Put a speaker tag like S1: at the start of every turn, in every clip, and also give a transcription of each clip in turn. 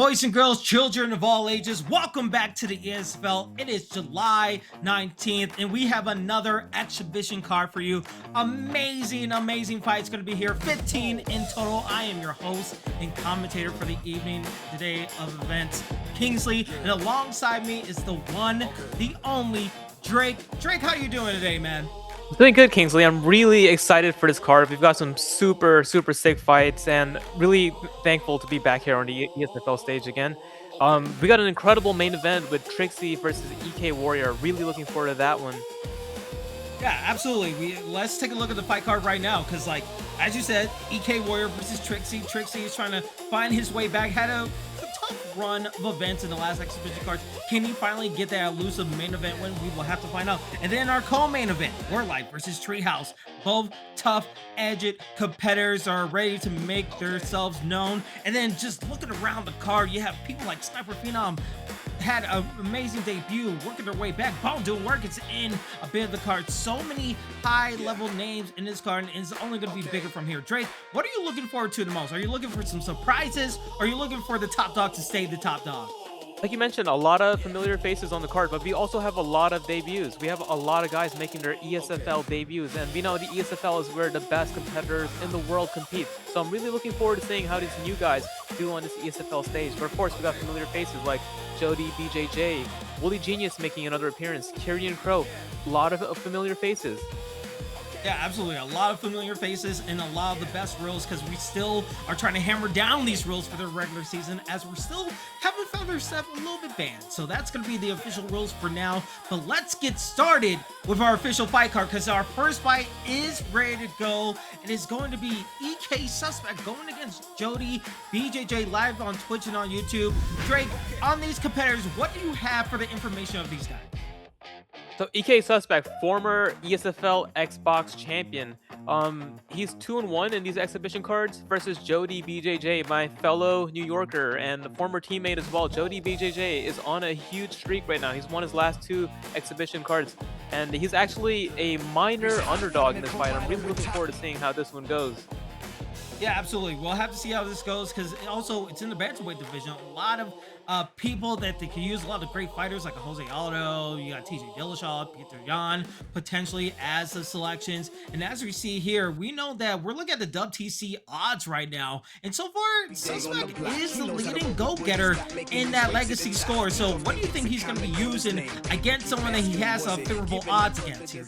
S1: Boys and girls, children of all ages, welcome back to the ESFL. It is July 19th, and we have another exhibition card for you. Amazing fights going to be here. 15 in total. I am your host and commentator for the evening today of events, Kingsley, and alongside me is the one, the only Drake. Drake, how you doing today, man?
S2: Doing good, Kingsley. I'm really excited for this card. We've got some super sick fights, and really thankful to be back here on the ESFL stage again. We got an incredible main event with Trickzzy versus EK Warrior. Really looking forward to that one.
S1: Yeah, absolutely. Let's take a look at the fight card right now, because, like, as you said, EK Warrior versus Trickzzy. Trickzzy is trying to find his way back. Had a tough run of events in the last exhibition cards. Can he finally get that elusive main event win? We will have to find out. And then our co-main event, Warlight versus Treehouse. Both tough, edged competitors are ready to make themselves known. And then just looking around the card, you have people like Sniper Phenom, had an amazing debut, working their way back. Bone doing work. It's in a bit of the card. So many high-level names in this card, and it's only going to be bigger from here. Drake, what are you looking forward to the most? Are you looking for some surprises? Or are you looking for the top dog to stay the top dog?
S2: Like you mentioned, a lot of familiar faces on the card, but we also have a lot of debuts. We have a lot of guys making their ESFL debuts, and we know the ESFL is where the best competitors in the world compete. So I'm really looking forward to seeing how these new guys do on this ESFL stage. But of course, we got familiar faces like Jody, BJJ, Wooly Genius making another appearance, Kyrian Crow, a lot of familiar faces.
S1: Yeah, absolutely. A lot of familiar faces and a lot of the best rules, because we still are trying to hammer down these rules for the regular season, as we're still haven't found ourselves a little bit banned. So that's going to be the official rules for now. But let's get started with our official fight card, because our first fight is ready to go. It is going to be EK Suspect going against Jody, BJJ, live on Twitch and on YouTube. Drake, on these competitors, what do you have for the information of these guys?
S2: So EK Suspect, former ESFL Xbox champion. He's 2-1 in these exhibition cards versus Jody BJJ, my fellow New Yorker and former teammate as well. Jody BJJ is on a huge streak right now. He's won his last 2 exhibition cards, and he's actually a minor underdog in this fight. I'm really looking forward to seeing how this one goes.
S1: Yeah, absolutely. We'll have to see how this goes, because also it's in the bantamweight division. A lot of people that they can use, a lot of great fighters like a Jose Aldo, you got TJ Dillashaw, Peter Yan potentially as the selections. And as we see here, we know that we're looking at the WTC odds right now, and so far Suspect is the leading go-getter in that legacy score. So what do you think he's going to be using against someone that he has favorable odds against here?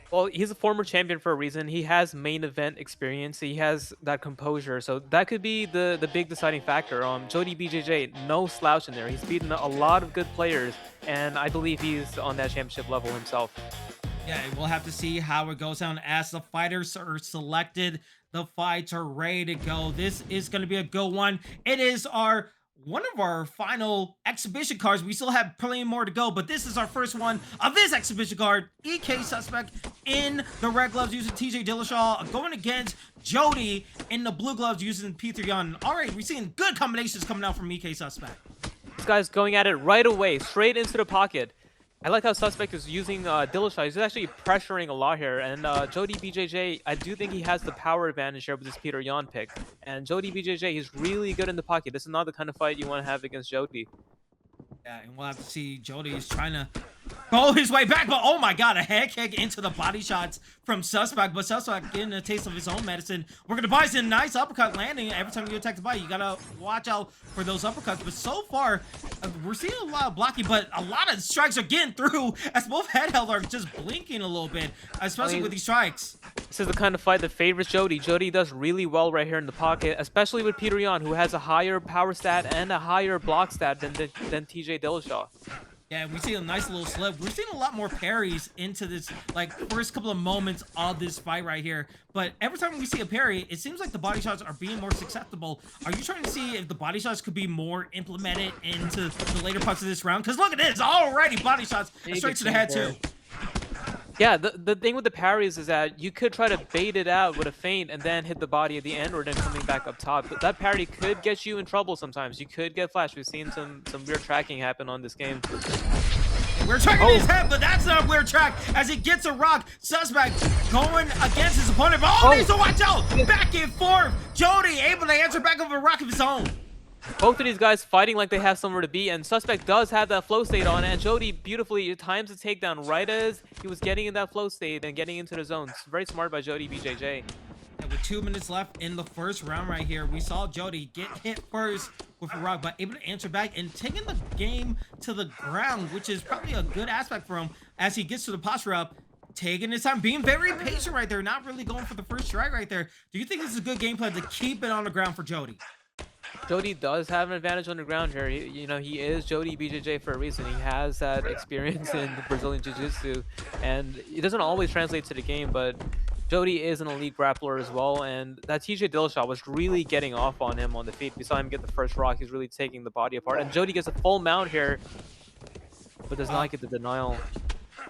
S2: Well, he's a former champion for a reason. He has main event experience. He has that composure. So that could be the big deciding factor. Jody BJJ, no slouch in there. He's beaten a lot of good players, and I believe he's on that championship level himself.
S1: Yeah, we'll have to see how it goes down as the fighters are selected. The fights are ready to go. This is going to be a good one. It is one of our final exhibition cards. We still have plenty more to go, but this is our first one of this exhibition card. EK Suspect in the red gloves using TJ Dillashaw, going against Jody in the blue gloves using Peter Yan. All right, we're seeing good combinations coming out from EK Suspect.
S2: This guy's going at it right away, straight into the pocket. I like how Suspect is using Dillashaw. He's actually pressuring a lot here. And Jody BJJ, I do think he has the power advantage here with this Peter Yan pick. And Jody BJJ, he's really good in the pocket. This is not the kind of fight you want to have against Jody.
S1: Yeah, and we'll have to see. Jody is trying to go his way back, but oh my god, a head kick into the body shots from Suspect, but Suspect getting a taste of his own medicine. We're gonna buy a nice uppercut landing. Every time you attack the body, you gotta watch out for those uppercuts. But so far, we're seeing a lot of blocking, but a lot of strikes are getting through, as both head held are just blinking a little bit, especially with these strikes.
S2: This is the kind of fight that favors Jody. Jody does really well right here in the pocket, especially with Peter Yan, who has a higher power stat and a higher block stat than TJ Dillashaw.
S1: Yeah, we see a nice little slip. We're seeing a lot more parries into this, like, first couple of moments of this fight right here. But every time we see a parry, it seems like the body shots are being more susceptible. Are you trying to see if the body shots could be more implemented into the later parts of this round? Because look at this, already body shots straight to the head too.
S2: Yeah, the thing with the parries is that you could try to bait it out with a feint and then hit the body at the end, or then coming back up top. But that parry could get you in trouble sometimes. You could get flashed. We've seen some weird tracking happen on this game.
S1: We're tracking his head, but that's not a weird track as he gets a rock. Suspect going against his opponent. But needs to watch out. Back and forth. Jody able to answer back with a rock of his own.
S2: Both of these guys fighting like they have somewhere to be, and Suspect does have that flow state on, and Jody beautifully times the takedown right as he was getting in that flow state and getting into the zones. Very smart by Jody BJJ.
S1: And with 2 minutes left in the first round right here, we saw Jody get hit first with a rock, but able to answer back and taking the game to the ground, which is probably a good aspect for him as he gets to the posture up, taking his time, being very patient right there, not really going for the first strike right there. Do you think this is a good game plan to keep it on the ground for Jody?
S2: Jody does have an advantage on the ground here. He is Jody BJJ for a reason. He has that experience in Brazilian Jiu-Jitsu, and it doesn't always translate to the game, but Jody is an elite grappler as well, and that TJ Dillashaw was really getting off on him on the feet. We saw him get the first rock. He's really taking the body apart, and Jody gets a full mount here, but does not get the denial.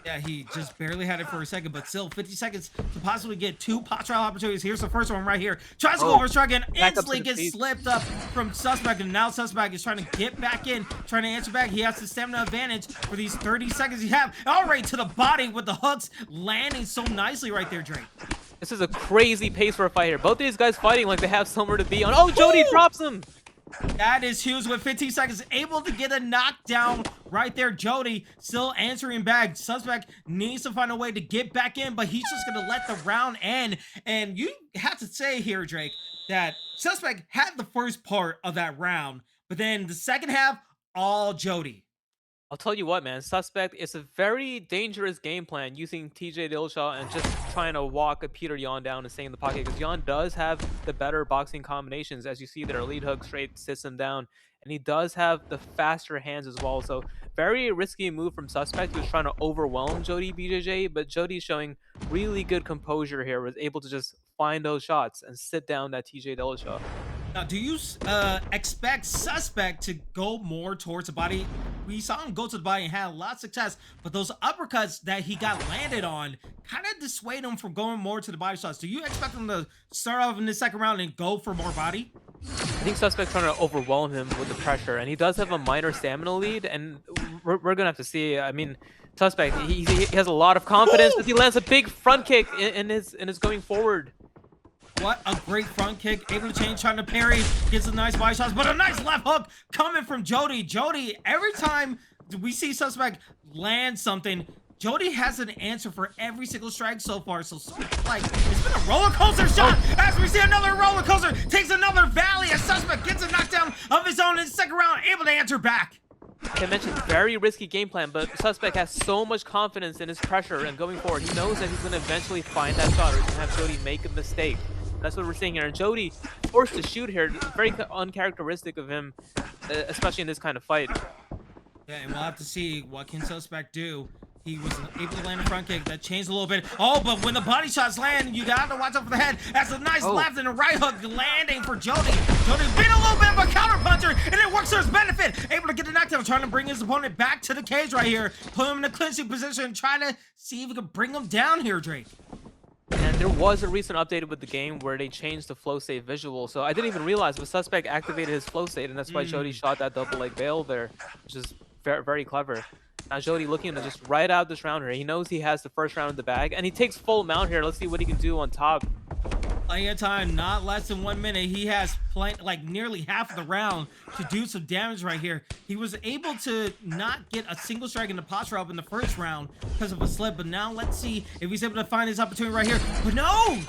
S1: Yeah, he just barely had it for a second, but still 50 seconds to possibly get 2 pot trial opportunities. Here's the first one right here. Tries to go over strike and instantly gets slipped up from Suspect, and now Suspect is trying to get back in, trying to answer back. He has the stamina advantage for these 30 seconds he have. All right, to the body with the hooks landing so nicely right there, Drake.
S2: This is a crazy pace for a fight here. Both of these guys fighting like they have somewhere to be on. Oh, Jody drops him!
S1: That is huge with 15 seconds. Able to get a knockdown right there. Jody still answering back. Suspect needs to find a way to get back in, but he's just going to let the round end. And you have to say here, Drake, that Suspect had the first part of that round, but then the second half, all Jody.
S2: I'll tell you what, man. Suspect is a very dangerous game plan using TJ Dillashaw and just trying to walk a Peter Yan down and stay in the pocket, because Yan does have the better boxing combinations. As you see there, lead hook straight sits him down, and he does have the faster hands as well. So very risky move from Suspect, who's trying to overwhelm Jody BJJ, but Jody's showing really good composure here, was able to just find those shots and sit down that TJ Dillashaw.
S1: Now, do you expect Suspect to go more towards the body? We saw him go to the body and had a lot of success, but those uppercuts that he got landed on kind of dissuade him from going more to the body shots. Do you expect him to start off in the second round and go for more body?
S2: I think Suspect's trying to overwhelm him with the pressure, and he does have a minor stamina lead, and we're going to have to see. I mean, Suspect, he has a lot of confidence as he lands a big front kick in his going forward.
S1: What a great front kick, able to change, trying to parry, gets a nice body shots, but a nice left hook coming from Jody. Jody, every time we see Suspect land something, Jody has an answer for every single strike so far. So, like, it's been a roller coaster shot as we see another roller coaster, takes another valley as Suspect gets a knockdown of his own in the second round, able to answer back.
S2: Like I mentioned, very risky game plan, but Suspect has so much confidence in his pressure and going forward. He knows that he's going to eventually find that shot, or he's going to have Jody make a mistake. That's what we're seeing here. And Jody forced to shoot here. Very uncharacteristic of him, especially in this kind of fight.
S1: Yeah, and we'll have to see what can Suspect do. He was able to land a front kick that changed a little bit. Oh, but when the body shots land, you got to watch out for the head. That's a nice left and a right hook landing for Jody. Jody being a little bit of a counter puncher, and it works to his benefit. Able to get the knockdown, trying to bring his opponent back to the cage right here. Put him in a clinching position, trying to see if he can bring him down here, Drake.
S2: And there was a recent update with the game where they changed the flow state visual. So I didn't even realize, but Suspect activated his flow state, and that's why Jody shot that double leg bail there, which is very, very clever. Now Jody looking to just ride out this round here. He knows he has the first round in the bag, and he takes full mount here. Let's see what he can do on top.
S1: Plenty of time, not less than 1 minute. He has like nearly half of the round to do some damage right here. He was able to not get a single strike in the posture up in the first round because of a slip, but now let's see if he's able to find his opportunity right here. But no,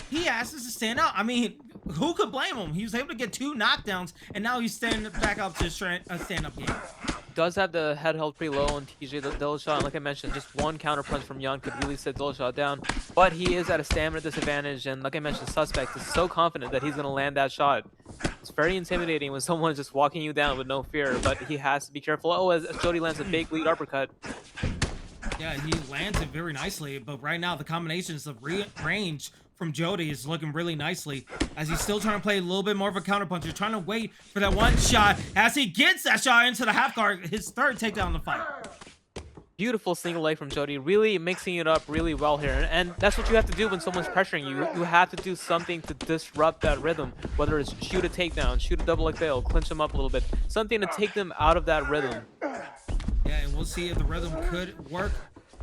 S1: he has to stand out. I mean, who could blame him? He was able to get 2 knockdowns, and now he's standing back up to a stand-up game.
S2: Does have the head held pretty low on TJ Dillashaw, and like I mentioned, just one counter punch from Yan could really set Dillashaw down, but he is at a stamina disadvantage, and like I mentioned, Suspect is so confident that he's going to land that shot. It's very intimidating when someone is just walking you down with no fear, but he has to be careful. Oh, as Jody lands a big lead uppercut.
S1: Yeah, he lands it very nicely, but right now the combinations of range from Jody is looking really nicely as he's still trying to play a little bit more of a counterpuncher, trying to wait for that one shot as he gets that shot into the half guard, his third takedown in the fight.
S2: Beautiful single leg from Jody, really mixing it up really well here, and that's what you have to do when someone's pressuring you. You have to do something to disrupt that rhythm, whether it's shoot a takedown, shoot a double leg bail, clinch them up a little bit, something to take them out of that rhythm.
S1: Yeah, and we'll see if the rhythm could work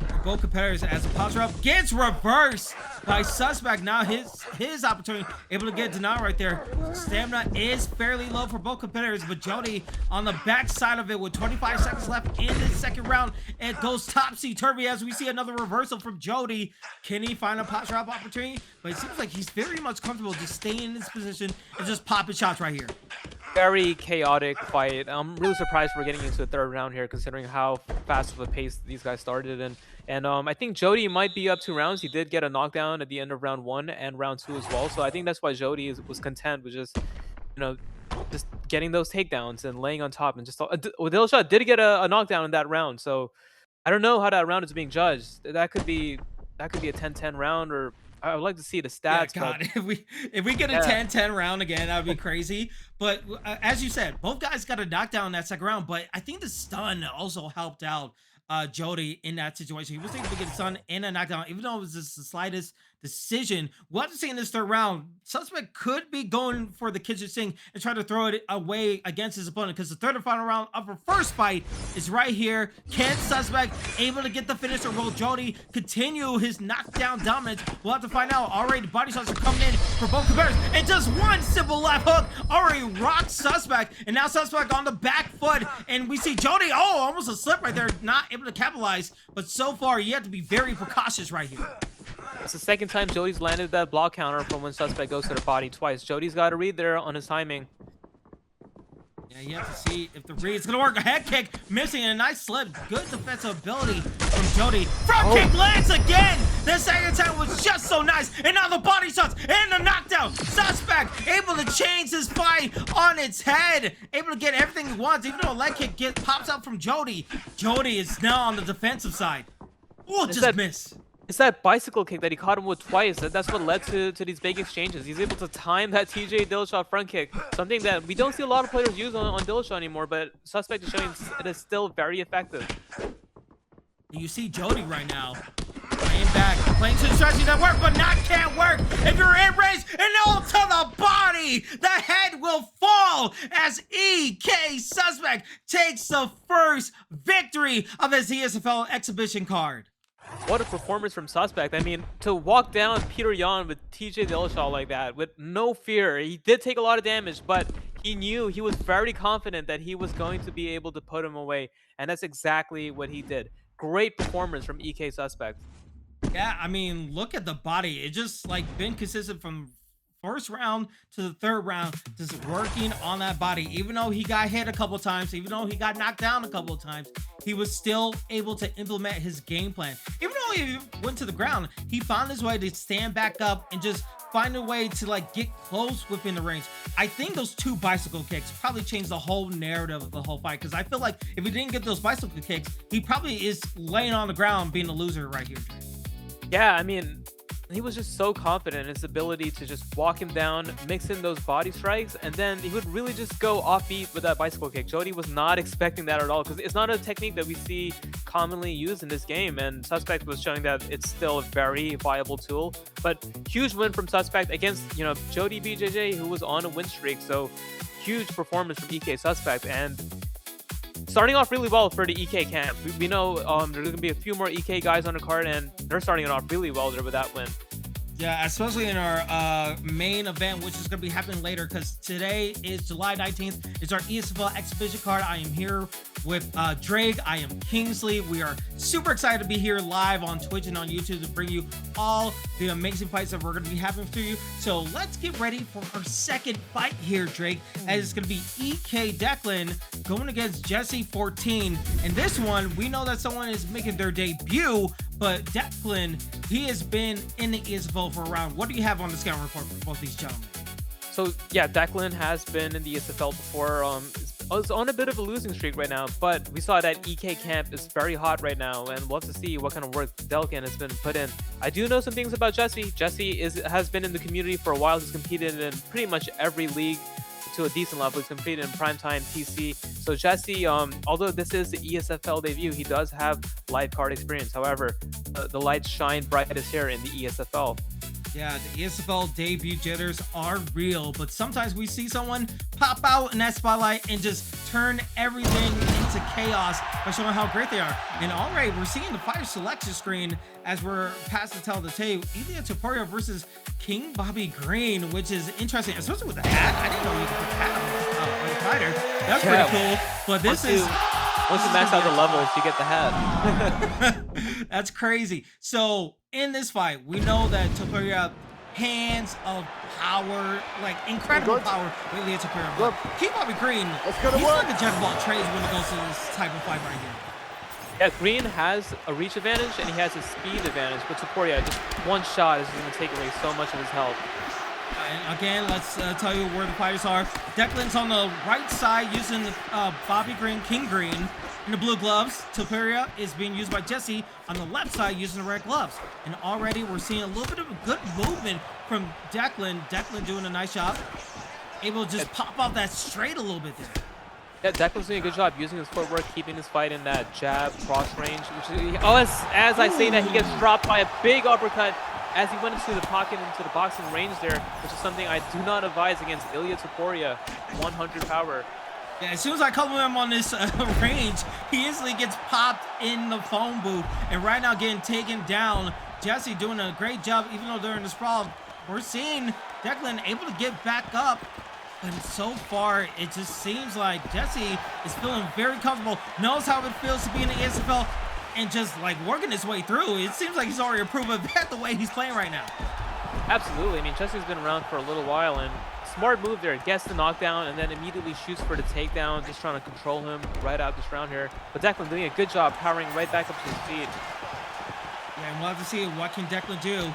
S1: for both competitors as the posture up gets reversed by Suspect. Now his opportunity able to get denied right there. Stamina is fairly low for both competitors, but Jody on the back side of it with 25 seconds left in the second round. It goes topsy-turvy as we see another reversal from Jody. Can he find a posture up opportunity? But it seems like he's very much comfortable just staying in this position and just popping shots right here.
S2: Very chaotic fight. I'm really surprised we're getting into the third round here, considering how fast of a pace these guys started. And I think Jody might be up 2 rounds. He did get a knockdown at the end of round 1 and round 2 as well. So I think that's why Jody was content with just, just getting those takedowns and laying on top. And just Dillashaw did get a knockdown in that round. So I don't know how that round is being judged. That could be a 10-10 round, or I would like to see the stats.
S1: Yeah, God, if we get a 10-10 round again, that would be crazy. But as you said, both guys got a knockdown in that second round. But I think the stun also helped out Jody in that situation. He was able to get a stun and a knockdown, even though it was just the slightest decision. We'll have to see in this third round. Suspect could be going for the kitchen sink and try to throw it away against his opponent, because the third and final round of our first fight is right here. Can Suspect able to get the finish, or will Jody continue his knockdown dominance? We'll have to find out. Already the body shots are coming in for both competitors, and just one simple left hook already rocked Suspect, and now Suspect on the back foot, and we see Jody, almost a slip right there, not able to capitalize. But so far you have to be very precautious right here.
S2: It's the second time Jody's landed that block counter from when Suspect goes to the body twice. Jody's got to read there on his timing.
S1: Yeah, you have to see if the read's gonna work. A head kick missing, and a nice slip. Good defensive ability from Jody. Front kick lands again. The second time was just so nice, and now the body shots and the knockdown. Suspect able to change his fight on its head, able to get everything he wants, even though a leg kick pops out from Jody. Jody is now on the defensive side. Oh, just miss.
S2: It's that bicycle kick that he caught him with twice. That's what led to these big exchanges. He's able to time that TJ Dillashaw front kick, something that we don't see a lot of players use on Dillashaw anymore, but Suspect is showing it is still very effective.
S1: You see Jody right now playing back, playing to the strategy that work, but can't work. If you're in range and all to the body, the head will fall as EK Suspect takes the first victory of his ESFL exhibition card.
S2: What a performance from Suspect. I mean, to walk down Peter Yan with TJ Dillashaw like that with no fear. He did take a lot of damage, but he knew, he was very confident that he was going to be able to put him away, and that's exactly what he did. Great performance from EK Suspect.
S1: Yeah, I mean, look at the body. It just been consistent from first round to the third round, just working on that body. Even though he got hit a couple times, even though he got knocked down a couple of times, he was still able to implement his game plan. Even though he went to the ground, he found his way to stand back up and just find a way to get close within the range. I think those 2 bicycle kicks probably changed the whole narrative of the whole fight, because I feel like if he didn't get those bicycle kicks, he probably is laying on the ground being a loser right here.
S2: Yeah, I mean, he was just so confident in his ability to just walk him down, mix in those body strikes, and then he would really just go offbeat with that bicycle kick. Jody was not expecting that at all, because it's not a technique that we see commonly used in this game, and Suspect was showing that it's still a very viable tool. But huge win from Suspect against, Jody BJJ, who was on a win streak. So huge performance from EK Suspect, and starting off really well for the EK camp. We know there's going to be a few more EK guys on the card, and they're starting it off really well there with that win.
S1: Yeah, especially in our main event, which is going to be happening later, because today is July 19th. It's our ESFL exhibition card. I am here with Drake. I am Kingsley. We are super excited to be here live on Twitch and on YouTube to bring you all the amazing fights that we're going to be having for you. So let's get ready for our second fight here, Drake. As it's going to be EK Declan going against Jesse 14. And this one, we know that someone is making their debut, but Declan, he has been in the ESFL for a round. What do you have on the scouting report for both these gentlemen?
S2: So yeah, Declan has been in the ESFL before. Is on a bit of a losing streak right now, but we saw that EK camp is very hot right now, and we'll have to see what kind of work Delkin has been put in. I do know some things about Jesse. Jesse has been in the community for a while. He's competed in pretty much every league to a decent level. He's competed in primetime TC. So Jesse, although this is the ESFL debut, he does have live card experience. However, the lights shine brightest here in the ESFL.
S1: Yeah, the ESFL debut jitters are real, but sometimes we see someone pop out in that spotlight and just turn everything into into chaos by showing how great they are. And already we're seeing the fighter selection screen as we're past the tail of the tape. Ilya Topuria versus King Bobby Green, which is interesting, especially with the hat. I didn't know you could put the hat on the fighter. That's pretty cool. But this
S2: once you max out the levels, you get the hat.
S1: That's crazy. So in this fight, we know that Topuria, hands of power, like incredible power with Ilya Topuria. King Bobby Green, he's like a jack of all trades when it goes to this type of fight right here.
S2: Yeah, Green has a reach advantage and he has a speed advantage, but Topuria, just one shot is going to take away so much of his health.
S1: And again, let's tell you where the fighters are. Declan's on the right side using Bobby Green, King Green, in the blue gloves. Topuria is being used by Jesse on the left side using the red gloves. And already we're seeing a little bit of a good movement from Declan. Declan doing a nice job. Able to just pop off that straight a little bit there.
S2: Yeah, Declan's doing a good job using his footwork, keeping his fight in that jab cross range. Which is, as I say that, he gets dropped by a big uppercut as he went into the pocket, into the boxing range there, which is something I do not advise against Ilya Topuria, 100 power.
S1: Yeah, as soon as I call him on this range, he instantly gets popped in the phone booth. And right now getting taken down. Jesse doing a great job, even though they're in the sprawl. We're seeing Declan able to get back up. And so far, it just seems like Jesse is feeling very comfortable, knows how it feels to be in the ESFL, and just like working his way through. It seems like he's already approved of that the way he's playing right now.
S2: Absolutely. I mean, Jesse's been around for a little while, and smart move there. Gets the knockdown and then immediately shoots for the takedown, just trying to control him right out this round here. But Declan doing a good job powering right back up to his feet.
S1: Yeah, and we'll have to see what can Declan do.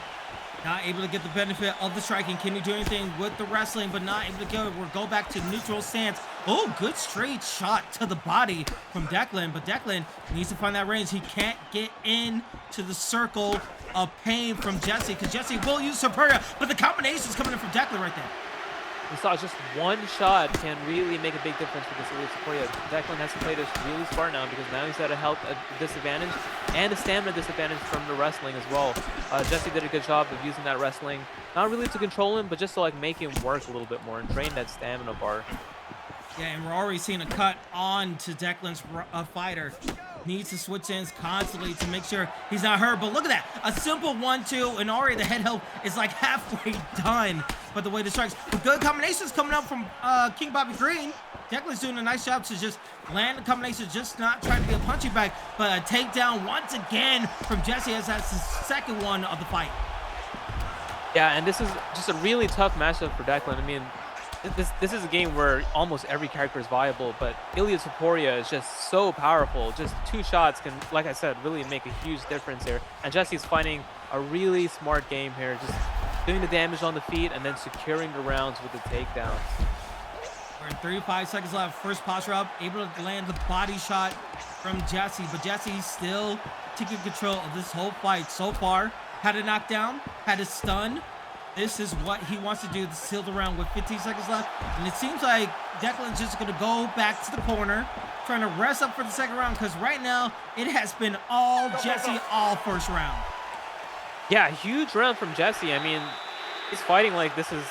S1: Not able to get the benefit of the striking. Can he do anything with the wrestling, but not able to go back to neutral stance. Oh, good straight shot to the body from Declan, but Declan needs to find that range. He can't get into the circle of pain from Jesse, because Jesse will use Topuria, but the combination's coming in from Declan right there.
S2: We saw just one shot can really make a big difference with this Ilya Topuria. Declan has to play this really smart now, because now he's at a health disadvantage and a stamina disadvantage from the wrestling as well. Jesse did a good job of using that wrestling, not really to control him, but just to like make him work a little bit more and drain that stamina bar.
S1: Yeah, and we're already seeing a cut on to Declan's fighter. Needs to switch ends constantly to make sure he's not hurt. But look at that. A simple 1-2, and already the head help is like halfway done. But the way the strikes, with good combinations coming up from King Bobby Green. Declan's doing a nice job to just land the combinations, just not trying to be a punching bag. But a takedown once again from Jesse, as that's the second one of the fight.
S2: Yeah, and this is just a really tough matchup for Declan. I mean, this is a game where almost every character is viable, but Ilya Topuria is just so powerful. Just two shots can, like I said, really make a huge difference here. And Jesse's finding a really smart game here, just doing the damage on the feet and then securing the rounds with the takedowns.
S1: We're in 35 seconds left. First posture up, able to land the body shot from Jesse, but Jesse's still taking control of this whole fight so far. Had a knockdown, had a stun. This is what he wants to do to seal the round with 15 seconds left. And it seems like Declan's just going to go back to the corner, trying to rest up for the second round, because right now it has been all Jesse all first round.
S2: Yeah, huge round from Jesse. I mean, he's fighting like this is,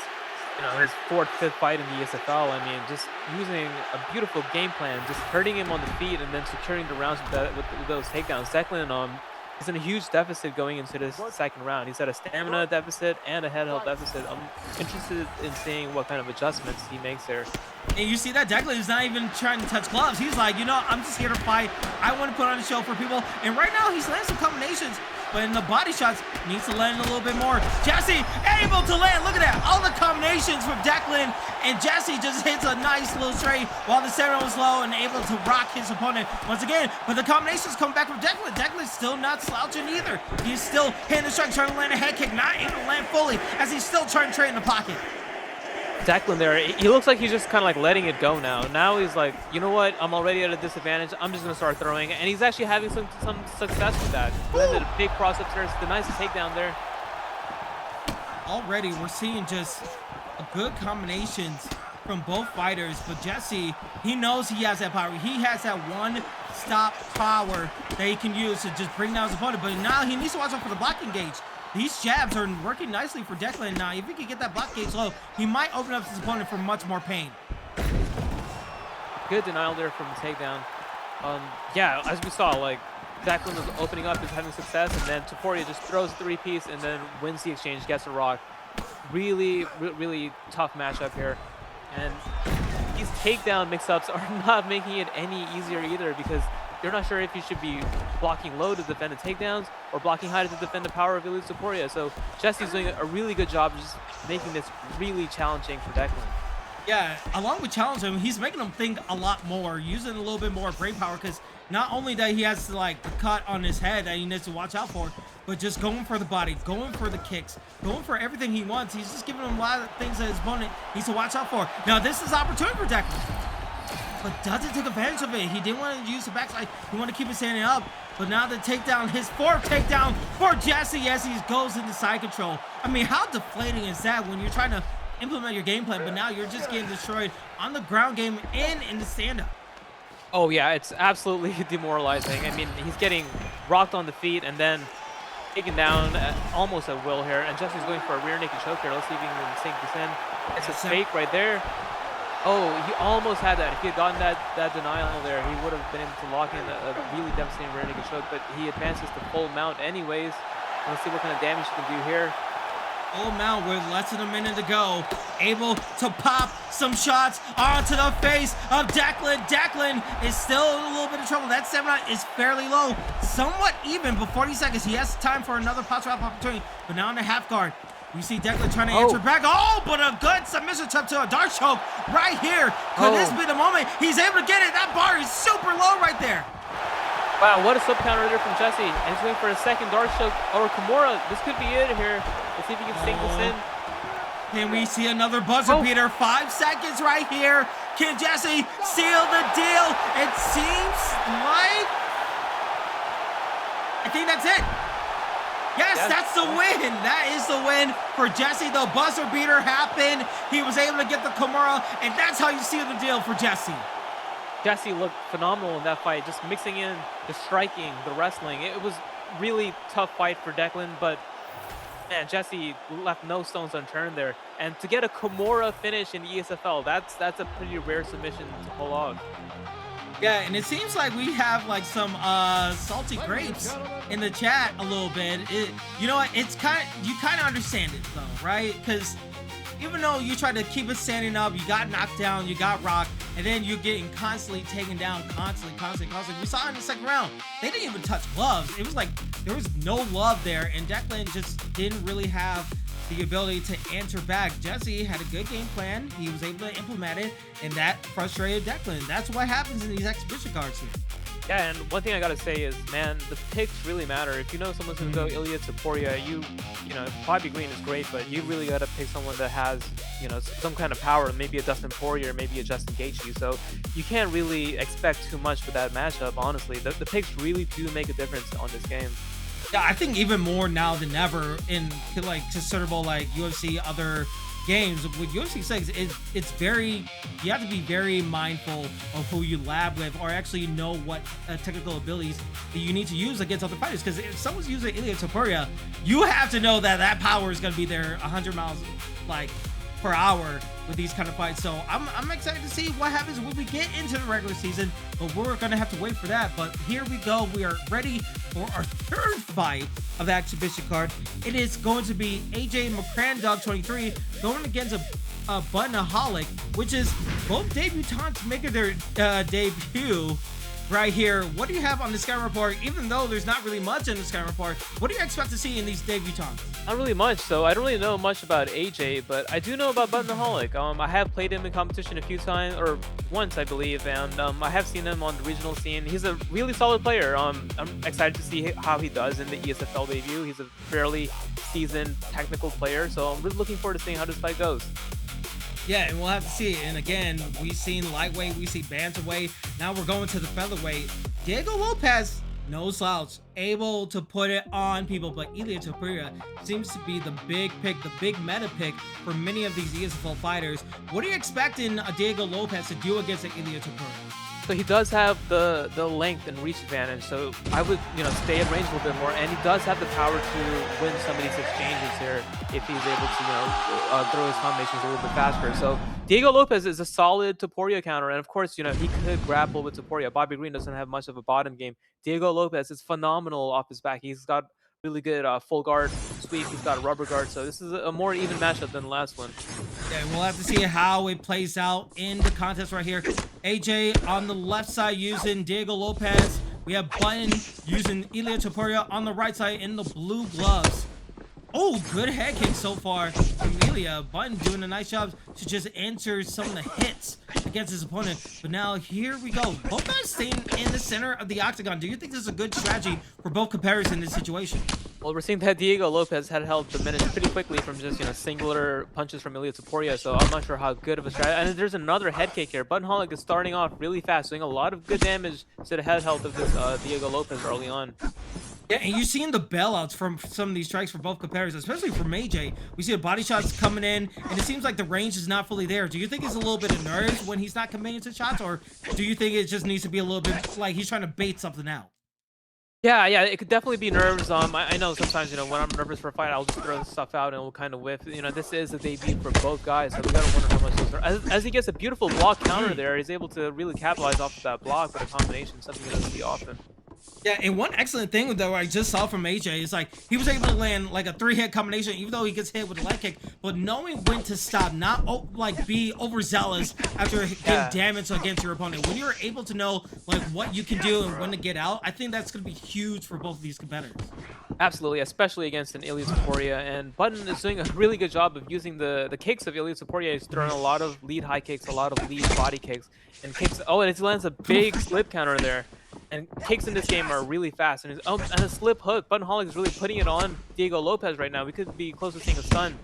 S2: you know, his fourth, fifth fight in the ESFL. I mean, just using a beautiful game plan, just hurting him on the feet and then securing the rounds with those takedowns. Declan, he's in a huge deficit going into this second round. He's at a stamina deficit and a head health deficit. I'm interested in seeing what kind of adjustments he makes there.
S1: And you see that Declan is not even trying to touch gloves. He's like, you know, I'm just here to fight. I want to put on a show for people. And right now he's landing some combinations, but in the body shots, needs to land a little bit more. Jesse able to land. Look at that. All the combinations from Declan, and Jesse just hits a nice little straight while the stamina was low and able to rock his opponent once again. But the combinations come back from Declan. Declan's still not slouching either. He's still hitting the strike, trying to land a head kick, not able to land fully as he's still trying to trade in the pocket.
S2: Declan there, he looks like he's just kind of like letting it go now. Now he's like, you know what, I'm already at a disadvantage. I'm just going to start throwing. And he's actually having some success with that. Landed a big cross upstairs, the nice takedown there.
S1: Already we're seeing just good combinations from both fighters, but Jesse, he knows he has that power. He has that one-stop power that he can use to just bring down his opponent, but now he needs to watch out for the blocking gauge. These jabs are working nicely for Declan now. If he can get that block gauge low, he might open up his opponent for much more pain.
S2: Good denial there from the takedown. Yeah, as we saw, like Declan was opening up, is having success, and then Taporia just throws the three-piece and then wins the exchange, gets a rock. Really tough matchup here, and these takedown mix-ups are not making it any easier either, because you're not sure if you should be blocking low to defend the takedowns or blocking high to defend the power of Elite Taporia. So Jesse's doing a really good job just making this really challenging for Declan.
S1: Yeah, along with challenging him, he's making him think a lot more, using a little bit more brain power, because not only that he has like the cut on his head that he needs to watch out for, but just going for the body, going for the kicks, going for everything he wants. He's just giving him a lot of things that his opponent needs to watch out for. Now this is opportunity for Declan, but doesn't take advantage of it. He didn't want to use the backside. He wanted to keep it standing up. But now the takedown, his fourth takedown for Jesse as he goes into side control. I mean, how deflating is that when you're trying to implement your game plan, but now you're just getting destroyed on the ground game and in the stand-up?
S2: Oh yeah, it's absolutely demoralizing. I mean, he's getting rocked on the feet and then taken down almost at will here. And Jesse's going for a rear naked choke here. Let's see if he can sink this in. It's a fake right there. Oh, he almost had that. If he had gotten that denial there, he would have been able to lock in a really devastating rear naked choke, but he advances to full mount anyways. Let's see what kind of damage he can do here.
S1: Full mount with less than a minute to go. Able to pop some shots onto the face of Declan. Declan is still in a little bit of trouble. That stamina is fairly low. Somewhat even, but 40 seconds. He has time for another post round opportunity, but now in the half guard. We see Declan trying to answer back. Oh, but a good submission attempt to a dark choke right here. Could this be the moment? He's able to get it. That bar is super low right there.
S2: Wow, what a slip counter there from Jesse. And he's going for a second dark choke or Kimura. This could be it here. Let's see if he can sink this in.
S1: Can we see another buzzer beater? 5 seconds right here. Can Jesse seal the deal? It seems like... I think that's it. Yes, that's the win. That is the win for Jesse. The buzzer beater happened. He was able to get the Kimura, and that's how you seal the deal for Jesse.
S2: Jesse looked phenomenal in that fight, just mixing in the striking, the wrestling. It was really tough fight for Declan, but man, Jesse left no stones unturned there. And to get a Kimura finish in the ESFL, that's a pretty rare submission to pull off.
S1: Yeah, and it seems like we have like some salty grapes in the chat a little bit. You know what? It's you kind of understand it though, right? Because even though you try to keep it standing up, you got knocked down, you got rocked, and then you're getting constantly taken down, constantly. We saw it in the second round. They didn't even touch gloves. It was like there was no love there, and Declan just didn't really have the ability to answer back. Jesse had a good game plan. He was able to implement it, and that frustrated Declan. That's what happens in these exhibition cards here.
S2: Yeah, and one thing I gotta say is, man, the picks really matter. If you know someone's gonna go Ilya Taporia, you know, Bobby Green is great, but you really gotta pick someone that has, you know, some kind of power, maybe a Dustin Poirier, maybe a Justin Gaethje. So you can't really expect too much for that matchup, honestly. The picks really do make a difference on this game.
S1: Yeah, I think even more now than ever in like considerable like UFC other games. With UFC 6, it's very, you have to be very mindful of who you lab with, or actually know what technical abilities that you need to use against other fighters. Because if someone's using Ilya Taporia, you have to know that that power is going to be there 100 miles like per hour with these kind of fights. So I'm excited to see what happens when we get into the regular season, but we're going to have to wait for that. But here we go. We are ready for our third fight of the exhibition card. It is going to be AJ McCrandog 23 going against a Buttonaholic, which is both debutants making their debut right here. What do you have on the scouting report? Even though there's not really much in the scouting report, what do you expect to see in these debutants?
S2: Not really much, so I don't really know much about AJ, but I do know about Buttonaholic. I have played him in competition a few times, or once I believe, and I have seen him on the regional scene. He's a really solid player. I'm excited to see how he does in the ESFL debut. He's a fairly seasoned technical player, so I'm really looking forward to seeing how this fight goes.
S1: Yeah, and we'll have to see. And again, we've seen lightweight, we see bantamweight. Now we're going to the featherweight. Diego Lopez, no slouch, able to put it on people, but Ilya Taporia seems to be the big pick, the big meta pick for many of these ESFL fighters. What are you expecting Diego Lopez to do against Ilya Taporia?
S2: So he does have the length and reach advantage, so I would, you know, stay at range a little bit more, and he does have the power to win some of these exchanges here if he's able to, you know, throw his combinations a little bit faster. So Diego Lopez is a solid Topuria counter, and of course, he could grapple with Topuria. Bobby Green doesn't have much of a bottom game. Diego Lopez is phenomenal off his back. He's got really good full guard sweep. He's got a rubber guard, so this is a more even matchup than the last one.
S1: Yeah, we'll have to see how it plays out in the contest right here. AJ on the left side using Diego Lopez. We have Button using Ilia Topuria on the right side in the blue gloves. Oh, good head kick so far from Ilya. Button doing a nice job to just answer some of the hits against his opponent. But now here we go. Both guys staying in the center of the octagon. Do you think this is a good strategy for both competitors in this situation?
S2: Well, we're seeing that Diego Lopez had health diminished pretty quickly from just, singular punches from Ilia Topuria, so I'm not sure how good of a strategy. And there's another head kick here. Buttonholic is starting off really fast, doing a lot of good damage to the head health of this Diego Lopez early on.
S1: Yeah, and you're seeing the bailouts from some of these strikes for both competitors, especially from AJ. We see the body shots coming in, and it seems like the range is not fully there. Do you think it's a little bit of nerves when he's not committing to shots, or do you think it just needs to be a little bit like he's trying to bait something out?
S2: Yeah, it could definitely be nerves. I know sometimes, when I'm nervous for a fight, I'll just throw stuff out and we'll kind of whiff. This is a debut for both guys, so we gotta wonder how much those are. As he gets a beautiful block counter there, he's able to really capitalize off of that block with a combination, something you don't see often.
S1: Yeah, and one excellent thing that I just saw from AJ is like he was able to land like a 3-hit combination, even though he gets hit with a leg kick, but knowing when to stop, not like be overzealous after getting damage against your opponent. When you're able to know like what you can do and when to get out, I think that's going to be huge for both of these competitors.
S2: Absolutely, especially against an Ilia Topuria, and Button is doing a really good job of using the kicks of Ilia Topuria. He's throwing a lot of lead high kicks, a lot of lead body kicks, and kicks. Oh, and he lands a big slip counter there. And kicks in this game are really fast, and a slip hook. Buttonholic is really putting it on Diego Lopez right now. We could be close to seeing a stun.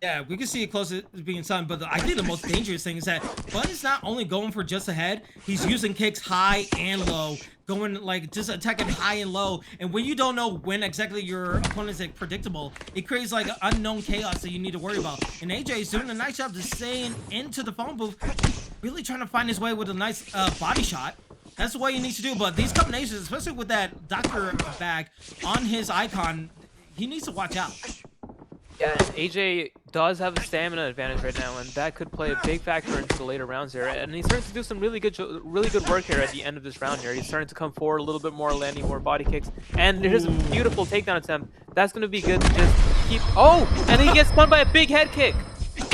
S1: Yeah, we can see it close to being stunned, but I think the most dangerous thing is that Button is not only going for just a head, he's using kicks high and low, going like just attacking high and low. And when you don't know when exactly your opponent's like predictable, it creates like unknown chaos that you need to worry about. And AJ is doing a nice job of staying into the phone booth, really trying to find his way with a nice body shot. That's what he needs to do, but these combinations, especially with that doctor bag on his icon, he needs to watch out.
S2: Yeah, AJ does have a stamina advantage right now, and that could play a big factor into the later rounds here. And he's starting to do some really good work here at the end of this round here. He's starting to come forward a little bit more, landing more body kicks. And there's a beautiful takedown attempt. That's going to be good to just keep... Oh! And he gets spun by a big head kick.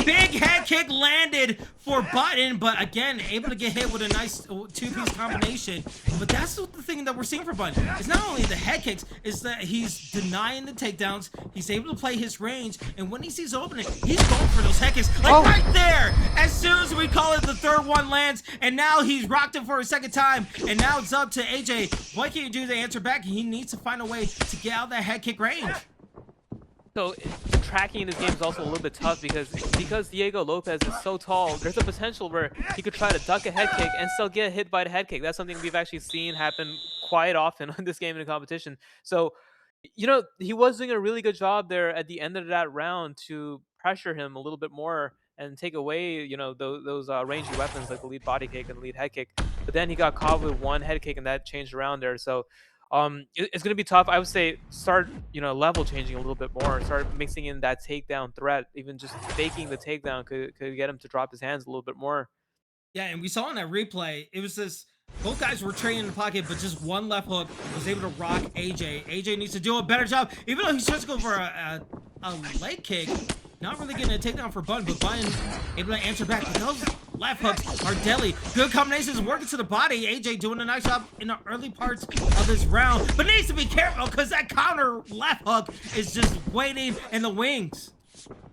S1: Big head kick landed for Button, but again, able to get hit with a nice two-piece combination. But that's the thing that we're seeing for Button. It's not only the head kicks, it's that he's denying the takedowns. He's able to play his range, and when he sees opening, he's going for those head kicks. Like right there, as soon as we call it, the third one lands, and now he's rocked it for a second time, and now it's up to AJ. What can you do to answer back? He needs to find a way to get out of that head kick range.
S2: So tracking in this game is also a little bit tough because Diego Lopez is so tall. There's a potential where he could try to duck a head kick and still get hit by the head kick. That's something we've actually seen happen quite often in this game in a competition. So, he was doing a really good job there at the end of that round to pressure him a little bit more and take away, those ranged weapons like the lead body kick and the lead head kick. But then he got caught with one head kick and that changed around there. So it's going to be tough. I would say start, level changing a little bit more. Start mixing in that takedown threat. Even just faking the takedown could get him to drop his hands a little bit more.
S1: Yeah, and we saw in that replay, it was this, both guys were trading in the pocket, but just one left hook was able to rock AJ. AJ needs to do a better job, even though he's trying to go for a leg kick. Not really getting a takedown for Button, but Button able to answer back. But those left hooks are deadly. Good combinations working to the body. AJ doing a nice job in the early parts of this round, but needs to be careful because that counter left hook is just waiting in the wings.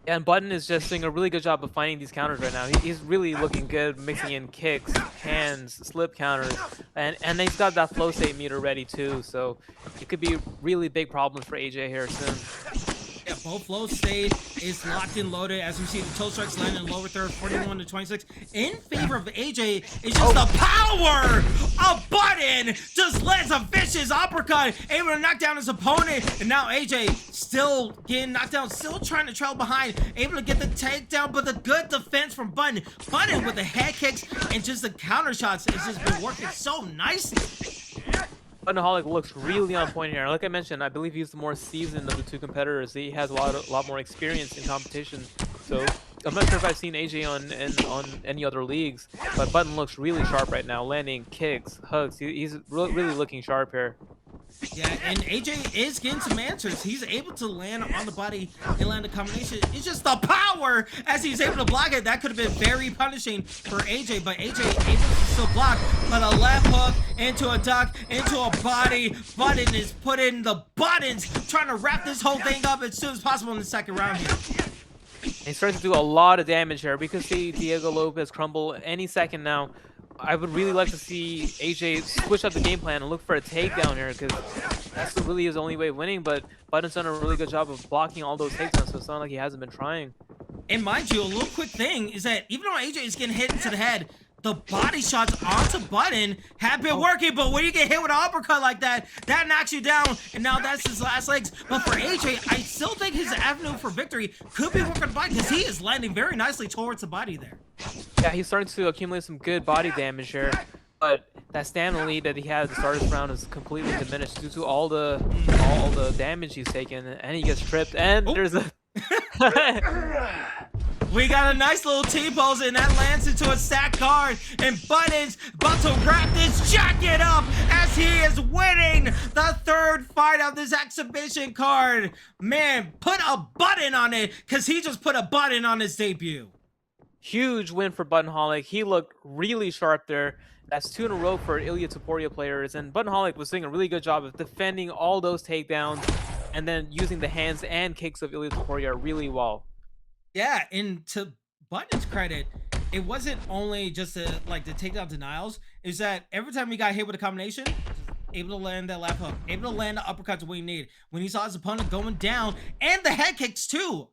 S2: Yeah, and Button is just doing a really good job of finding these counters right now. He's really looking good, mixing in kicks, hands, slip counters, and he's got that flow state meter ready too. So it could be really big problems for AJ here soon.
S1: Yeah, both flow state is locked and loaded as we see the toe strikes landing in lower third, 41-26 in favor of AJ. It's just the power of Button just lands a vicious uppercut, able to knock down his opponent, and now AJ still getting knocked down, still trying to trail behind, able to get the takedown, but the good defense from Button. Button with the head kicks and just the counter shots has just been working so nicely.
S2: Buttonholic looks really on point here. Like I mentioned, I believe he's the more seasoned of the two competitors. He has a lot more experience in competition. So I'm not sure if I've seen AJ on any other leagues, but Button looks really sharp right now, landing kicks, hooks. He's really looking sharp here.
S1: Yeah, and AJ is getting some answers. He's able to land on the body and land a combination. It's just the power as he's able to block it. That could have been very punishing for AJ, but AJ able to still block. But a left hook into a duck, into a body. Button is putting the buttons, trying to wrap this whole thing up as soon as possible in the second round here.
S2: He's starting to do a lot of damage here. We could see Diego Lopez crumble any second now. I would really like to see AJ switch up the game plan and look for a takedown here, because that's really his only way of winning. But Button's done a really good job of blocking all those takedowns, so it's not like he hasn't been trying.
S1: And mind you, a little quick thing is that even though AJ is getting hit into the head, the body shots onto Button have been working, but when you get hit with an uppercut like that, that knocks you down, and now that's his last legs. But for AJ, I still think his avenue for victory could be working the body, because he is landing very nicely towards the body there.
S2: Yeah, he's starting to accumulate some good body damage here, but that stamina lead that he had at the start of this round is completely diminished due to all the damage he's taken, and he gets tripped, and there's a...
S1: We got a nice little T-pose, and that lands into a stack guard, and Button's about to wrap this jacket up as he is winning the third fight of this exhibition card. Man, put a button on it, because he just put a button on his debut.
S2: Huge win for Buttonholic. He looked really sharp there. That's 2 in a row for Ilya Topuria players, and Buttonholic was doing a really good job of defending all those takedowns and then using the hands and kicks of Ilya Topuria really well.
S1: Yeah, and to Button's credit, it wasn't only just the takedown denials. Is that every time he got hit with a combination, able to land that left hook, able to land the uppercuts when he needed. When he saw his opponent going down, and the head kicks too.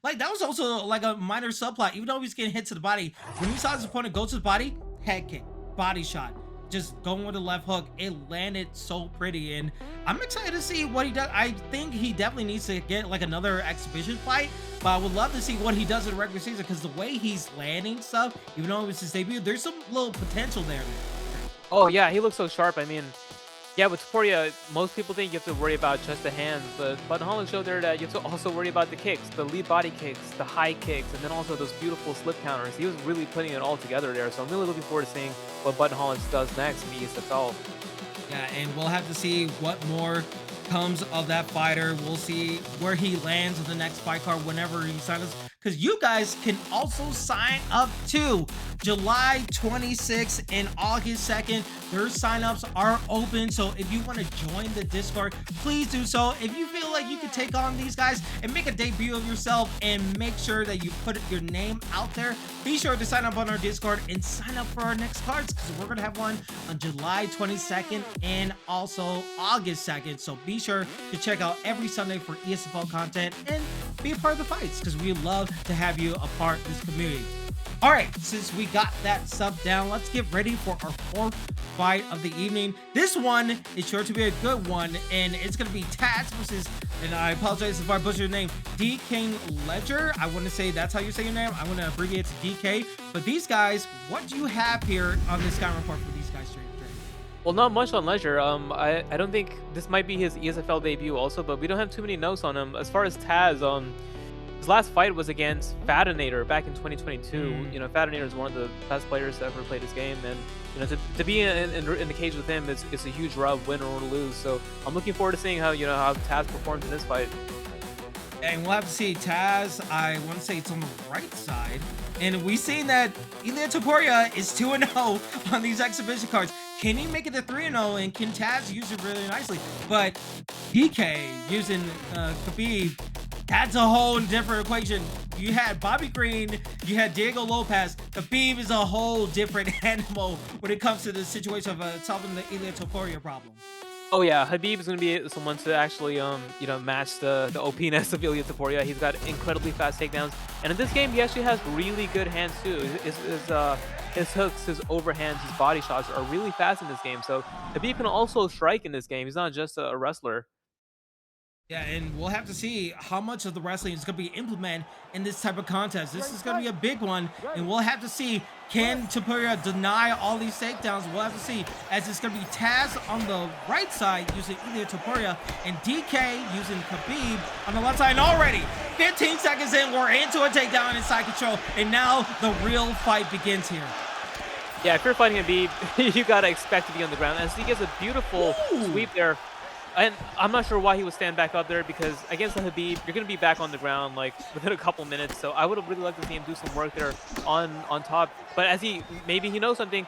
S1: That was also like a minor subplot. Even though he's getting hit to the body, when he saw his opponent go to the body, head kick, body shot, just going with the left hook, it landed so pretty, and I'm excited to see what he does. I think he definitely needs to get like another exhibition fight, but I would love to see what he does in the regular season, because the way he's landing stuff, even though it was his debut, there's some little potential there.
S2: Oh yeah, he looks so sharp. I mean, yeah, with Topuria, most people think you have to worry about just the hands, but Buttonholic showed there that you have to also worry about the kicks, the lead body kicks, the high kicks, and then also those beautiful slip counters. He was really putting it all together there, so I'm really looking forward to seeing what Buttonholic does next in the ESFL.
S1: Yeah, and we'll have to see what more comes of that fighter. We'll see where he lands with the next fight card whenever he signs, because you guys can also sign up too. July 26th and August 2nd, their signups are open, so if you want to join the Discord, please do so. If you feel like you can take on these guys and make a debut of yourself and make sure that you put your name out there, be sure to sign up on our Discord and sign up for our next cards, because we're going to have one on July 22nd and also August 2nd, so be sure to check out every Sunday for ESFL content and be a part of the fights, because we love to have you a part of this community. All right, since we got that sub down, let's get ready for our fourth fight of the evening. This one is sure to be a good one, and it's going to be Taz versus, and I apologize if I butcher your name, D King Ledger. I want to say that's how you say your name. I want to abbreviate to DK. But these guys, what do you have here on this scouting report for these guys straight?
S2: Well, not much on Ledger. I don't think this might be his ESFL debut also, but we don't have too many notes on him. As far as Taz, his last fight was against Fatinator back in 2022. You know, Fatinator is one of the best players to ever play this game, and you know, to be in the cage with him is a huge rub, win or lose. So I'm looking forward to seeing how Taz performs in this fight.
S1: And we'll have to see Taz. I want to say it's on the right side, and we've seen that Ilya Topuria is 2-0 on these exhibition cards. Can he make it to 3-0, and can Taz use it really nicely? But DK using Khabib, that's a whole different equation. You had Bobby Green, you had Diego Lopez. Khabib is a whole different animal when it comes to the situation of solving the Ilya Topuria problem.
S2: Oh yeah, Habib is going to be someone to actually match the OP-ness of Ilya Topuria. He's got incredibly fast takedowns, and in this game he actually has really good hands too. His hooks, his overhands, his body shots are really fast in this game. So Habib can also strike in this game. He's not just a wrestler.
S1: Yeah, and we'll have to see how much of the wrestling is going to be implemented in this type of contest. This is going to be a big one, and we'll have to see, can Topuria deny all these takedowns? We'll have to see, as it's going to be Taz on the right side using Ilya Topuria and DK using Khabib on the left side. And already 15 seconds in, we're into a takedown and side control, and now the real fight begins here.
S2: Yeah, if you're fighting Khabib, you gotta expect to be on the ground. As he gets a beautiful sweep there. And I'm not sure why he would stand back up there, because against the Khabib, you're going to be back on the ground like within a couple minutes. So I would have really liked to see him do some work there on top. But as maybe he knows something.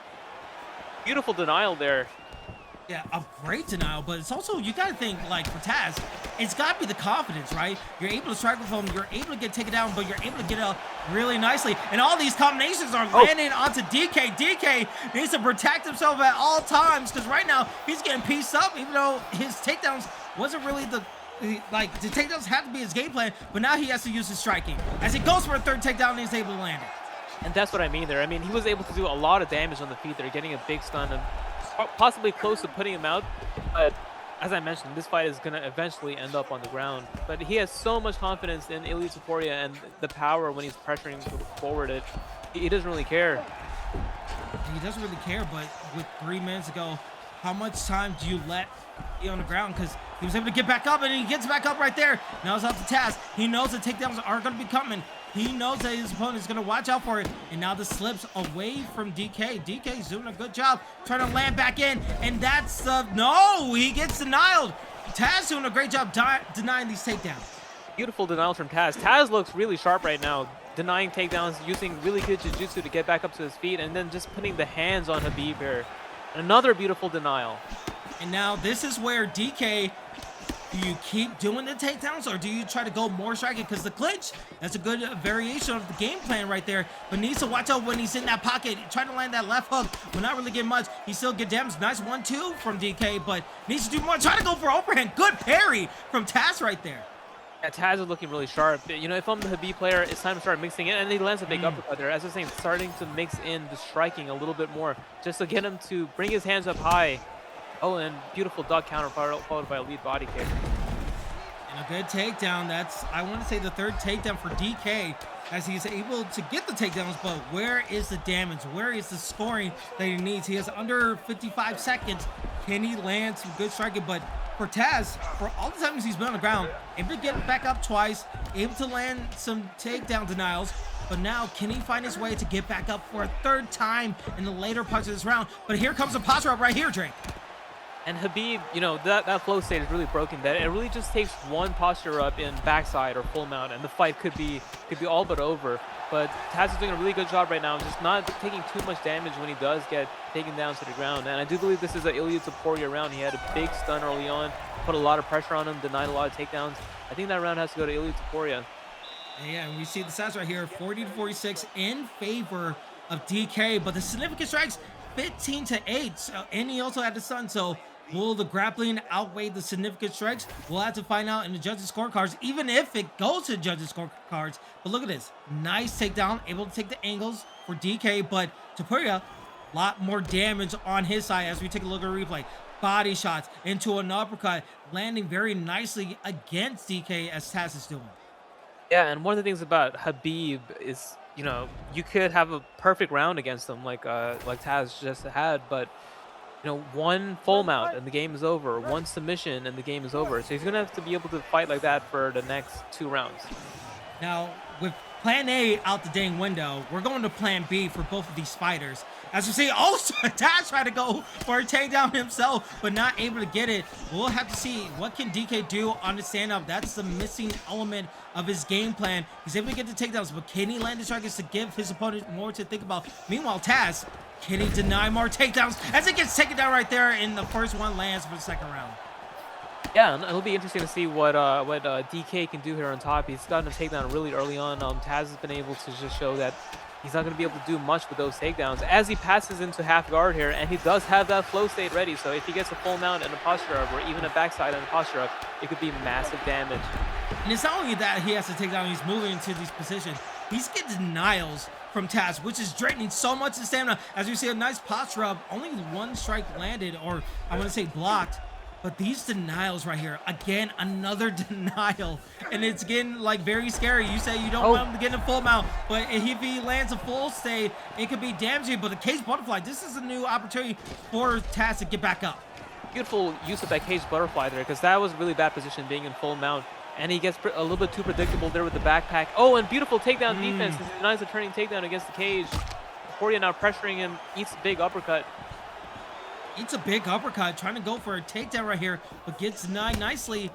S2: Beautiful denial there.
S1: Yeah, a great denial, but it's also, you got to think, like, for Taz, it's got to be the confidence, right? You're able to strike with him, you're able to get taken down, but you're able to get up really nicely. And all these combinations are landing onto DK. DK needs to protect himself at all times, because right now, he's getting pieced up, even though his takedowns wasn't really the takedowns had to be his game plan, but now he has to use his striking. As he goes for a third takedown, and he's able to land it.
S2: And that's what I mean there. I mean, he was able to do a lot of damage on the feet there, getting a big stun and possibly close to putting him out. But as I mentioned, this fight is going to eventually end up on the ground. But he has so much confidence in Ilya Topuria and the power when he's pressuring forward it. He doesn't really care.
S1: He doesn't really care, but with 3 minutes ago, how much time do you let be on the ground? Because he was able to get back up, and he gets back up right there. Now it's up to Taz. He knows the takedowns are going to be coming. He knows that his opponent is going to watch out for it. And now the slips away from DK. DK's doing a good job trying to land back in. And that's no, he gets denied. Taz doing a great job denying these takedowns.
S2: Beautiful denial from Taz. Taz looks really sharp right now, denying takedowns, using really good jiu-jitsu to get back up to his feet, and then just putting the hands on Khabib here. Another beautiful denial.
S1: And now this is where DK, do you keep doing the takedowns, or do you try to go more striking? Because the clinch, that's a good variation of the game plan right there, but needs to watch out when he's in that pocket, trying to land that left hook, but not really getting much. He still get damage. Nice 1-2 from DK, but needs to do more. Trying to go for overhand. Good parry from Taz right there.
S2: Yeah, Taz is looking really sharp. You know, if I'm the Khabib player, it's time to start mixing in, and he lands a big uppercut there. As I was saying, starting to mix in the striking a little bit more, just to get him to bring his hands up high. Oh, and beautiful duck counter followed by a lead body kick.
S1: And a good takedown. That's, I want to say, the third takedown for DK, as he's able to get the takedowns, but where is the damage? Where is the scoring that he needs? He has under 55 seconds. Can he land some good striking? But for Taz, for all the times he's been on the ground, able to get back up twice, able to land some takedown denials, but now can he find his way to get back up for a third time in the later parts of this round? But here comes a posture up right here, Drake.
S2: And Khabib, you know, that flow state is really broken. That it really just takes one posture up in backside or full mount, and the fight could be all but over. But Taz is doing a really good job right now, just not taking too much damage when he does get taken down to the ground. And I do believe this is an Ilya Topuria round. He had a big stun early on, put a lot of pressure on him, denied a lot of takedowns. I think that round has to go to Ilya Topuria.
S1: Yeah, and we see the stats right here, 40-46 in favor of DK, but the significant strikes 15-8. So, and he also had the stun, so will the grappling outweigh the significant strikes? We'll have to find out in the judges' scorecards, even if it goes to the judges' scorecards. But look at this. Nice takedown, able to take the angles for DK, but Topuria, a lot more damage on his side as we take a look at a replay. Body shots into an uppercut, landing very nicely against DK as Taz is doing.
S2: Yeah, and one of the things about Khabib is, you know, you could have a perfect round against him like Taz just had, but you know, one full mount and the game is over, one submission and the game is over. So he's gonna have to be able to fight like that for the next 2 rounds.
S1: Now, with plan A out the dang window, we're going to plan B for both of these fighters. As you see, also Taz tried to go for a takedown himself, but not able to get it. We'll have to see what can DK do on the stand-up. That's the missing element of his game plan. He's able to get the takedowns, but can he land the strikes to give his opponent more to think about? Meanwhile, Taz, can he deny more takedowns as it gets taken down right there, and the first one lands for the second round?
S2: Yeah, and it'll be interesting to see what DK can do here on top. He's gotten a takedown really early on. Taz has been able to just show that he's not going to be able to do much with those takedowns as he passes into half guard here, and he does have that flow state ready. So if he gets a full mount and a posture up, or even a backside and a posture up, it could be massive damage.
S1: And it's not only that he has to take down, he's moving into these positions. He's getting denials from Taz, which is draining so much of stamina. As you see, a nice posture up, only one strike landed, or I want to say blocked. But these denials right here, again, another denial, and it's getting like very scary. You say you don't want him to get in full mount, but if he lands a full stay, it could be damaging. But the cage butterfly, this is a new opportunity for Taz to get back up.
S2: Beautiful use of that cage butterfly there, because that was a really bad position being in full mount. And he gets a little bit too predictable there with the backpack. Oh, and beautiful takedown defense. He denies a turning takedown against the cage. Poirier now pressuring him, eats a big uppercut.
S1: Eats a big uppercut, trying to go for a takedown right here, but gets denied nicely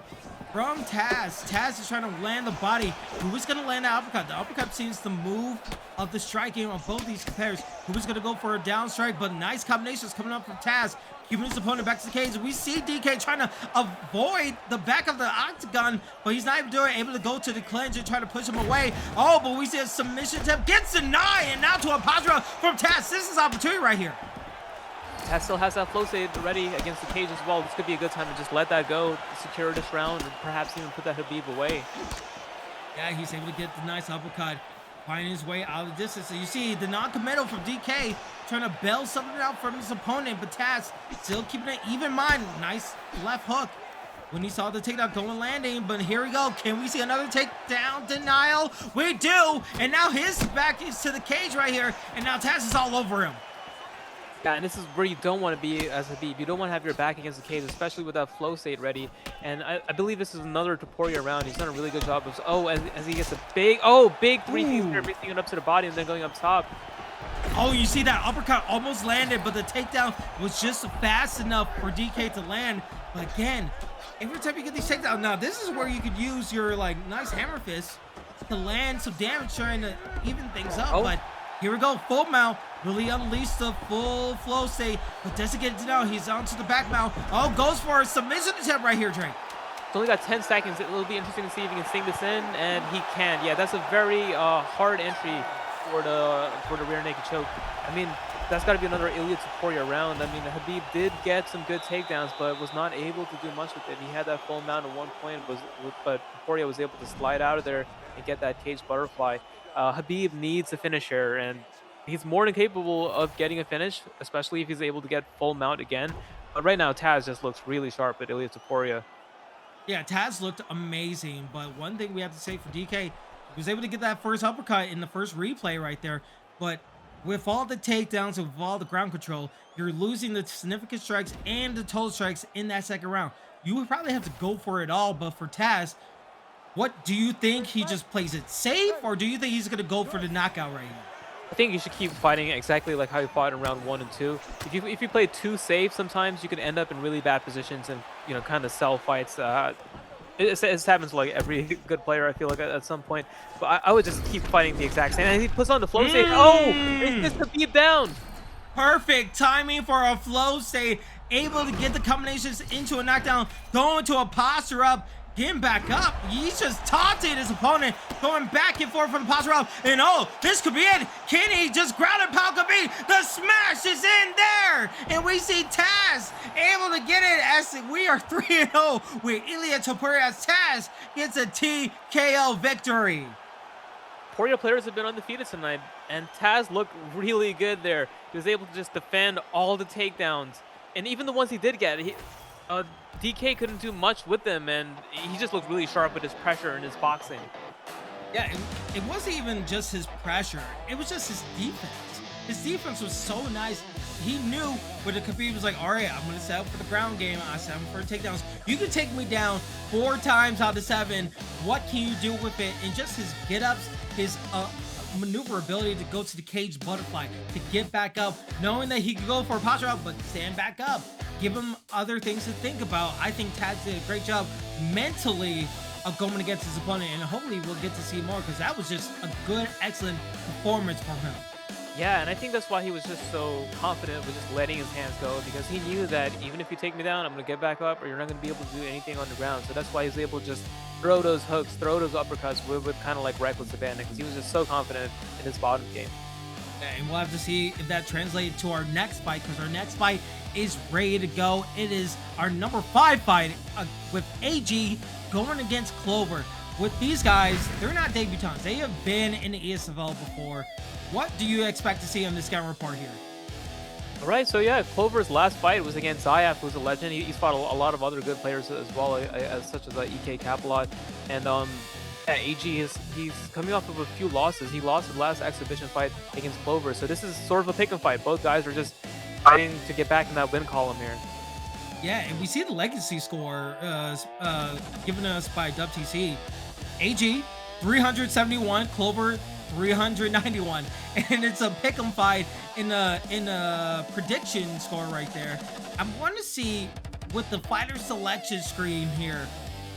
S1: from Taz. Taz is trying to land the body. Who is going to land the uppercut? The uppercut seems the move of the striking of both these competitors. Who is going to go for a down strike, but nice combinations coming up from Taz, keeping his opponent back to the cage. We see DK trying to avoid the back of the octagon, but he's not even doing it, able to go to the clinch and try to push him away. Oh, but we see a submission attempt, gets denied, and now to a posture from Taz. This is opportunity right here.
S2: Taz still has that flow save ready against the cage as well. This could be a good time to just let that go, secure this round, and perhaps even put that Khabib away.
S1: Yeah, he's able to get the nice uppercut, finding his way out of the distance. So you see the non-committal from DK trying to bail something out from his opponent, but Taz still keeping an even mind. Nice left hook when he saw the takedown going landing, but here we go. Can we see another takedown denial? We do, and now his back is to the cage right here, and now Taz is all over him.
S2: Yeah, and this is where you don't want to be as Khabib. You don't want to have your back against the cage, especially with that flow state ready. And I believe this is another Topuria round. He's done a really good job of, as he gets a big 3-piece there, bringing it up to the body and then going up top.
S1: Oh, you see that uppercut almost landed, but the takedown was just fast enough for DK to land. But again, every time you get these takedowns, now this is where you could use your like nice hammer fist to land some damage, trying to even things up. But here we go, full mount. Really unleashed the full flow state, but doesn't get it down. He's onto the back mount. Oh, goes for a submission attempt right here, Drake.
S2: It's only got 10 seconds. It'll be interesting to see if he can sting this in, and he can. Yeah, that's a very hard entry for the rear naked choke. I mean, that's got to be another Ilya Topuria round. I mean, Khabib did get some good takedowns, but was not able to do much with it. He had that full mount at one point, but Topuria was able to slide out of there and get that cage butterfly. Khabib needs a finisher, and he's more than capable of getting a finish, especially if he's able to get full mount again. But right now, Taz just looks really sharp at Ilya Topuria.
S1: Yeah, Taz looked amazing, but one thing we have to say for DK, he was able to get that first uppercut in the first replay right there, but with all the takedowns and with all the ground control, you're losing the significant strikes and the total strikes in that second round. You would probably have to go for it all, but for Taz, what do you think? He just plays it safe, or do you think he's going to go for the knockout right here?
S2: I think you should keep fighting exactly like how you fought in round 1 and 2. If you play too safe, sometimes you can end up in really bad positions and kind of sell fights. It happens to like every good player, I feel like, at some point. But I would just keep fighting the exact same. And he puts on the flow state. Oh, it's just Khabib down.
S1: Perfect timing for a flow state. Able to get the combinations into a knockdown, going to a posture up. Getting back up, he's just taunting his opponent, going back and forth from the posture up, and this could be it. Can he just ground and pound Khabib? The smash is in there, and we see Taz able to get it as we are 3-0 with Ilya Topuria as Taz gets a TKO victory.
S2: Poirier players have been undefeated tonight, and Taz looked really good there. He was able to just defend all the takedowns, and even the ones he did get, DK couldn't do much with them, and he just looked really sharp with his pressure and his boxing.
S1: Yeah, it wasn't even just his pressure. It was just his defense. His defense was so nice. He knew when the Khabib was like, all right, I'm going to set up for the ground game. I set up for takedowns. You can take me down 4 times out of 7. What can you do with it? And just his get-ups, his maneuverability to go to the cage butterfly, to get back up, knowing that he could go for a posture up, but stand back up. Give him other things to think about. I think Taz did a great job mentally of going against his opponent, and hopefully we'll get to see more, because that was just a good, excellent performance from him.
S2: Yeah, and I think that's why he was just so confident with just letting his hands go, because he knew that even if you take me down, I'm going to get back up, or you're not going to be able to do anything on the ground. So that's why he's able to just throw those hooks, throw those uppercuts with kind of like reckless abandon, because he was just so confident in his bottom game.
S1: And we'll have to see if that translates to our next fight, because our next fight is ready to go. It is our number 5 fight with AG going against Clover. With these guys, they're not debutants. They have been in the ESFL before. What do you expect to see on this scouting report here?
S2: All right, so yeah, Clover's last fight was against Zayaf, who's a legend. He's fought a lot of other good players as well, as such as EK Capelot, and yeah, AG he's coming off of a few losses. He lost his last exhibition fight against Clover, so this is sort of a pick and fight. Both guys are just fighting to get back in that win column here.
S1: Yeah, and we see the legacy score given us by WTC. AG 371, Clover 391, and it's a pick'em fight in a prediction score right there. I want to see with the fighter selection screen here,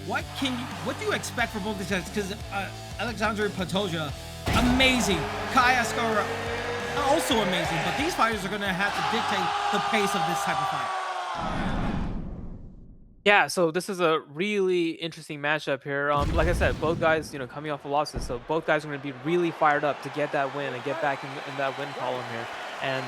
S1: what do you expect for both these guys? Because Alexandre Pantoja, amazing. Kai Ascara, also amazing. But these fighters are going to have to dictate the pace of this type of fight.
S2: Yeah, so this is a really interesting matchup here. Like I said, both guys, coming off of losses, so both guys are going to be really fired up to get that win and get back in that win column here. And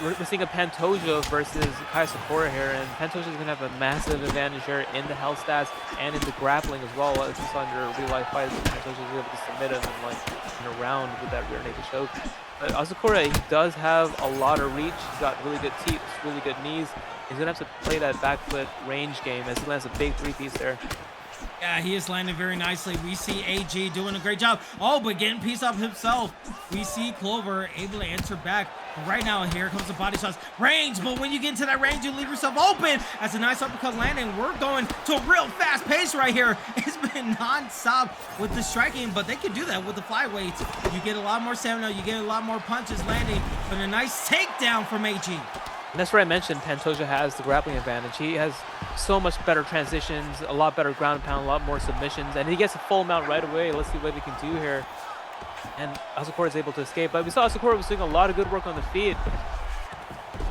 S2: we're seeing a Pantoja versus Kai Sakura here, and Pantoja is going to have a massive advantage here in the health stats and in the grappling as well. As you saw in your real life fight, Pantoja was able to submit him in a round with that rear naked choke. But Asakura, he does have a lot of reach. He's got really good teeth, really good knees. He's going to have to play that back foot range game as he lands a big three-piece there.
S1: Yeah, he is landing very nicely. We see AG doing a great job. Oh, but getting pieced up himself. We see Clover able to answer back. But right now, here comes the body shots. Range, but when you get into that range, you leave yourself open. That's a nice uppercut landing. We're going to a real fast pace right here. It's been non-stop with the striking, but they can do that with the flyweights. You get a lot more stamina. You get a lot more punches landing. But a nice takedown from AG.
S2: And that's where I mentioned Pantoja has the grappling advantage. He has so much better transitions, a lot better ground and pound, a lot more submissions, and he gets a full mount right away. Let's see what we can do here. And Asakura is able to escape, but we saw Asakura was doing a lot of good work on the feet.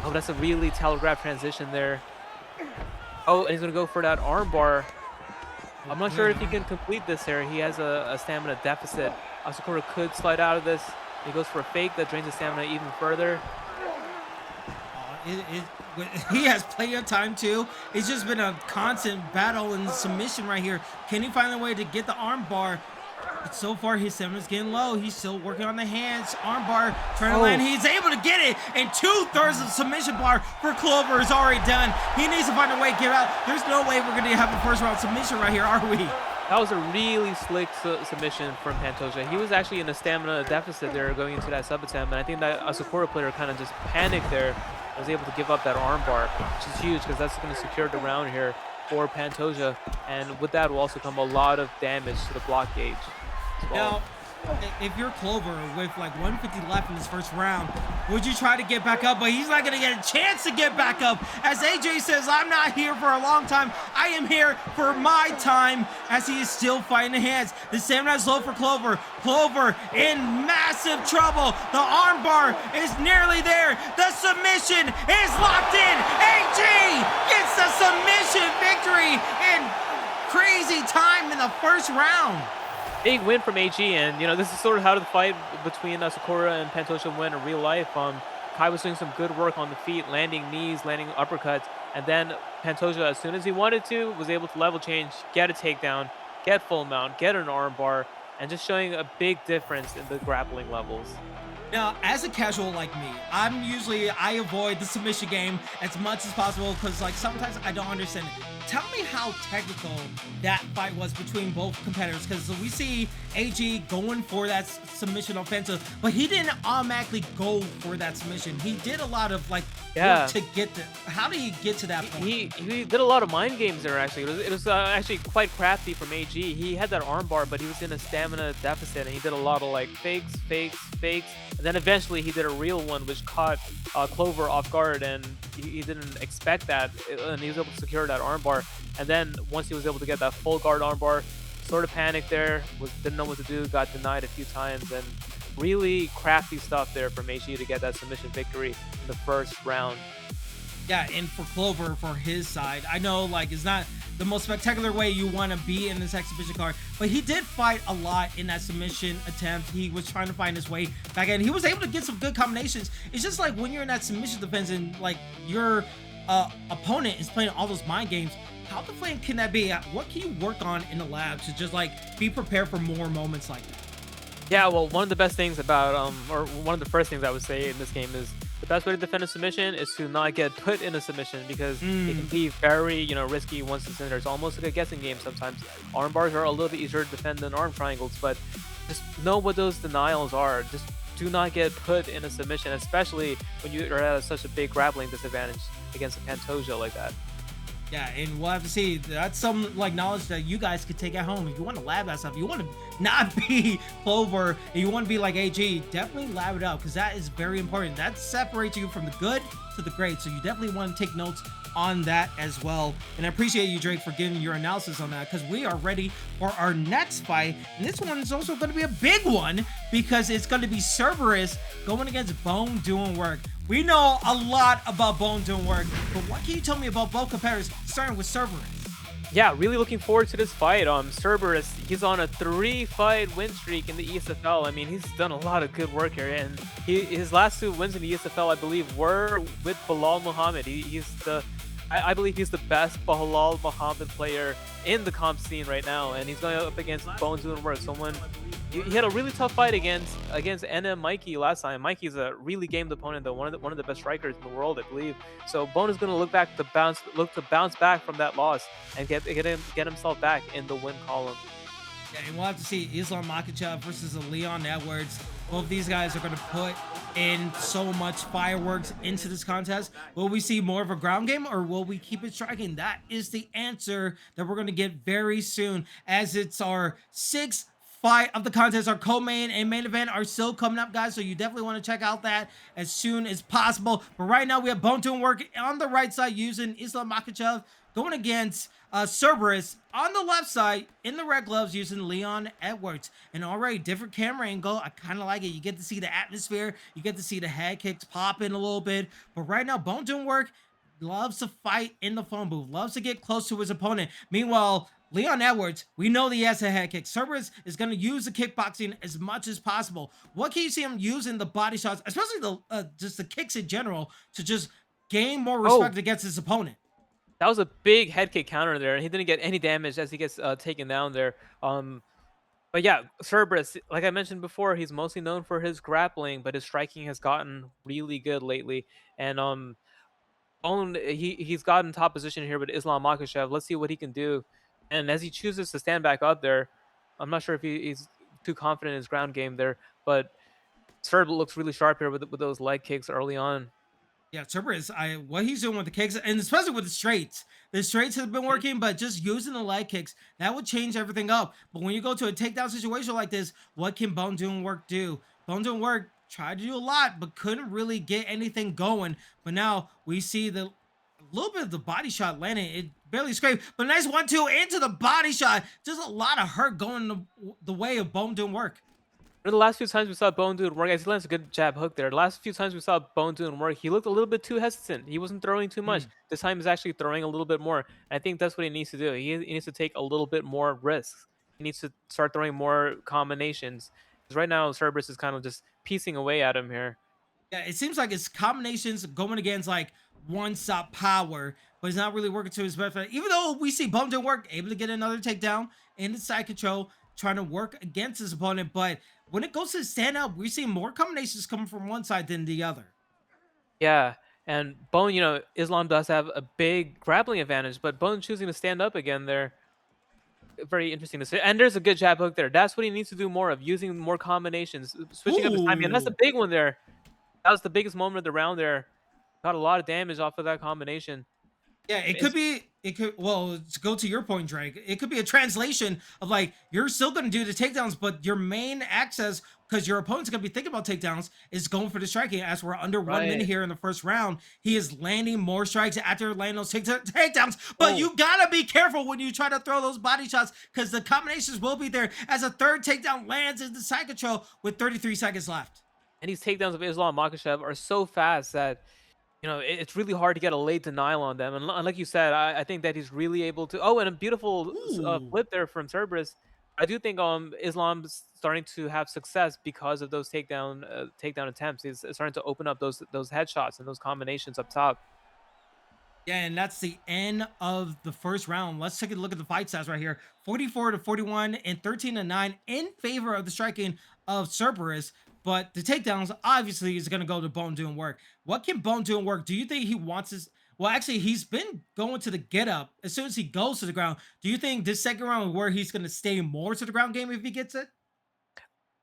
S2: Oh, that's a really telegraphed transition there. Oh, and he's going to go for that arm bar. I'm not sure if he can complete this here. He has a stamina deficit. Asakura could slide out of this. He goes for a fake that drains his stamina even further.
S1: He has plenty of time too. It's just been a constant battle and submission right here. Can he find a way to get the arm bar? But so far his stamina's getting low. He's still working on the hands. Arm bar trying to land. He's able to get it, and 2/3 of submission bar for Clover is already done. He needs to find a way to get out. There's no way we're gonna have a first round submission right here, are we?
S2: That was a really slick submission from Pantoja. He was actually in a stamina deficit there going into that sub-attempt, and I think that Asakura player kind of just panicked there. Was able to give up that arm bar, which is huge because that's going to secure the round here for Pantoja. And with that will also come a lot of damage to the block gauge as well.
S1: Now, if you're Clover with like 150 left in this first round, would you try to get back up? But he's not going to get a chance to get back up. As AJ says, I'm not here for a long time. I am here for my time, as he is still fighting the hands. The stamina is low for Clover. Clover in massive trouble. The armbar is nearly there. The submission is locked in. AJ gets the submission victory in crazy time in the first round.
S2: Big win from AG, and this is sort of how the fight between Sakura and Pantoja went in real life. Kai was doing some good work on the feet, landing knees, landing uppercuts, and then Pantoja, as soon as he wanted to, was able to level change, get a takedown, get full mount, get an arm bar, and just showing a big difference in the grappling levels.
S1: Now, as a casual like me, I avoid the submission game as much as possible because like sometimes I don't understand it. Tell me how technical that fight was between both competitors, because we see AG going for that submission offensive, but he didn't automatically go for that submission. He did a lot of work to get the. How did he get to that point?
S2: He did a lot of mind games there. Actually, it was actually quite crafty from AG. He had that arm bar, but he was in a stamina deficit, and he did a lot of fakes, and then eventually he did a real one, which caught Clover off guard, and he didn't expect that, and he was able to secure that arm bar. And then once he was able to get that full guard arm bar, sort of panicked there, didn't know what to do, got denied a few times, and really crafty stuff there from AG to get that submission victory in the first round.
S1: Yeah, and for Clover, for his side, I know it's not the most spectacular way you want to be in this exhibition card, but he did fight a lot in that submission attempt. He was trying to find his way back in. He was able to get some good combinations. It's just like when you're in that submission defense and your opponent is playing all those mind games, how the flame can that be? What can you work on in the lab to just be prepared for more moments like that?
S2: Yeah, well, one of the best things about, or one of the first things I would say in this game is The best way to defend a submission is to not get put in a submission because it can
S1: Mm.
S2: be very, risky once it's in there. It's almost like a guessing game sometimes. Arm bars are a little bit easier to defend than arm triangles, but just know what those denials are. Just do not get put in a submission, especially when you are at such a big grappling disadvantage against a Pantoja like that.
S1: Yeah, and we'll have to see. That's some like knowledge that you guys could take at home. If you want to lab that stuff, you want to not be Clover, and you want to be like AG, definitely lab it out because that is very important. That separates you from the good to the great. So you definitely want to take notes on that as well. And I appreciate you, Drake, for giving your analysis on that because we are ready for our next fight. And this one is also going to be a big one because it's going to be Cerberus going against Bone doing work. We know a lot about Bone doing work, but what can you tell me about both competitors, starting with Cerberus?
S2: Yeah, really looking forward to this fight. Cerberus, he's on a 3-fight win streak in the ESFL. I mean, he's done a lot of good work here, and his last 2 wins in the ESFL, I believe, were with Bilal Muhammad. I believe he's the best Bilal Muhammad player in the comp scene right now, and he's going up against Bones doing work. He had a really tough fight against NM Mikey last time. Mikey's a really gamed opponent, though, one of the best strikers in the world, I believe. So Bone is going to look to bounce back from that loss and get himself back in the win column.
S1: Yeah, and we'll have to see Islam Makhachev versus Leon Edwards. Both these guys are going to put in so much fireworks into this contest. Will we see more of a ground game or will we keep it striking? That is the answer that we're going to get very soon, as it's our 6th fight of the contest. Our co-main and main event are still coming up, guys, so you definitely want to check out that as soon as possible. But right now we have Bone doing work on the right side using Islam Makhachev going against Cerberus on the left side in the red gloves using Leon Edwards. And already different camera angle. I kind of like it. You get to see the atmosphere. You get to see the head kicks pop in a little bit. But right now, Bone doing work loves to fight in the phone booth, loves to get close to his opponent. Meanwhile, Leon Edwards, we know that he has a head kick. Cerberus is going to use the kickboxing as much as possible. What can you see him using the body shots, especially the just the kicks in general, to just gain more
S2: Oh,
S1: respect against his opponent?
S2: that was a big head kick counter there, and he didn't get any damage as he gets taken down there. But yeah, Cerberus, like I mentioned before, he's mostly known for his grappling, but his striking has gotten really good lately. And he's gotten top position here with Islam Makhachev. Let's see what he can do. And as he chooses to stand back up there, I'm not sure if he's too confident in his ground game there, but Cerberus looks really sharp here with those leg kicks early on.
S1: Yeah, Cerberus, what he's doing with the kicks, and especially with the straights. The straights have been
S2: Mhm.
S1: working, but just using the leg kicks, that would change everything up. But when you go to a takedown situation like this, what can Bone doing work do? Bone doing work tried to do a lot, but couldn't really get anything going. But now we see the a little bit of the body shot landing. It barely scraped, but a nice 1-2 into the body shot. Just a lot of hurt going the way of Bone doing work.
S2: The last few times we saw Bone doing work, as he lands a good jab hook there. The last few times we saw Bone doing work, he looked a little bit too hesitant. He wasn't throwing too much.
S1: Hmm.
S2: This time he's actually throwing a little bit more. And I think that's what he needs to do. He needs to take a little bit more risks. He needs to start throwing more combinations. Because right now, Cerberus is kind of just piecing away at him here.
S1: Yeah, it seems like his combinations going against like one stop power, but he's not really working to his benefit. Even though we see Bum didn't work, able to get another takedown in the side control, trying to work against his opponent. But when it goes to stand up, we see more combinations coming from one side than the other.
S2: Yeah. And Bone, Islam does have a big grappling advantage, but Bone choosing to stand up again there, very interesting to see. And there's a good jab hook there. That's what he needs to do more of, using more combinations, switching up his timing. And that's the
S1: Ooh.
S2: big one there. That was the biggest moment of the round there. Got a lot of damage off of that combination.
S1: Yeah, it could be. It could. Well, to go to your point, Drake, it could be a translation of like you're still going to do the takedowns, but your main access, because your opponent's going to be thinking about takedowns, is going for the striking. As we're under 1 minute
S2: Right.
S1: here in the first round, he is landing more strikes after landing those takedowns. But
S2: Oh,
S1: you gotta be careful when you try to throw those body shots, because the combinations will be there. As a third takedown lands in the side control with 33 seconds left.
S2: and these takedowns of Islam Makhachev are so fast that it's really hard to get a late denial on them. And like you said, I think that he's really able to. Oh, and a beautiful
S1: Ooh.
S2: flip there from Cerberus. I do think Islam's starting to have success because of those takedown attempts. He's starting to open up those headshots and those combinations up top.
S1: Yeah, and that's the end of the first round. Let's take a look at the fight stats right here. 44 to 41 and 13 to 9 in favor of the striking of Cerberus. but the takedowns obviously is going to go to Bone doing work. What can Bone doing work? Do you think he wants his? Well, actually, he's been going to the get up as soon as he goes to the ground. Do you think this second round where he's going to stay more to the ground game if he gets it?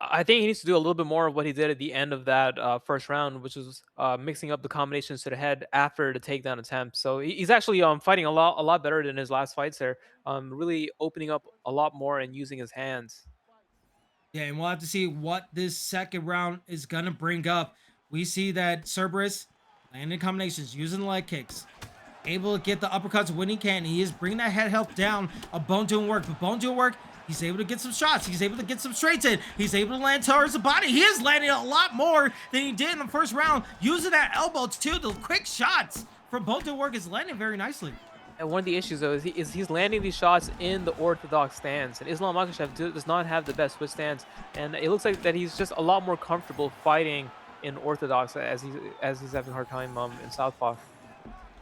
S2: I think he needs to do a little bit more of what he did at the end of that first round, which was mixing up the combinations to the head after the takedown attempt. So he's actually fighting a lot better than his last fights there. Really opening up a lot more and using his hands.
S1: Yeah, and we'll have to see what this second round is gonna bring up. We see that Cerberus landing combinations using leg kicks, able to get the uppercuts when he can. He is bringing that head health down. A Bone doing work, but Bone doing work. He's able to get some shots. He's able to get some straights in. He's able to land towards the body. He is landing a lot more than he did in the first round, using that elbow too. The quick shots from Bone doing work is landing very nicely.
S2: And one of the issues though is he's landing these shots in the orthodox stance, and Islam Makhachev does not have the best switch stance, and it looks like that he's just a lot more comfortable fighting in orthodox as he's having a hard time in southpaw.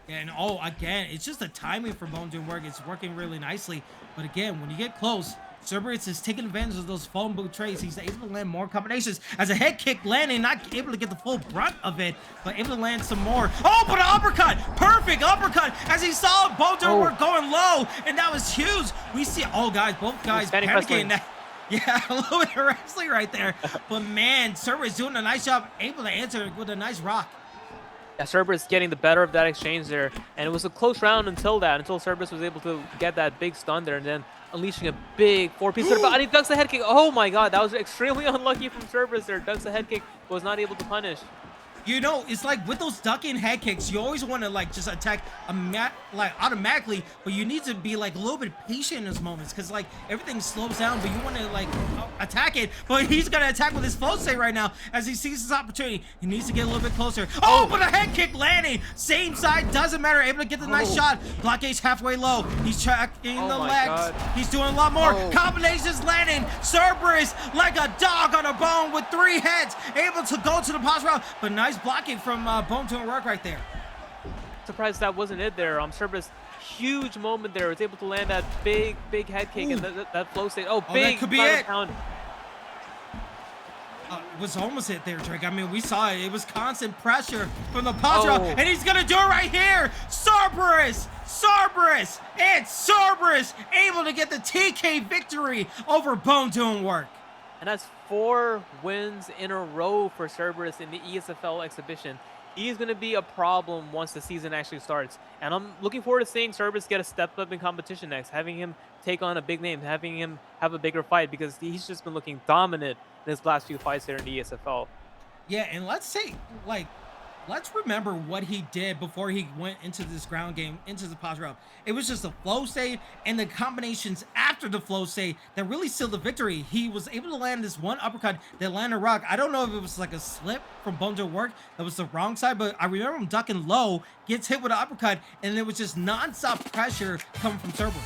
S1: And oh, again, it's just the timing for Bone doing work. It's working really nicely. But again, when you get close, Cerberus is taking advantage of those phone boot trades. He's able to land more combinations as a head kick landing, not able to get the full brunt of it, but able to land some more. Oh, but an uppercut! Perfect uppercut as he saw Bone doing work going low, and that was huge. We see, oh, guys, both guys panicking. Yeah, a little bit of wrestling right there. But man, Cerberus doing a nice job, able to answer with a nice rock.
S2: Yeah, Cerberus getting the better of that exchange there, and it was a close round until Cerberus was able to get that big stun there, and then unleashing a big four-piece to the body. Ducks the head kick. Oh my god, that was extremely unlucky from Cerberus there. Ducks the head kick, was not able to punish.
S1: You know, it's like with those ducking head kicks, you always want to like just attack like automatically, but you need to be like a little bit patient in those moments because like everything slows down, but you want to like attack it. But he's gonna attack with his flow state right now as he sees his opportunity. He needs to get a little bit closer. Oh, but a head kick landing, same side, doesn't matter. Able to get the nice shot. Blockage halfway low. He's tracking the legs. God. He's doing a lot more combinations landing. Cerberus like a dog on a bone with 3 heads, able to go to the pause round, but nice blocking from Bone doing work right there.
S2: Surprised that wasn't it there. Cerberus, huge moment there. Was able to land that big head kick and that flow state. Oh, big.
S1: That could be it. It was almost it there, Drake. I mean, we saw it. It was constant pressure from the Patra, and he's gonna do it right here. Cerberus, and Cerberus able to get the TK victory over Bone doing work.
S2: And that's 4 wins in a row for Cerberus in the ESFL exhibition. He's going to be a problem once the season actually starts. And I'm looking forward to seeing Cerberus get a step up in competition next, having him take on a big name, having him have a bigger fight, because he's just been looking dominant in his last few fights there in the ESFL.
S1: Yeah, and let's remember what he did before he went into this ground game, into the pause round. It was just a flow state and the combinations after the flow state that really sealed the victory. He was able to land this one uppercut that landed rock. I don't know if it was like a slip from Bone doing work that was the wrong side, but I remember him ducking low, gets hit with an uppercut, and it was just non-stop pressure coming from Cerberus.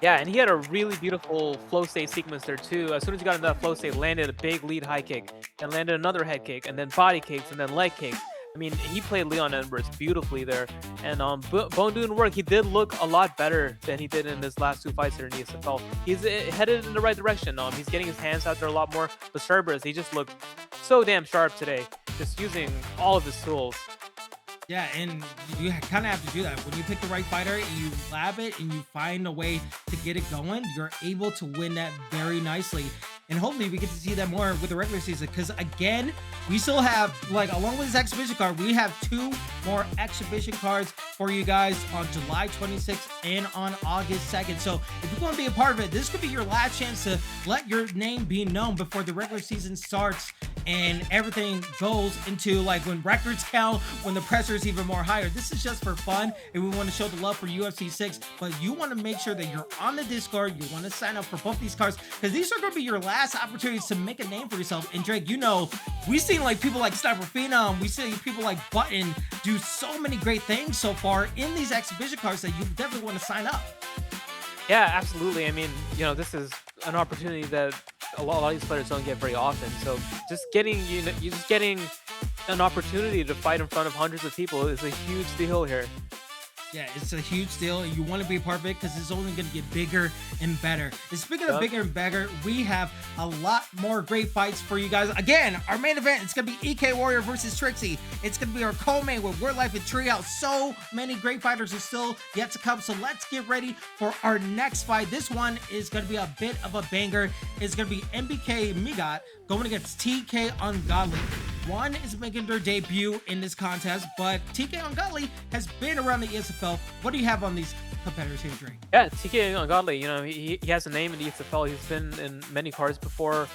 S2: Yeah, and he had a really beautiful flow state sequence there too. As soon as he got into that flow state, landed a big lead high kick, and landed another head kick, and then body kicks, and then leg kicks. I mean, he played Leon Edwards beautifully there. And Bone doing work, he did look a lot better than he did in his last 2 fights here in the ESFL. He's headed in the right direction. He's getting his hands out there a lot more. But Cerberus, he just looked so damn sharp today, just using all of his tools.
S1: Yeah, and you kind of have to do that. When you pick the right fighter and you lab it and you find a way to get it going, you're able to win that very nicely. And hopefully we get to see that more with the regular season. Because again, we still have, like, along with this exhibition card, we have 2 more exhibition cards for you guys on July 26th and on August 2nd. So if you want to be a part of it, this could be your last chance to let your name be known before the regular season starts and everything goes into like when records count, when the pressure is even more higher. This is just for fun, and we want to show the love for UFC 6, but you want to make sure that you're on the Discord. You want to sign up for both these cards because these are going to be your last opportunities to make a name for yourself. And Drake, you know, we've seen like people like Sniper Phenom, we see people like Button do so many great things so far in these exhibition cards that you definitely want to sign up.
S2: Yeah, absolutely. I mean, you know, this is an opportunity that a lot of these players don't get very often. So just getting just getting an opportunity to fight in front of hundreds of people is a huge deal here.
S1: Yeah, it's a huge deal, and you want to be a part of it because it's only going to get bigger and better. And speaking of
S2: Yep.
S1: bigger and better, we have a lot more great fights for you guys. Again, our main event, it's going to be EK Warrior versus Trickzzy. It's going to be our co-main with Word Life and Treehouse. So many great fighters are still yet to come, so let's get ready for our next fight. This one is going to be a bit of a banger. It's going to be MBK Migat going against TK Ungodly. One is making their debut in this contest, but TK Ungodly has been around the ESFL. What do you have on these competitors here, Drake?
S2: Yeah, TK Ungodly, you know, he has a name in the ESFL. He's been in many cards before.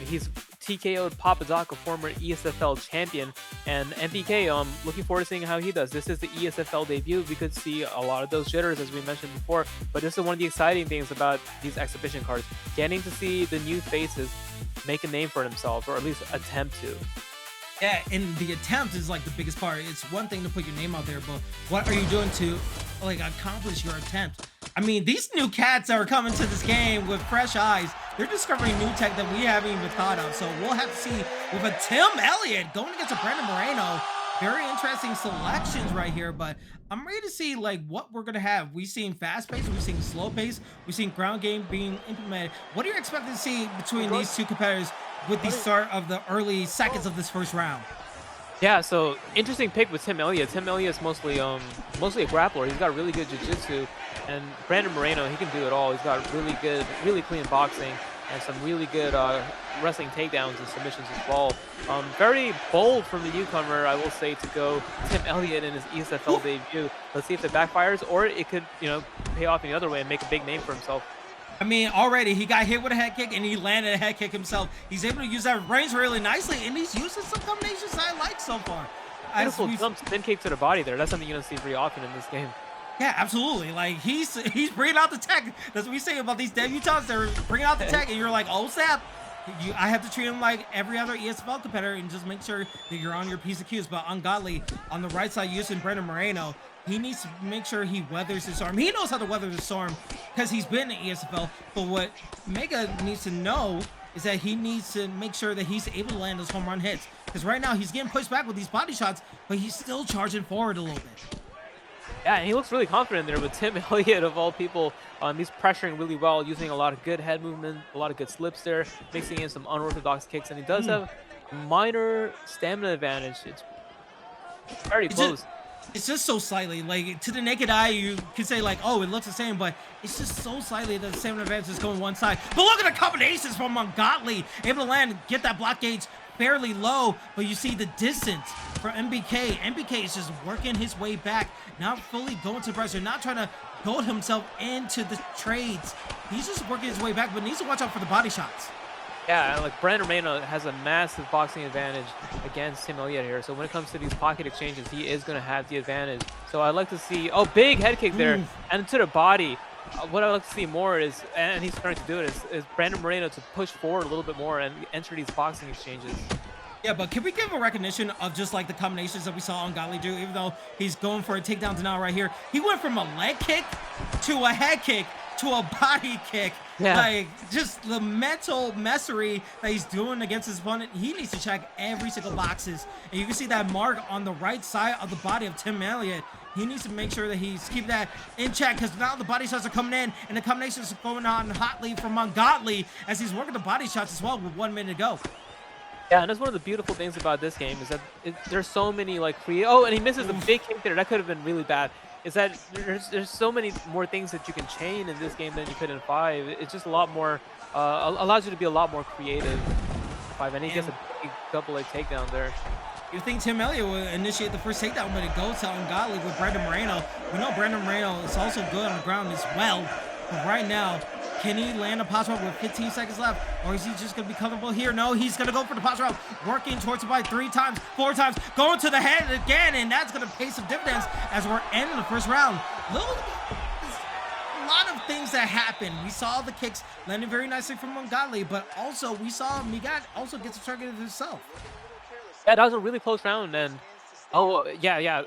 S2: He's TKO'd Papadaka, former ESFL champion, and MPK. Looking forward to seeing how he does. This is the ESFL debut. We could see a lot of those jitters, as we mentioned before, but this is one of the exciting things about these exhibition cards. Getting to see the new faces make a name for themselves, or at least attempt to.
S1: Yeah, and the attempt is like the biggest part. It's one thing to put your name out there, but what are you doing to like accomplish your attempt? I mean, these new cats that are coming to this game with fresh eyes, they're discovering new tech that we haven't even thought of. So we'll have to see with a Tim Elliott going against a Brandon Moreno. Very interesting selections right here, but I'm ready to see like what we're gonna have. We've seen fast pace, we've seen slow pace, we've seen ground game being implemented. What are you expecting to see between these two competitors with the start of the early seconds of this first round?
S2: Yeah, so interesting pick with Tim Elliott. Tim Elliott's mostly a grappler. He's got really good jiu-jitsu, and Brandon Moreno, he can do it all. He's got really good, really clean boxing and some really good wrestling takedowns and submissions as well. Very bold from the newcomer, I will say, to go Tim Elliott in his ESFL debut. Let's see if it backfires, or it could, you know, pay off in the other way and make a big name for himself.
S1: I mean, already he got hit with a head kick and he landed a head kick himself. He's able to use that range really nicely, and he's using some combinations I like so far.
S2: Beautiful jump, spin kick to the body there. That's something you don't see very often in this game.
S1: Yeah, absolutely. Like he's bringing out the tech. That's what we say about these debutants. They're bringing out the tech, and you're like, oh snap! I have to treat him like every other ESFL competitor and just make sure that you're on your piece of cues. But Ungodly on the right side using Brendan Moreno, he needs to make sure he weathers the storm. He knows how to weather the storm because he's been in ESFL. But what Mega needs to know is that he needs to make sure that he's able to land those home run hits. Because right now he's getting pushed back with these body shots, but he's still charging forward a little bit.
S2: Yeah, and he looks really confident there with Tim Elliott, of all people. He's pressuring really well, using a lot of good head movement, a lot of good slips there, mixing in some unorthodox kicks, and he does have minor stamina advantage. It's very close.
S1: It's just so slightly, like to the naked eye, you can say like, oh, it looks the same, but it's just so slightly that the stamina advantage is going one side. But look at the combinations from Ungodly, able to land, get that block gauge fairly low, but you see the distance for MBK. MBK is just working his way back, not fully going to pressure, not trying to goad himself into the trades. He's just working his way back, but needs to watch out for the body shots.
S2: Yeah, like Brandon Moreno has a massive boxing advantage against Tim Elliott here. So when it comes to these pocket exchanges, he is going to have the advantage. So I'd like to see, oh, big head kick there, and to the body. What I'd like to see more is, and he's starting to do it, is Brandon Moreno to push forward a little bit more and enter these boxing exchanges.
S1: Yeah, but can we give a recognition of just like the combinations that we saw Ungodly do, even though he's going for a takedown denial right here. He went from a leg kick to a head kick to a body kick. Yeah. Like, just the mental messery that he's doing against his opponent. He needs to check every single boxes. And you can see that mark on the right side of the body of Tim Elliott. He needs to make sure that he's keeping that in check, because now the body shots are coming in and the combinations are going on hotly from Ungodly as he's working the body shots as well with 1 minute to go.
S2: Yeah, and that's one of the beautiful things about this game is that there's so many like oh, and he misses the big kick there. That could have been really bad. Is that there's so many more things that you can chain in this game than you could in 5. It's just a lot more, allows you to be a lot more creative in 5. And he gets a big double-leg takedown there.
S1: You think Tim Elliott will initiate the first takedown, but it goes to Ungodly with Brandon Moreno. We know Brandon Moreno is also good on the ground as well. But right now, can he land a pause route with 15 seconds left? Or is he just going to be comfortable here? No, he's going to go for the pause route. Working towards the body 3 times, 4 times. Going to the head again. And that's going to pay some dividends as we're ending the first round. A lot of things that happened. We saw the kicks landing very nicely from Ungodly. But also, we saw Migat also get some target himself.
S2: Yeah, that was a really close round. And, oh, yeah.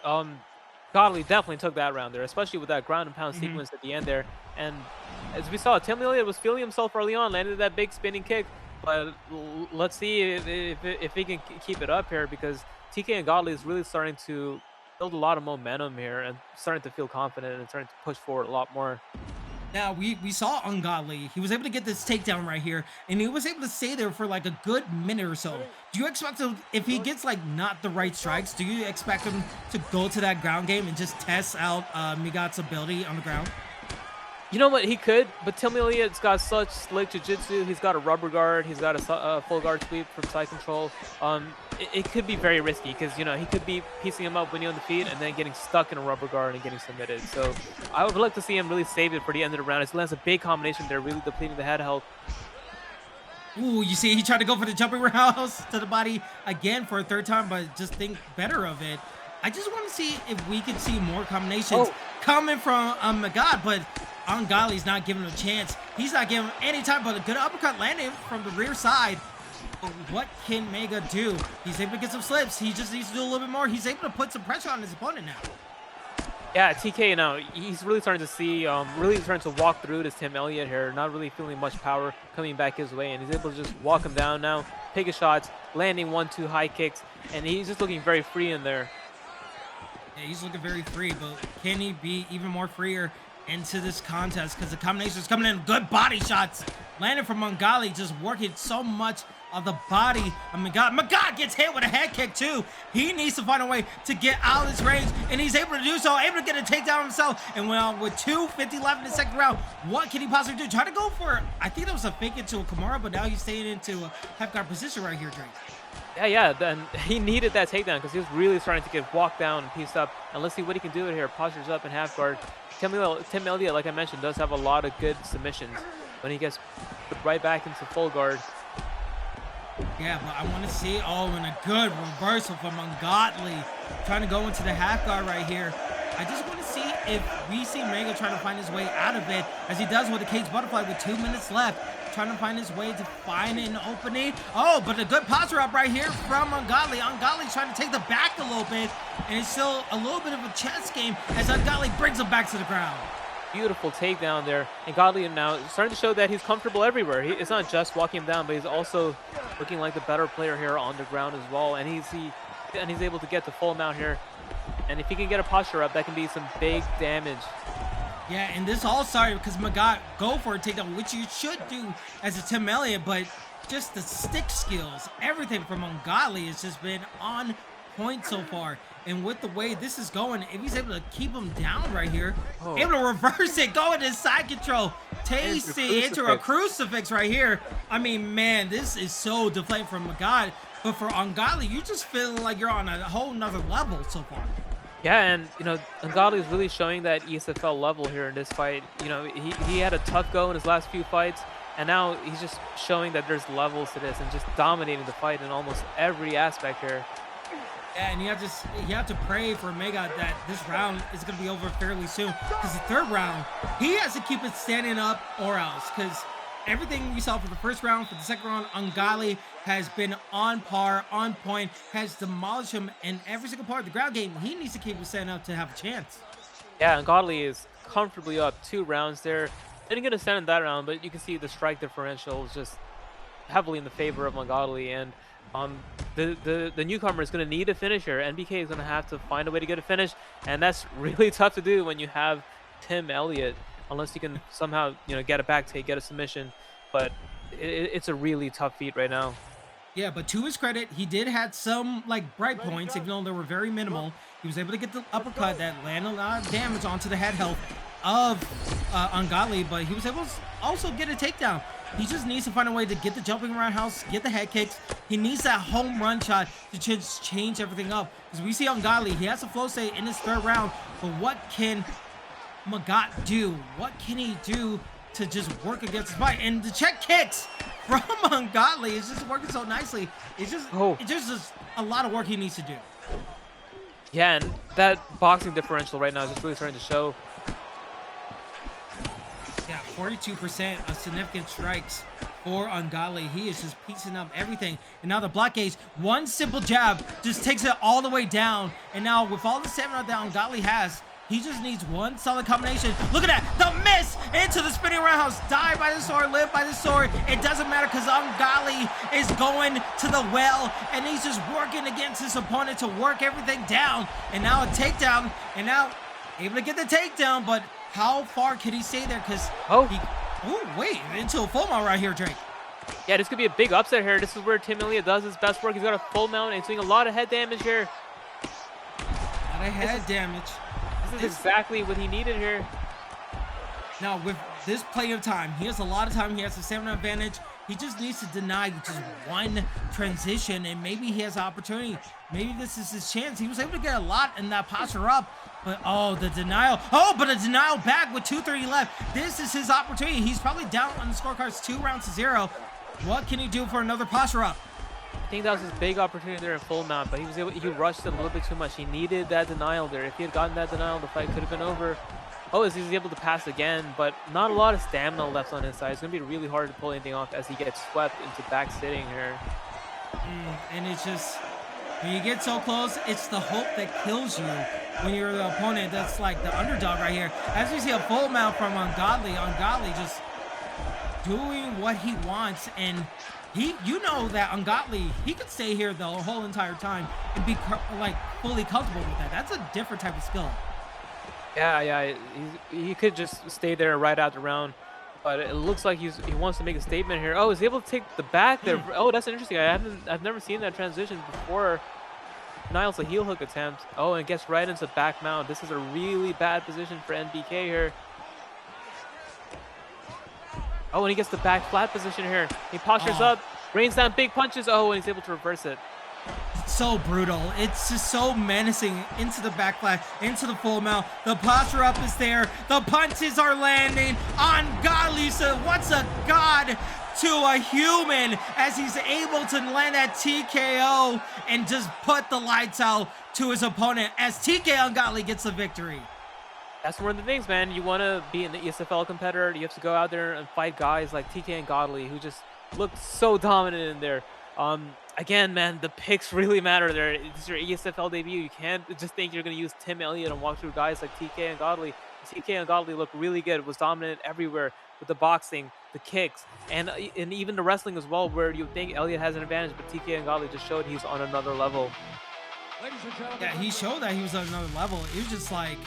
S2: Godley definitely took that round there, especially with that ground and pound sequence at the end there. And as we saw, Tim Elliott was feeling himself early on, landed that big spinning kick. But let's see if he can keep it up here, because TK and Godley is really starting to build a lot of momentum here and starting to feel confident and starting to push forward a lot more.
S1: Now we saw Ungodly. He was able to get this takedown right here, and he was able to stay there for like a good minute or so. Do you expect him, if he gets like not the right strikes, do you expect him to go to that ground game and just test out Migat's ability on the ground?
S2: You know what? He could, but Tim Elliott's got such slick jiu-jitsu. He's got a rubber guard. He's got a full guard sweep from side control. It could be very risky because, you know, he could be piecing him up when you're on the feet and then getting stuck in a rubber guard and getting submitted. So I would like to see him really save it for the end of the round. He lands a big combination there, really depleting the head health.
S1: Ooh, you see, he tried to go for the jumping roundhouse to the body again for a third time, but just think better of it. I just want to see if we can see more combinations coming from Magat, but Angali's not giving him a chance. He's not giving him any time, but a good uppercut landing from the rear side. But what can Mega do? He's able to get some slips. He just needs to do a little bit more. He's able to put some pressure on his opponent now.
S2: Yeah, TK now, he's really starting to see, really starting to walk through this Tim Elliott here, not really feeling much power coming back his way, and he's able to just walk him down now, take his shots, landing 1-2 high kicks, and he's just looking very free in there.
S1: Yeah, he's looking very free, but can he be even more freer into this contest? Because the combination is coming in, good body shots landing from Mangali, just working so much of the body of Magat gets hit with a head kick too. He needs to find a way to get out of his range, and he's able to do so, able to get a takedown himself. And well, with 2:50 left in the second round, what can he possibly do? Try to go for, I think that was a fake into a Kimura, but now he's staying into a half guard position right here, Drake.
S2: Yeah, then he needed that takedown because he was really starting to get walked down and pieced up. And let's see what he can do here. Postures up in half guard. Tim Elliott, like I mentioned, does have a lot of good submissions when he gets put right back into full guard.
S1: Yeah, but I want to see, and a good reversal from Ungodly. Trying to go into the half guard right here. I just want to see if we see Mega trying to find his way out of it, as he does with the cage butterfly with 2 minutes left. Trying to find his way to find an opening. But a good posture up right here from Ungodly. Ungodly's trying to take the back a little bit, and it's still a little bit of a chess game as Ungodly brings him back to the ground.
S2: Beautiful takedown there. And Godly now starting to show that he's comfortable everywhere. It's not just walking him down, but he's also looking like the better player here on the ground as well. And he's able to get the full amount here. And if he can get a posture up, that can be some big damage.
S1: Yeah, and this all started because Magat go for a takedown, which you should do as a Tim Elliott, but just the stick skills, everything from Ungodly has just been on point so far. And with the way this is going, if he's able to keep him down right here, able to reverse it, go into side control, tasty into a crucifix right here. I mean, man, this is so deflating from Magat. But for Ungodly, you just feel like you're on a whole nother level so far.
S2: Yeah, and you know, Ungodly is really showing that ESFL level here in this fight. You know, he had a tough go in his last few fights, and now he's just showing that there's levels to this and just dominating the fight in almost every aspect here.
S1: Yeah, and you have to pray for Mega that this round is going to be over fairly soon, because the third round, he has to keep it standing up or else, because everything we saw for the first round, for the second round, Ungodly has been on par, on point, has demolished him in every single part of the ground game. He needs to keep it standing up to have a chance. Yeah,
S2: Ungodly is comfortably up 2 rounds there. Didn't get a stand in that round, but you can see the strike differential is just heavily in the favor of Ungodly, and the newcomer is going to need a finisher. NBK is going to have to find a way to get a finish, and that's really tough to do when you have Tim Elliott, unless you can somehow, you know, get a back take, get a submission. But it's a really tough feat right now.
S1: Yeah, but to his credit, he did have some like bright points, even though they were very minimal. He was able to get the uppercut that landed a lot of damage onto the head health of Ungodly, but he was able to also get a takedown. He just needs to find a way to get the jumping roundhouse, get the head kicks. He needs that home run shot to just change everything up. Because we see Ungodly, he has a flow state in his third round, but what can Magat do? What can he do to just work against his fight? And the check kicks from Ungodly is just working so nicely. It's just a lot of work he needs to do.
S2: Yeah, and that boxing differential right now is just really starting to show.
S1: Yeah, 42% of significant strikes for Ungodly. He is just piecing up everything. And now the block gauge, one simple jab just takes it all the way down. And now with all the stamina that Ungodly has, He just needs one solid combination. Look at that. The miss into the spinning roundhouse. Die by the sword, live by the sword. It doesn't matter because Ungodly is going to the well, and he's just working against his opponent to work everything down. And now a takedown, and now able to get the takedown, but how far can he stay there? Because wait, into a full mount right here, Drake.
S2: Yeah, this could be a big upset here. This is where Tim Elliott does his best work. He's got a full mount and he's doing a lot of head damage here.
S1: A lot of head damage.
S2: This is exactly what he needed here.
S1: Now, with this play of time, he has a lot of time. He has a stamina advantage. He just needs to deny just one transition, and maybe he has an opportunity. Maybe this is his chance. He was able to get a lot in that posture up, but oh, the denial. Oh, but a denial back with 2:30 left. This is his opportunity. He's probably down on the scorecards 2-0. What can he do for another posture up?
S2: I think that was his big opportunity there in full mount, but he rushed it a little bit too much. He needed that denial there. If he had gotten that denial, the fight could have been over. Oh, he's able to pass again, but not a lot of stamina left on his side. It's going to be really hard to pull anything off as he gets swept into back sitting here.
S1: And it's just, when you get so close, it's the hope that kills you when you're the opponent that's like the underdog right here. As we see a full mount from Ungodly just doing what he wants, and you know that Ungodly, he could stay here the whole entire time and be like fully comfortable with that. That's a different type of skill.
S2: Yeah, he could just stay there right out the round, but it looks like he wants to make a statement here. Oh, he's able to take the back there. Oh, that's interesting. I've never seen that transition before. Niles a heel hook attempt. Oh, and gets right into back mount. This is a really bad position for NBK here. Oh, and he gets the back flat position here. He postures up, rains down big punches. Oh, and he's able to reverse it.
S1: So brutal. It's just so menacing. Into the back flat, into the full mount. The posture up is there. The punches are landing. Ungodly, so what's a god to a human as he's able to land that TKO and just put the lights out to his opponent as TK Ungodly gets the victory.
S2: That's one of the things, man. You want to be an ESFL competitor, you have to go out there and fight guys like TK Ungodly who just look so dominant in there. Again, man, the picks really matter there. This is your ESFL debut. You can't just think you're going to use Tim Elliott and walk through guys like TK Ungodly. TK Ungodly looked really good, was dominant everywhere with the boxing, the kicks, and even the wrestling as well, where you think Elliott has an advantage, but TK Ungodly just showed he's on another level.
S1: Yeah, he showed that he was on another level. It was just like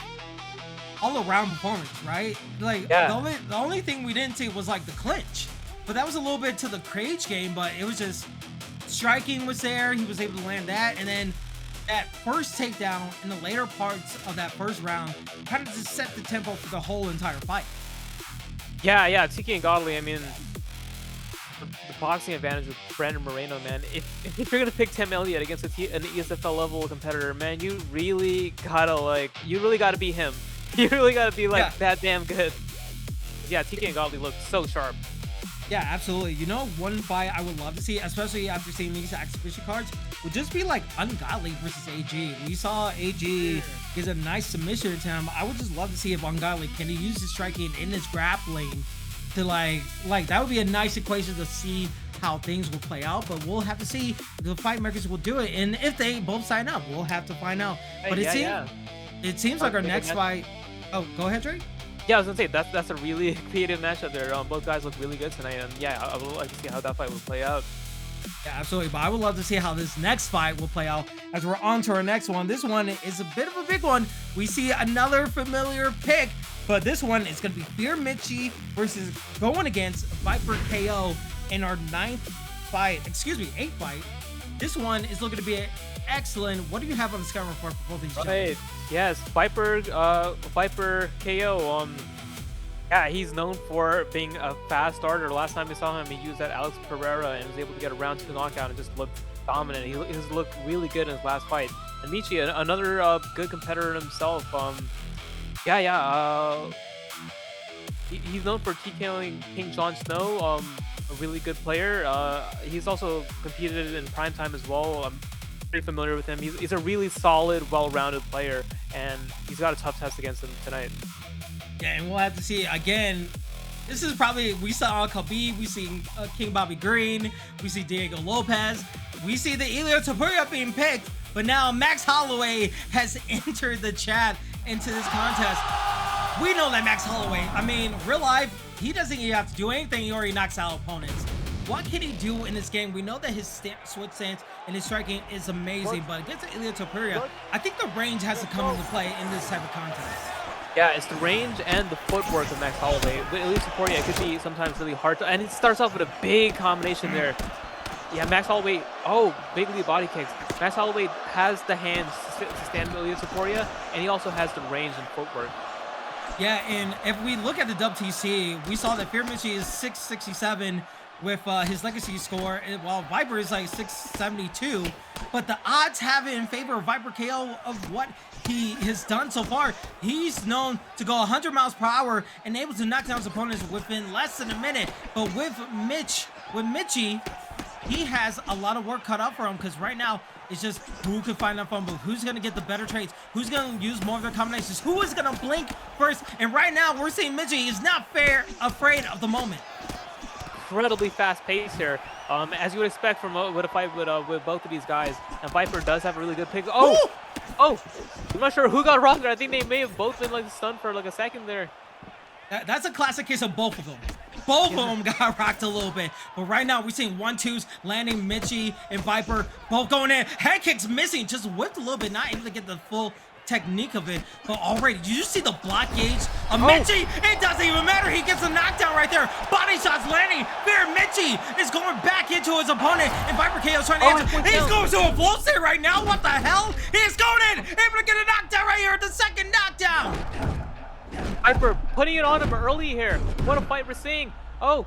S1: all-around performance, right? Like, the only thing we didn't see was like the clinch, but that was a little bit to the cage game, but it was just striking was there. He was able to land that, and then that first takedown in the later parts of that first round kind of just set the tempo for the whole entire fight.
S2: Yeah, TK Ungodly, I mean, the boxing advantage with Brandon Moreno, man. If you're gonna pick Tim Elliott against an ESFL level competitor, man, you really gotta be him. You really gotta be like that damn good. Yeah, TK Ungodly looked so sharp.
S1: Yeah, absolutely. You know, one fight I would love to see, especially after seeing these exhibition cards, would just be like Ungodly versus AG. We saw AG get a nice submission to him. I would just love to see if Ungodly can he use his striking in his grappling to like that would be a nice equation to see how things will play out. But we'll have to see if the fight makers will do it, and if they both sign up, we'll have to find out. But it seems like our next fight. Oh, go ahead, Drake.
S2: Yeah, I was gonna say that's a really creative matchup there. Both guys look really good tonight, and yeah, I would like to see how that fight will play out.
S1: Yeah, absolutely. But I would love to see how this next fight will play out as we're on to our next one. This one is a bit of a big one. We see another familiar pick, but this one is going to be Fear Mitchie versus going against Viper KO in our eighth fight. This one is looking to be excellent. What do you have on the scouting report for both these gentlemen?
S2: Yes, Viper KO. Yeah, he's known for being a fast starter. Last time we saw him, he used that Alex Pereira and was able to get a round 2 knockout and just looked dominant. He just looked really good in his last fight. And Michi, another good competitor himself. He's known for TKOing King Jon Snow. A really good player. He's also competed in primetime as well. I'm pretty familiar with him. He's a really solid, well-rounded player, and he's got a tough test against him tonight.
S1: Yeah, and we'll have to see again. This is probably, we saw Khabib, we see King Bobby Green, we see Diego Lopez, we see the Ilya Topuria being picked, But now Max Holloway has entered the chat into this contest. We know that Max Holloway, I mean, real life, he doesn't even have to do anything. He already knocks out opponents. What can he do in this game? We know that his switch stance and his striking is amazing, but against Ilia Topuria, I think the range has to come into play in this type of contest.
S2: Yeah, it's the range and the footwork of Max Holloway. With Ilia Topuria, it could be sometimes really hard to, and it starts off with a big combination there. Yeah, Max Holloway, oh, big lead body kicks. Max Holloway has the hands to stand with Ilia Topuria, and he also has the range and footwork.
S1: Yeah, and if we look at the WTC, we saw that Fearmitchy is 667 with his legacy score, while Viper is like 672. But the odds have it in favor of Viper KO of what he has done so far. He's known to go 100 miles per hour and able to knock down his opponents within less than a minute. But with Mitchy, he has a lot of work cut out for him, because right now it's just who can find that fumble, who's going to get the better trades, who's going to use more of their combinations, who is going to blink first. And right now we're seeing Mitchy is not afraid of the moment.
S2: Incredibly fast pace here, as you would expect from with a fight with both of these guys. And Viper does have a really good pick. Oh, I'm not sure who got rocked there. I think they may have both been like stunned for like a second there.
S1: That's a classic case of both of them. Both of them got rocked a little bit. But right now, we're seeing 1-2s landing Mitchy and Viper both going in. Head kicks missing, just whipped a little bit, not able to get the full technique of it. But already, did you see the block gauge of Mitchy? It doesn't even matter. He gets a knockdown right there. Body shots landing. Mitchy is going back into his opponent, and Viper KO's trying to answer. He's going to a flow state right now. What the hell? He's going in, able to get a knockdown right here. The second knockdown.
S2: Viper putting it on him early here. What a fight we're seeing. Oh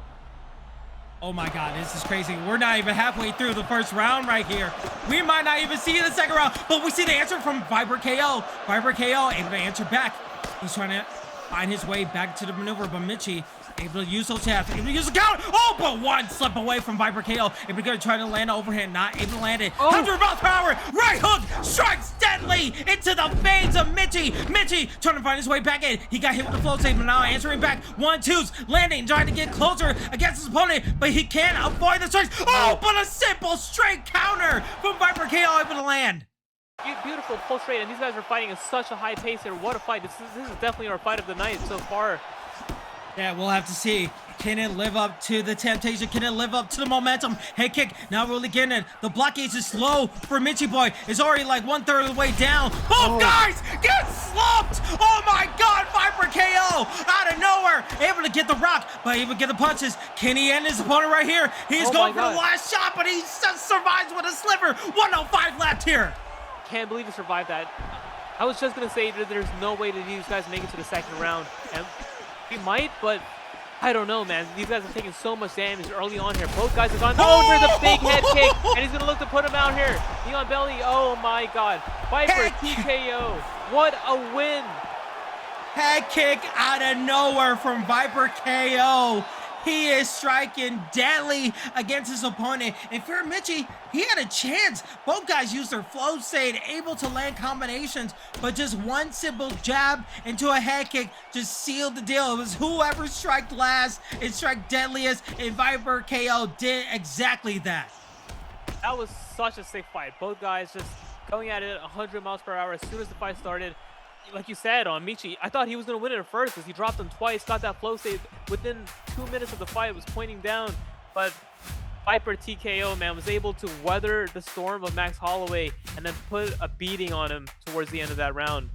S1: my God, this is crazy. We're not even halfway through the first round right here. We might not even see the second round, but we see the answer from Viper KO. Viper KO able to answer back. He's trying to find his way back to the maneuver, but Mitchy able to use those jabs, able to use the count. Oh, but one slip away from Viper KO. Able to try to land overhand, not able to land it. 100 miles per hour, right hook, strikes deadly into the veins of Mitchy. Mitchy trying to find his way back in. He got hit with the float save, but now answering back. 1-2s, landing, trying to get closer against his opponent, but he can't avoid the strikes. Oh, but a simple straight counter from Viper KO able to land.
S2: Beautiful pull straight, and these guys are fighting at such a high pace here. What a fight. This is definitely our fight of the night so far.
S1: Yeah, we'll have to see. Can it live up to the temptation? Can it live up to the momentum? Head kick, not really getting it. The block gauge is slow for Mitchy Boy. It's already like 1/3 of the way down. Both guys get slumped! Oh my God, Viper KO out of nowhere. Able to get the rock, but able to get the punches. Can he end his opponent right here? He's going for the last shot, but he just survives with a sliver. 1:05 left here.
S2: Can't believe he survived that. I was just going to say that there's no way that these guys make it to the second round. And he might, but I don't know, man. These guys have taken so much damage early on here. Both guys have gone. Oh, there's a big head kick, and he's gonna look to put him out here. Knee on belly. Oh my God. Viper TKO. What a win.
S1: Head kick out of nowhere from Viper KO. He is striking deadly against his opponent. And for Mitchy, he had a chance. Both guys used their flow state, able to land combinations, but just one simple jab into a head kick just sealed the deal. It was whoever struck last and struck deadliest, and Viper KO did exactly that.
S2: That was such a sick fight. Both guys just going at it 100 miles per hour as soon as the fight started. Like you said, on Mitchy, I thought he was going to win it at first because he dropped him twice, got that flow save within 2 minutes of the fight. It was pointing down, but Viper TKO, man, was able to weather the storm of Max Holloway and then put a beating on him towards the end of that round.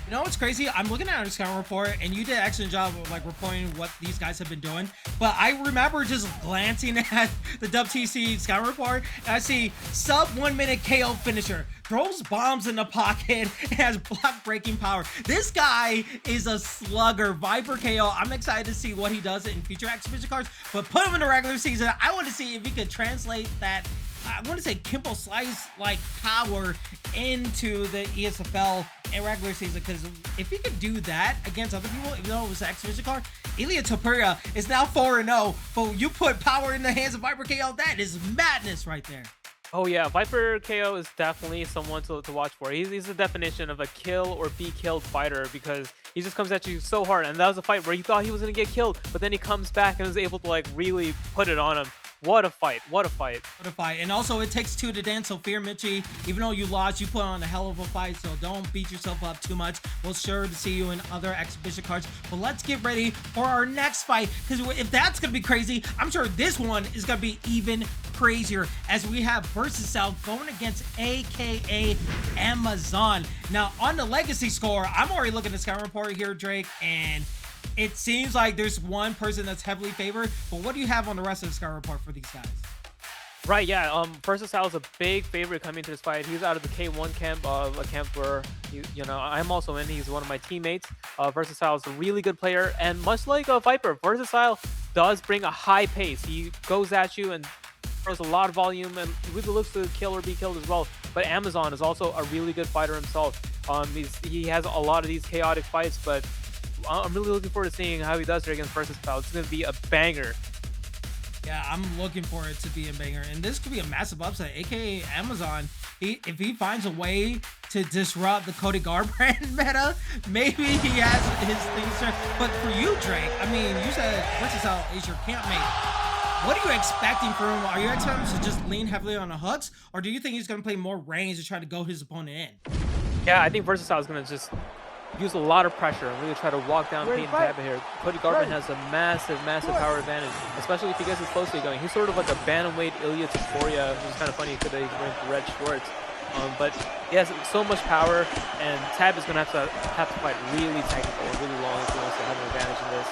S1: You know what's crazy? I'm looking at our scouting report, and you did an excellent job of like reporting what these guys have been doing. But I remember just glancing at the WTC scouting report, and I see sub 1 minute KO finisher, throws bombs in the pocket, and has block breaking power. This guy is a slugger. Viper KO. I'm excited to see what he does in future exhibition cards, but put him in the regular season. I want to see if he could translate that, I want to say Kimbo Slice like power into the ESFL in regular season, because if he could do that against other people, even though it was an exhibition card, Ilia Topuria is now 4-0, but you put power in the hands of Viper KO, that is madness right there.
S2: Oh yeah, Viper KO is definitely someone to watch for. He's the definition of a kill or be killed fighter, because he just comes at you so hard. And that was a fight where you thought he was going to get killed, but then he comes back and is able to like really put it on him. What a fight. What a fight.
S1: What a fight. And also, it takes two to dance. So, Fear Mitchie, even though you lost, you put on a hell of a fight. So, don't beat yourself up too much. We'll sure to see you in other exhibition cards. But let's get ready for our next fight. Because if that's going to be crazy, I'm sure this one is going to be even crazier. As we have Versatile going against AKA Amazon. Now, on the legacy score, I'm already looking at the scout report here, Drake. And it seems like there's one person that's heavily favored. But what do you have on the rest of the scout report for these guys?
S2: Right, yeah. Versatile is a big favorite coming into this fight. He's out of the K1 camp, a camp where you know I'm also in. He's one of my teammates. Versatile is a really good player, and much like Viper, Versatile does bring a high pace. He goes at you and throws a lot of volume, and he really looks to kill or be killed as well. But Amazon is also a really good fighter himself. He has a lot of these chaotic fights, but I'm really looking forward to seeing how he does here against Versatile. It's going to be a banger.
S1: Yeah, I'm looking for it to be a banger, and this could be a massive upset. AKA Amazon, if he finds a way to disrupt the Cody Garbrandt meta, maybe he has his things. But for you, Drake, I mean, you said Versatile is your campmate. What are you expecting from him? Are you expecting him to just lean heavily on the hooks, or do you think he's going to play more range to try to go his opponent in?
S2: Yeah, I think Versatile is going to just use a lot of pressure and really try to walk down Peyton Tabba here. Cody Garbrandt has a massive power advantage, especially if he gets his close state going. He's sort of like a bantamweight Ilya Taporia, which is kind of funny because he's wearing the red shorts. But he has so much power, and Tab is going to have to fight really technical and really long if he wants to have an advantage in this.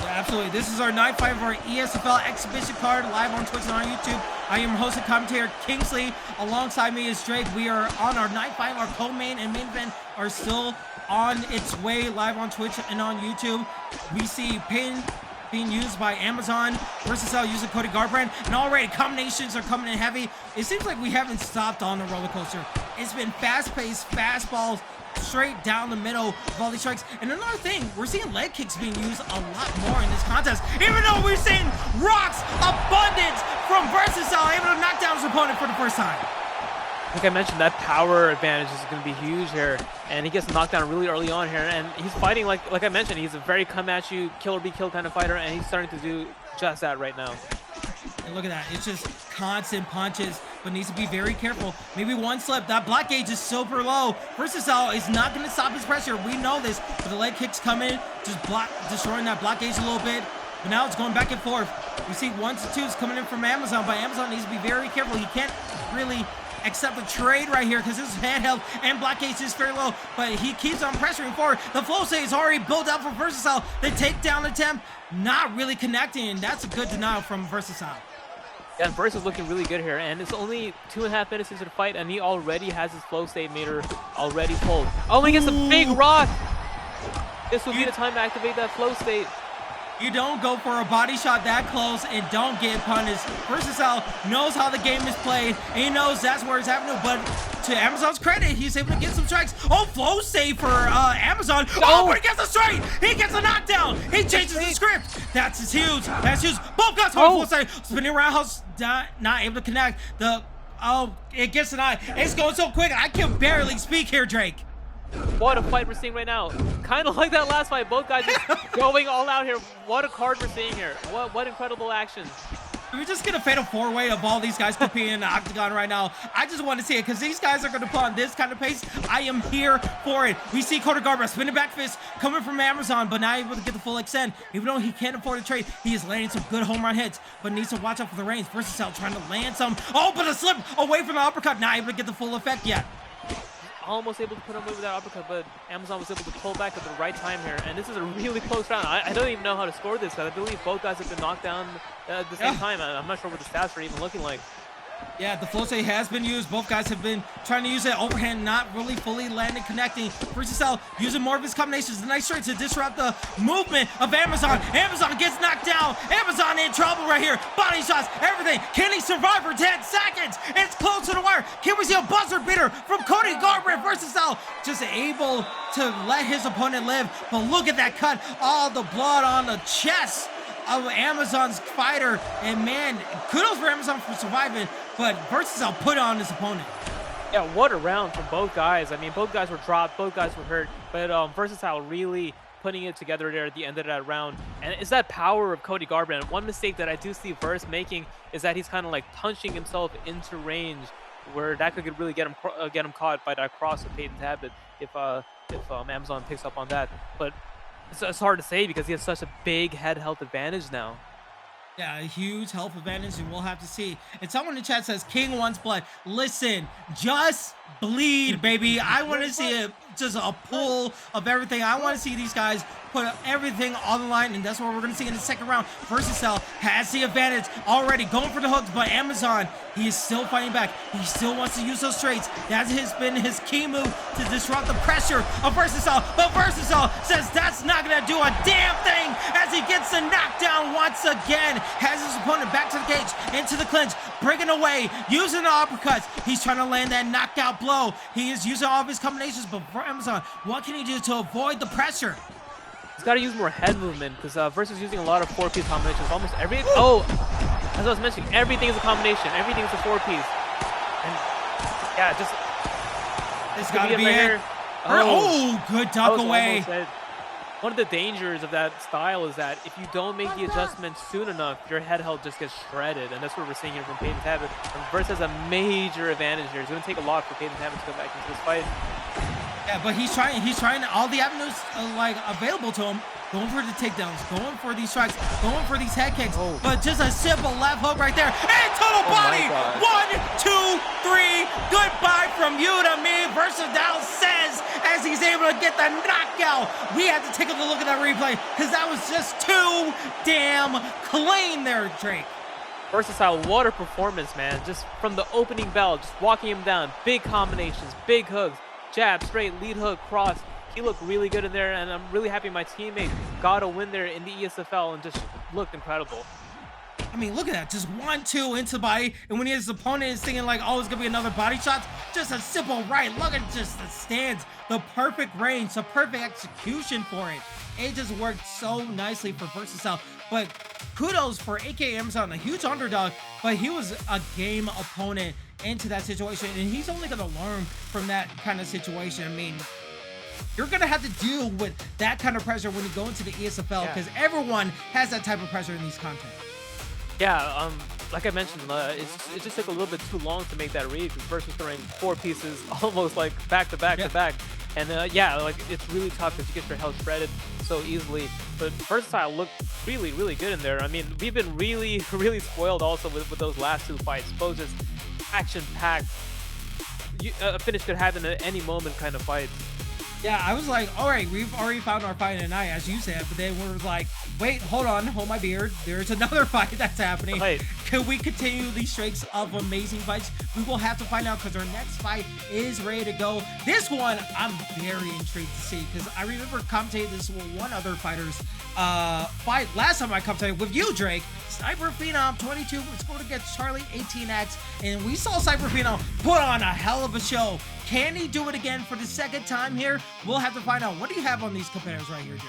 S1: Yeah, absolutely. This is our night fight of our ESFL exhibition card live on Twitch and on YouTube. I am host and commentator Kingsley. Alongside me is Drake. We are on our night fight. Our co-main and main event are still on its way live on Twitch and on YouTube. We see Pin being used by Amazon, Versatile using Cody Garbrandt, and already combinations are coming in heavy. It seems like we haven't stopped on the roller coaster. It's been fast-paced, fastballs straight down the middle of all these strikes. And another thing, we're seeing leg kicks being used a lot more in this contest, even though we're seeing rocks abundance from Versatile able to knock down his opponent for the first time.
S2: Like I mentioned, that power advantage is going to be huge here, and he gets knocked down really early on here, and he's fighting like I mentioned, he's a very come at you, kill or be killed kind of fighter, and he's starting to do just that right now.
S1: And look at that, it's just constant punches, but needs to be very careful. Maybe one slip, that block gauge is super low. Versatile is not going to stop his pressure, we know this, but the leg kicks come in, just destroying that block gauge a little bit. But now it's going back and forth. We see 1s and 2s coming in from Amazon, but Amazon needs to be very careful. He can't really accept the trade right here because his handheld and block gauge is very low, but he keeps on pressuring forward. The flow state is already built up for Versatile. The takedown attempt not really connecting, and that's a good denial from Versatile.
S2: Yeah, and Versus looking really good here, and it's only 2.5 minutes into the fight, and he already has his flow state meter already pulled. Oh, he gets a big rock! This will be the time to activate that flow state.
S1: You don't go for a body shot that close and don't get punished. Versatile knows how the game is played, and he knows that's where it's happening. But to Amazon's credit, he's able to get some strikes. Oh, flow save for Amazon. Oh, but he gets a strike. He gets a knockdown. He changes the script. That's huge. That's huge. Both guys on full save. Spinning roundhouse, not able to connect. It gets an eye. It's going so quick. I can barely speak here, Drake.
S2: What a fight we're seeing right now. Kind of like that last fight. Both guys just going all out here. What a card we're seeing here. What incredible action.
S1: We're just going to fatal four-way of all these guys competing in the octagon right now. I just want to see it because these guys are going to put on this kind of pace. I am here for it. We see Cody Garbrandt spinning back fist coming from Amazon, but not able to get the full extent. Even though he can't afford to trade, he is landing some good home run hits, but needs to watch out for the range. Versatile trying to land some. Oh, but a slip away from the uppercut. Not able to get the full effect yet.
S2: Almost able to put him away with that uppercut, but Amazon was able to pull back at the right time here, and this is a really close round. I don't even know how to score this, because I believe both guys have been knocked down at the same time. I'm not sure what the stats are even looking like.
S1: Yeah, the flow state has been used. Both guys have been trying to use that overhand, not really fully landing, connecting. Versatile using more of his combinations. The nice straight to disrupt the movement of Amazon. Amazon gets knocked down. Amazon in trouble right here. Body shots, everything. Can he survive for 10 seconds? It's close to the wire. Can we see a buzzer beater from Cody Garbrandt? Versatile just able to let his opponent live. But look at that cut. All the blood on the chest of Amazon's fighter, and man, kudos for Amazon for surviving, but Versatile put on his opponent.
S2: Yeah, what a round from both guys. I mean, both guys were dropped, both guys were hurt, but Versatile really putting it together there at the end of that round. And it's that power of Cody Garbrandt. One mistake that I do see Verse making is that he's kind of like punching himself into range, where that could really get him caught by that cross of Peyton's habit if Amazon picks up on that. But it's hard to say because he has such a big head health advantage now.
S1: Yeah, a huge health advantage, and we'll have to see. And someone in chat says, King wants blood. Listen, just bleed, baby. I want to see just a pull of everything. I want to see these guys put everything on the line, and that's what we're going to see in the second round. Versatile has the advantage already, going for the hooks, but Amazon, he is still fighting back. He still wants to use those straights. That has been his key move to disrupt the pressure of Versatile, but Versatile says that's not going to do a damn thing as he gets the knockdown once again. Has his opponent back to the cage, into the clinch, breaking away, using the uppercuts. He's trying to land that knockout blow. He is using all of his combinations, but for Amazon, what can he do to avoid the pressure?
S2: He's got to use more head movement because Versus using a lot of 4-piece combinations. Almost every oh, as I was mentioning, everything is a combination. Everything is a 4-piece. And yeah, just
S1: it's got to be it. Oh, good duck away.
S2: One of the dangers of that style is that if you don't make the adjustments soon enough, your head health just gets shredded, and that's what we're seeing here from Peyton's habit. And Versus has a major advantage here. It's going to take a lot for Peyton's habit to go back into this fight.
S1: Yeah, but he's trying all the avenues like available to him, going for the takedowns, going for these strikes, going for these head kicks, but just a simple left hook right there, and total body. 1, 2, 3, goodbye from you to me. Versatile says as he's able to get the knockout. We have to take a look at that replay because that was just too damn clean there, Drake.
S2: Versatile, what a performance, man. Just from the opening bell, just walking him down, big combinations, big hooks. Jab, straight, lead hook, cross. He looked really good in there, and I'm really happy my teammate got a win there in the ESFL and just looked incredible.
S1: I mean, look at that. Just 1-2 into the body, and when his opponent is thinking like, oh, it's going to be another body shot, just a simple right. Look at just the stance, the perfect range, the perfect execution for it. It just worked so nicely for Versatile. But kudos for AK Amazon, a huge underdog, but he was a game opponent into that situation, and he's only going to learn from that kind of situation. I mean, you're going to have to deal with that kind of pressure when you go into the ESFL because everyone has that type of pressure in these content.
S2: Yeah, like I mentioned, it just took a little bit too long to make that read because Versus throwing 4 pieces almost like back to back to back. And yeah, like it's really tough because you get your health shredded so easily. But Versatile looked really, really good in there. I mean, we've been really, really spoiled also with those last 2 fights. Both just action-packed. A finish could happen at any moment kind of fight.
S1: Yeah, I was like, all right, we've already found our fight tonight, as you said, but then we're like, wait, hold on, hold my beer. There's another fight that's happening.
S2: Right.
S1: Can we continue these streaks of amazing fights? We will have to find out because our next fight is ready to go. This one, I'm very intrigued to see because I remember commentating this with one other fighter's fight last time I commentated with you, Drake. Sniper Phenom 22 was going against Charlie 18X, and we saw Sniper Phenom put on a hell of a show. Can he do it again for the second time here? We'll have to find out. What do you have on these competitors right here, Drake?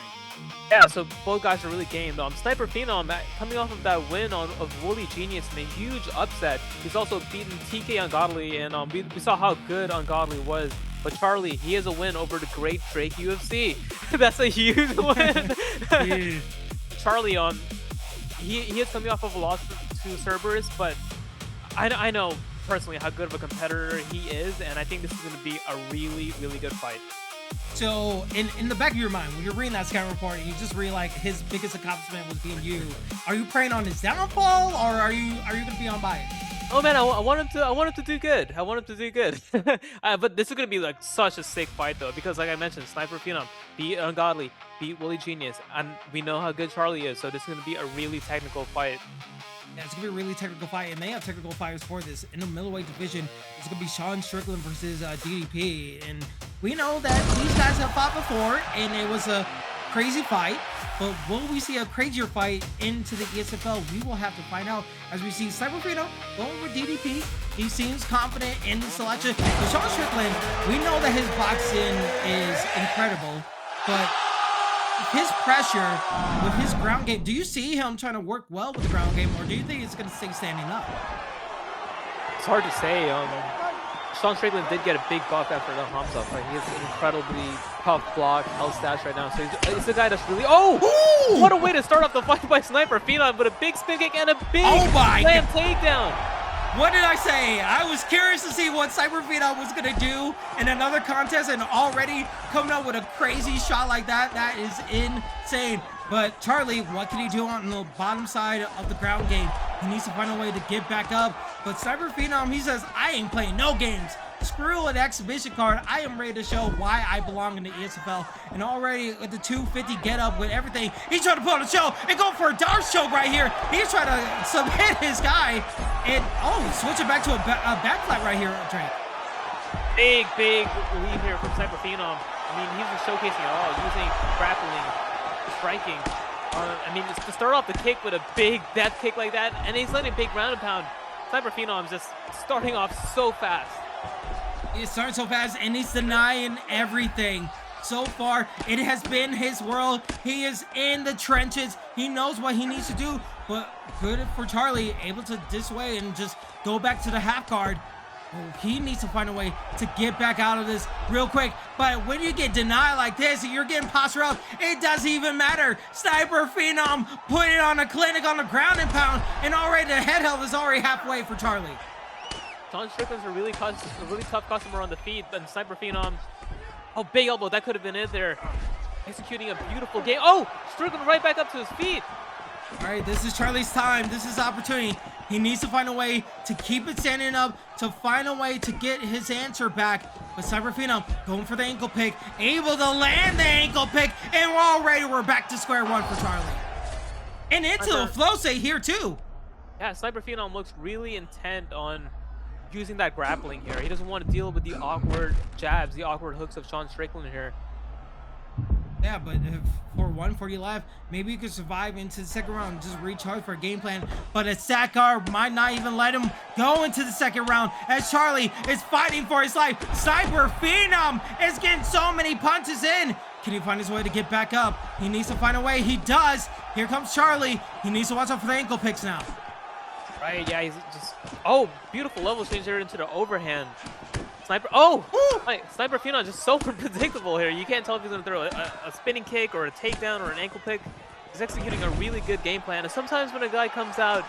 S2: Yeah, so both guys are really gamed. Sniper Phenom coming off of that win of Woolly Genius in a huge upset. He's also beaten TK Ungodly, and we saw how good Ungodly was. But Charlie, he has a win over the great Drake UFC. That's a huge win. Charlie, he is coming off of a loss to Cerberus, but I know personally how good of a competitor he is, and I think this is going to be a really, really good fight.
S1: So, in the back of your mind, when you're reading that scout report and you just read like his biggest accomplishment was being you, are you praying on his downfall, or are you going to be on by it?
S2: Oh man, I want him to do good. I want him to do good. But this is gonna be like such a sick fight though, because like I mentioned, Sniper Phenom beat Ungodly, beat Woolly Genius, and we know how good Charlie is. So this is gonna be a really technical fight.
S1: Yeah, it's gonna be a really technical fight, and they have technical fighters for this. In the middleweight division, it's gonna be Sean Strickland versus DDP, and we know that these guys have fought before, and it was a crazy fight. But will we see a crazier fight into the ESFL? We will have to find out as we see Sniper Phenom going with DDP. He seems confident in the selection. But Sean Strickland, we know that his boxing is incredible, but his pressure with his ground game, do you see him trying to work well with the ground game, or do you think it's going to stay standing up?
S2: It's hard to say. Sean Strickland did get a big buff after the Hamza fight. He has incredibly tough block, health stats right now. So he's a guy that's really... Oh!
S1: Ooh!
S2: What a way to start off the fight by Sniper Phenom with a big spin kick and a big slam takedown.
S1: What did I say? I was curious to see what Sniper Phenom was going to do in another contest, and already coming up with a crazy shot like that. That is insane. But Charlie, what can he do on the bottom side of the ground game? He needs to find a way to get back up. But Sniper Phenom, he says, I ain't playing no games. Screw an exhibition card. I am ready to show why I belong in the ESFL. And already with the 250 get up with everything, he's trying to put on a show and go for a Darce choke right here. He's trying to submit his guy. And switching back to a back flat right here, Drake.
S2: Big lead here from Sniper Phenom. I mean, he's just showcasing it all, using grappling, striking. I mean, to start off the kick with a big death kick like that, and he's letting big ground and pound. Sniper Phenom's just starting off so fast.
S1: He's starting so fast, and he's denying everything. So far, it has been his world. He is in the trenches. He knows what he needs to do, but good for Charlie, able to dissuade and just go back to the half guard. Oh, he needs to find a way to get back out of this real quick. But when you get denied like this and you're getting posture up, it doesn't even matter. Sniper Phenom putting on a clinic on the ground and pound, and already the head health is already halfway for Charlie.
S2: Sean Strickland's a really tough customer on the feet, but Sniper Phenom, oh, big elbow, that could have been it there. Executing a beautiful game. Oh, Strickland right back up to his feet.
S1: All right, this is Charlie's time. This is opportunity. He needs to find a way to keep it standing up, to find a way to get his answer back. But Sniper Phenom going for the ankle pick, able to land the ankle pick, and we're back to square one for Charlie. And into a flow state here too.
S2: Yeah, Sniper Phenom looks really intent on using that grappling here. He doesn't want to deal with the awkward jabs, the awkward hooks of Sean Strickland here.
S1: Yeah, but if for 140 left, maybe you could survive into the second round and just recharge for a game plan. But a stack guard might not even let him go into the second round as Charlie is fighting for his life. Sniper Phenom is getting so many punches in. Can he find his way to get back up? He needs to find a way. He does. Here comes Charlie. He needs to watch out for the ankle picks now.
S2: Right, yeah, he's just... Oh, beautiful level change there into the overhand. Sniper... Oh! Sniper Phenom just so unpredictable here. You can't tell if he's going to throw a spinning kick or a takedown or an ankle pick. He's executing a really good game plan. And sometimes when a guy comes out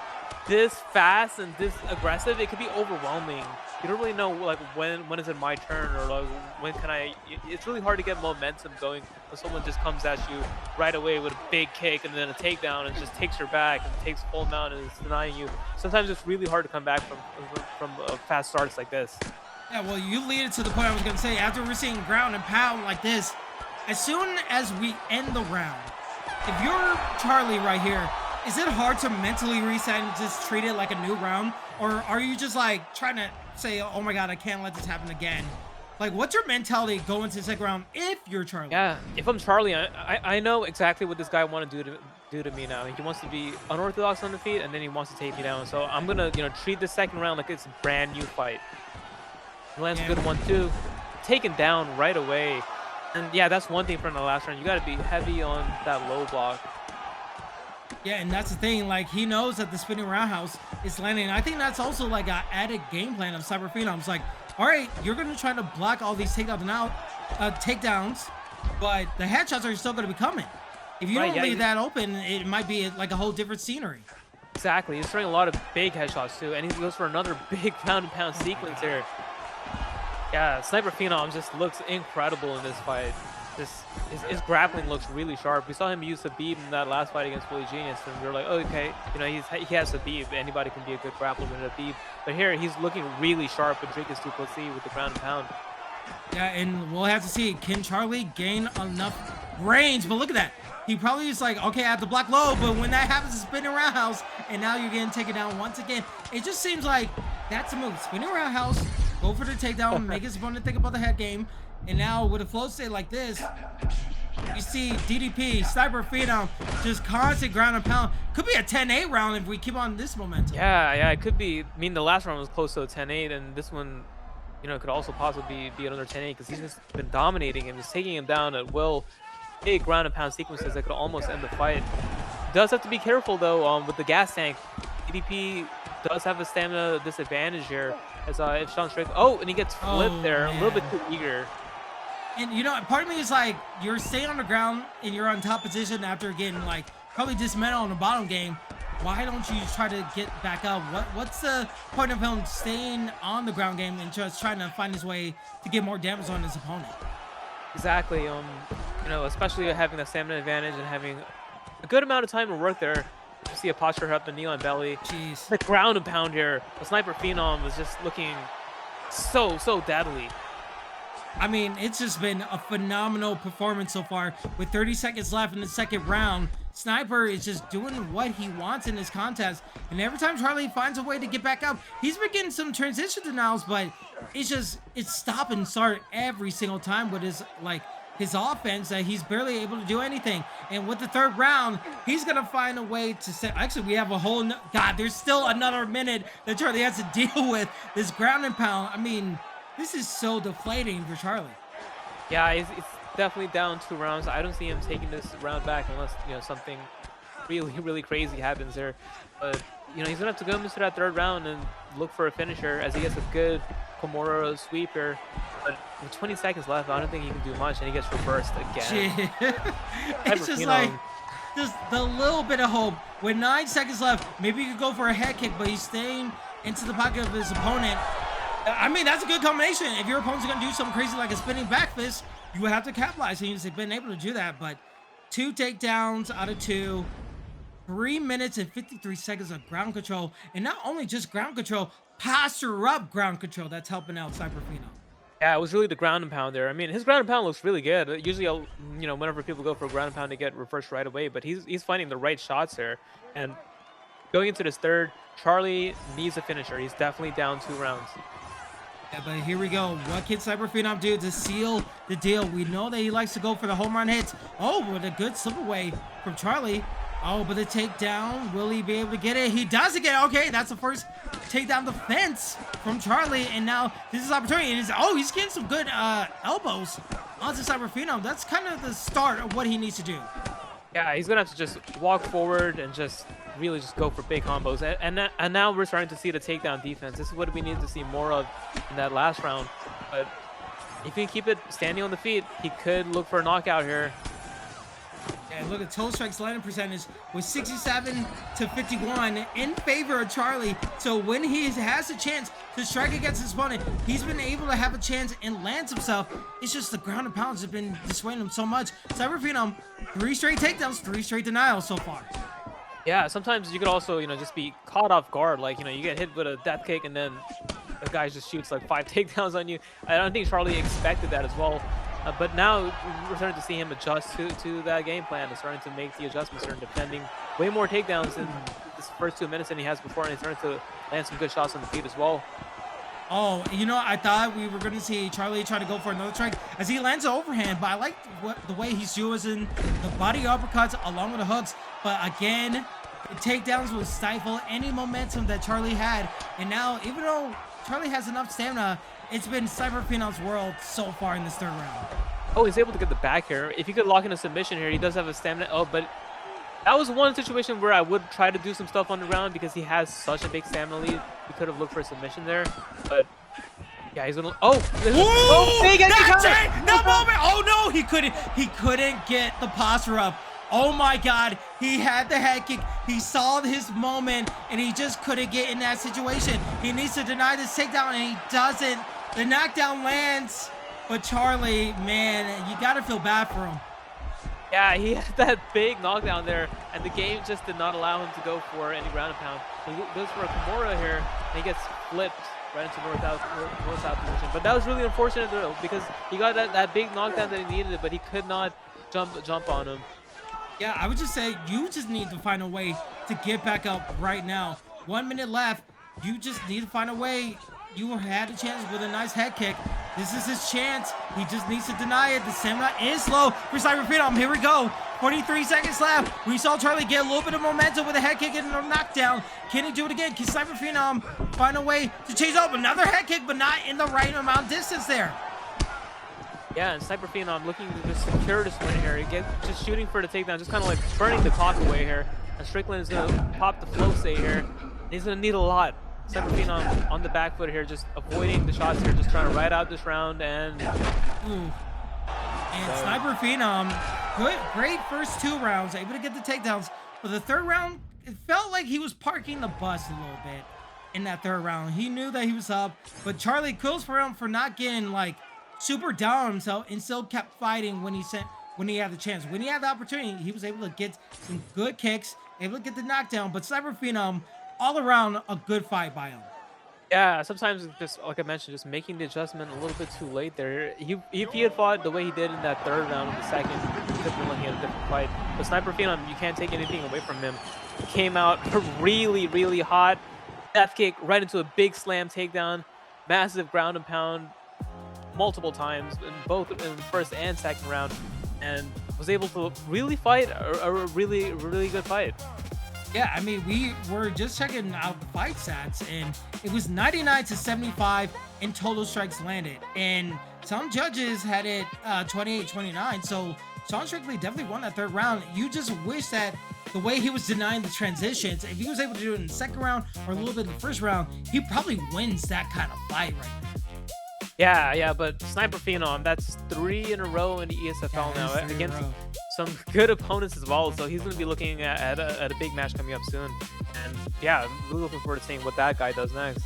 S2: this fast and this aggressive, it can be overwhelming. You don't really know, like, when is it my turn, or like when can I... It's really hard to get momentum going when someone just comes at you right away with a big kick and then a takedown and just takes your back and takes full mount and is denying you. Sometimes it's really hard to come back from fast starts like this.
S1: Yeah, well, you lead it to the point I was going to say. After we're seeing ground and pound like this, as soon as we end the round, if you're Charlie right here, is it hard to mentally reset and just treat it like a new round? Or are you just like trying to say, oh my God, I can't let this happen again? Like, what's your mentality going to the second round if you're Charlie?
S2: Yeah, if I'm Charlie, I know exactly what this guy wants to do to me now. He wants to be unorthodox on the feet, and then he wants to take me down. So I'm gonna, treat this second round like it's a brand new fight. He lands a good one too, taken down right away. And yeah, that's one thing from the last round. You got to be heavy on that low block.
S1: Yeah, and that's the thing. Like, he knows that the spinning roundhouse is landing. I think that's also like an added game plan of Sniper Phenom. It's like, all right, you're going to try to block all these takedowns, but the headshots are still going to be coming. If you don't leave that open, it might be like a whole different scenery.
S2: Exactly. He's throwing a lot of big headshots too, and he goes for another big pound-and-pound sequence here. Yeah, Sniper Phenom just looks incredible in this fight. His grappling looks really sharp. We saw him use Habib in that last fight against Fully Genius, and we were like, oh, okay, he has Habib. Anybody can be a good grappler with Habib. But here, he's looking really sharp with Trickzzy with the ground and pound.
S1: Yeah, and we'll have to see, can Charlie gain enough range? But look at that. He probably is like, okay, I have to block low, but when that happens, it's spinning roundhouse, and now you're getting taken down once again. It just seems like that's a move. Spinning roundhouse, go for the takedown, make his opponent think about the head game. And now with a flow state like this, you see DDP, Sniper Phenom, just constant ground and pound. Could be a 10-8 round if we keep on this momentum.
S2: Yeah, it could be. I mean, the last round was close to a 10-8, and this one, could also possibly be another 10-8 because he's just been dominating him, just taking him down at will. Big ground and pound sequences that could almost end the fight. Does have to be careful though with the gas tank. DDP does have a stamina disadvantage here as if Sean Strickland. Oh, and he gets flipped there, a little bit too eager.
S1: And you know, part of me is like, you're staying on the ground and you're on top position after getting like probably dismantled on the bottom game. Why don't you try to get back up? What's the point of him staying on the ground game and just trying to find his way to get more damage on his opponent?
S2: Exactly. You know, especially having the stamina advantage and having a good amount of time to work there. You see a posture up the knee on belly.
S1: Jeez.
S2: The ground and pound here. The Sniper Phenom was just looking so deadly.
S1: I mean, it's just been a phenomenal performance so far. With 30 seconds left in the second round, Sniper is just doing what he wants in this contest. And every time Charlie finds a way to get back up, he's been getting some transition denials, but it's stop and start every single time with his offense that he's barely able to do anything. And with the third round, he's gonna find a way to say, actually, we have a whole God, there's still another minute that Charlie has to deal with this ground and pound. I mean, this is so deflating for Charlie.
S2: Yeah, it's definitely down 2 rounds. I don't see him taking this round back unless, you know, something really crazy happens there. But, you know, he's gonna have to go into that third round and look for a finisher as he gets a good Komura sweep here. But with 20 seconds left, I don't think he can do much, and he gets reversed again.
S1: It's just like, just the little bit of hope. With 9 seconds left, maybe you could go for a head kick, but he's staying into the pocket of his opponent. I mean, that's a good combination. If your opponent's going to do something crazy like a spinning back fist, you have to capitalize. And he's been able to do that. But 2 takedowns out of 2. 3 minutes and 53 seconds of ground control. And not only just ground control, posture up ground control. That's helping out Sniper Phenom.
S2: Yeah, it was really the ground and pound there. I mean, his ground and pound looks really good. Usually, you know, whenever people go for a ground and pound, they get reversed right away. But he's finding the right shots there. And going into this third, Charlie needs a finisher. He's definitely down 2 rounds.
S1: Yeah, but here we go. What can Sniper Phenom do to seal the deal? We know that he likes to go for the home run hits. Oh, with a good slip away from Charlie. Oh, but the takedown, will he be able to get it? He does again. Okay, that's the first takedown defense from Charlie. And now this is opportunity. And he's getting some good elbows onto Sniper Phenom. That's kind of the start of what he needs to do.
S2: Yeah, he's gonna have to just walk forward and just really just go for big combos. And now we're starting to see the takedown defense. This is what we need to see more of in that last round. But if he can keep it standing on the feet, he could look for a knockout here.
S1: And look at toe strikes landing percentage with 67 to 51 in favor of Charlie. So when he has a chance to strike against his opponent, he's been able to have a chance and lands himself. It's just the ground and pounds have been dissuading him so much. Sniper Phenom, 3 straight takedowns, 3 straight denials so far.
S2: Yeah, sometimes you could also, you know, just be caught off guard. Like, you know, you get hit with a death kick and then the guy just shoots like 5 takedowns on you. I don't think Charlie expected that as well. But now we're starting to see him adjust to that game plan and starting to make the adjustments and defending way more takedowns in this first 2 minutes than he has before, and he's starting to land some good shots on the feet as well.
S1: Oh, you know, I thought we were going to see Charlie try to go for another strike as he lands an overhand, but I like the way he's using the body uppercuts along with the hooks. But again, the takedowns will stifle any momentum that Charlie had. And now, even though Charlie has enough stamina, it's been Sniper Phenom's world so far in this third round.
S2: Oh, he's able to get the back here. If he could lock in a submission here, he does have a stamina. Oh, but that was one situation where I would try to do some stuff on the ground because he has such a big stamina lead. He could have looked for a submission there, but yeah, he's gonna. Oh,
S1: big that's it! That moment! Oh no, he couldn't get the posture up. Oh my God, he had the head kick. He saw his moment, and he just couldn't get in that situation. He needs to deny this takedown, and he doesn't. The knockdown lands, but Charlie, man, you gotta feel bad for him.
S2: Yeah, he had that big knockdown there, and the game just did not allow him to go for any ground and pound. He goes for a Kimura here, and he gets flipped right into north-south position. But that was really unfortunate though, because he got that big knockdown that he needed, but he could not jump on him.
S1: Yeah, I would just say you just need to find a way to get back up right now. 1 minute left. You just need to find a way. You had a chance with a nice head kick. This is his chance. He just needs to deny it. The stamina is slow for Sniper Phenom. Here we go. 43 seconds left. We saw Charlie get a little bit of momentum with a head kick and a knockdown. Can he do it again? Can Sniper Phenom find a way to chase up another head kick, but not in the right amount of distance there?
S2: Yeah, and Sniper Phenom looking to just secure this win here. He gets just shooting for the takedown, just kind of like burning the clock away here. And Strickland is going to pop the flow state here. He's going to need a lot. Sniper Phenom on the back foot here, just avoiding the shots here, just trying to ride out this round. And
S1: And
S2: So
S1: Sniper Phenom, great first 2 rounds, able to get the takedowns. But the third round, it felt like he was parking the bus a little bit in that third round. He knew that he was up, but Charlie kudos for him for not getting like super down on himself and still kept fighting when he had the chance. When he had the opportunity, he was able to get some good kicks, able to get the knockdown. But Sniper Phenom, all around a good fight by him.
S2: yeah, sometimes it's just like I mentioned, just making the adjustment a little bit too late there. If he had fought the way he did in that third round in the second, he could have been looking at a different fight. But Sniper Phenom, you can't take anything away from him. He came out really, really hot. Death kick right into a big slam takedown, massive ground and pound multiple times in both in the first and second round, and was able to really fight a really, really good fight.
S1: Yeah, I mean, we were just checking out the fight stats, and it was 99 to 75 in total strikes landed. And some judges had it 28-29. So Sean Strickland definitely won that third round. You just wish that the way he was denying the transitions, if he was able to do it in the second round or a little bit in the first round, he probably wins that kind of fight right now.
S2: Yeah, but Sniper Phenom, that's 3 in a row in the ESFL now against some good opponents as well. So he's going to be looking at a big match coming up soon. And yeah, I'm really looking forward to seeing what that guy does next.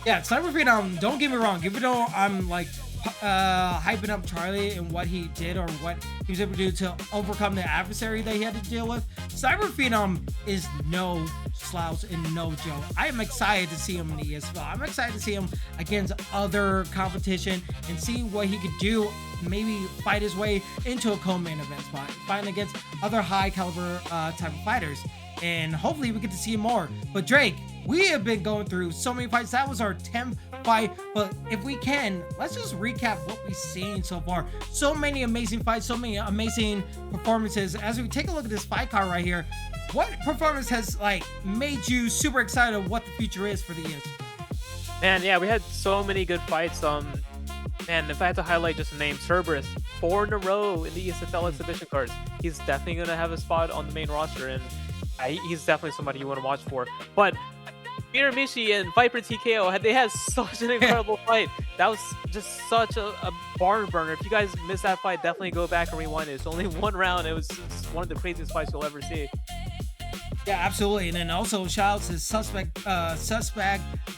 S1: Yeah, Sniper Phenom, don't get me wrong. Even though I'm like hyping up Charlie and what he did or what he was able to do to overcome the adversary that he had to deal with, Sniper Phenom is no slouch and no joke. I am excited to see him in the ESFL. I'm excited to see him against other competition and see what he could do. Maybe fight his way into a co-main event spot, fighting against other high caliber type of fighters. And hopefully we get to see him more. But Drake, we have been going through so many fights. That was our 10th fight. But if we can, let's just recap what we've seen so far. So many amazing fights, so many amazing performances. As we take a look at this fight card right here, what performance has like made you super excited of what the future is for the ES?
S2: Man, yeah, we had so many good fights. Man, if I had to highlight just a name, Cerberus, 4 in a row in the ESFL exhibition cards. He's definitely going to have a spot on the main roster, and he's definitely somebody you want to watch for. But Miramichi and Viper TKO, they had such an incredible fight. That was just such a barn burner. If you guys missed that fight, definitely go back and rewind it. It's only 1 round. It was one of the craziest fights you'll ever see.
S1: Yeah, absolutely. And then also shout out to Suspect,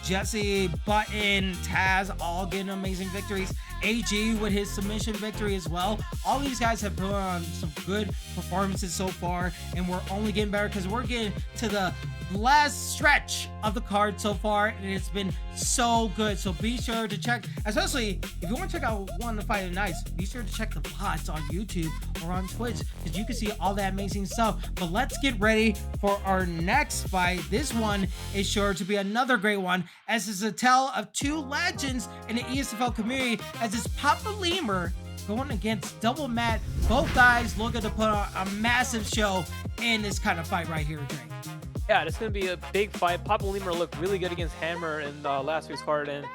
S1: Jesse, Button, Taz, all getting amazing victories. AG with his submission victory as well. All these guys have put on some good performances so far, and we're only getting better because we're getting to the last stretch of the card so far, and it's been so good. So be sure to check, especially if you want to check out one of the fight nights, be sure to check the VODs on YouTube or on Twitch because you can see all that amazing stuff. But let's get ready for our next fight. This one is sure to be another great one, as it's a tale of 2 legends in the ESFL community, as it's Papa Lemur going against Double Matt. Both guys looking to put on a massive show in this kind of fight right here, Drake.
S2: Yeah, it's going to be a big fight. Papa Lemur looked really good against Hammer in last week's card, and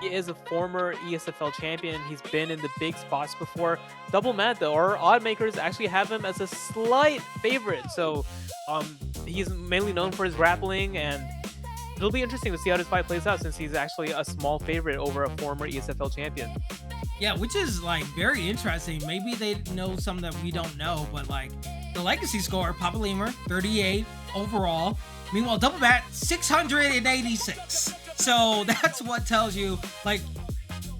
S2: he is a former ESFL champion. He's been in the big spots before. Double Matt, though, our odd makers actually have him as a slight favorite. So he's mainly known for his grappling, and it'll be interesting to see how this fight plays out since he's actually a small favorite over a former ESFL champion.
S1: Yeah, which is like very interesting. Maybe they know something that we don't know, but like the legacy score, Papa Lemur 38 overall. Meanwhile, Double Matt 686. So that's what tells you, like,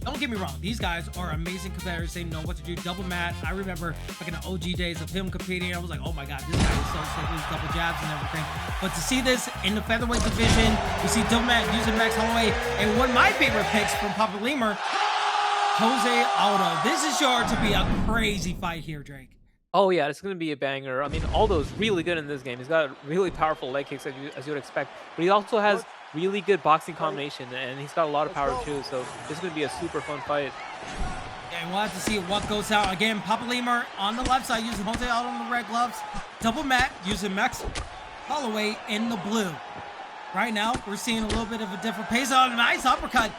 S1: don't get me wrong, these guys are amazing competitors. They know what to do. Double Matt, I remember like in the OG days of him competing, I was like, oh my god, this guy is so sick with his double jabs and everything. But to see this in the featherweight division, we see Double Matt using Max Holloway, and one of my favorite picks from Papa Lemur, Jose Aldo. This is sure to be a crazy fight here, Drake.
S2: Oh yeah, it's going to be a banger. I mean, Aldo's really good in this game. He's got really powerful leg kicks as you would expect, but he also has really good boxing combination, and he's got a lot of power too. So this is going to be a super fun fight.
S1: And we'll have to see what goes out. Again, Papa Lemur on the left side using Jose Aldo in the red gloves. Double Matt using Max Holloway in the blue. Right now, we're seeing a little bit of a different pace. On a nice uppercut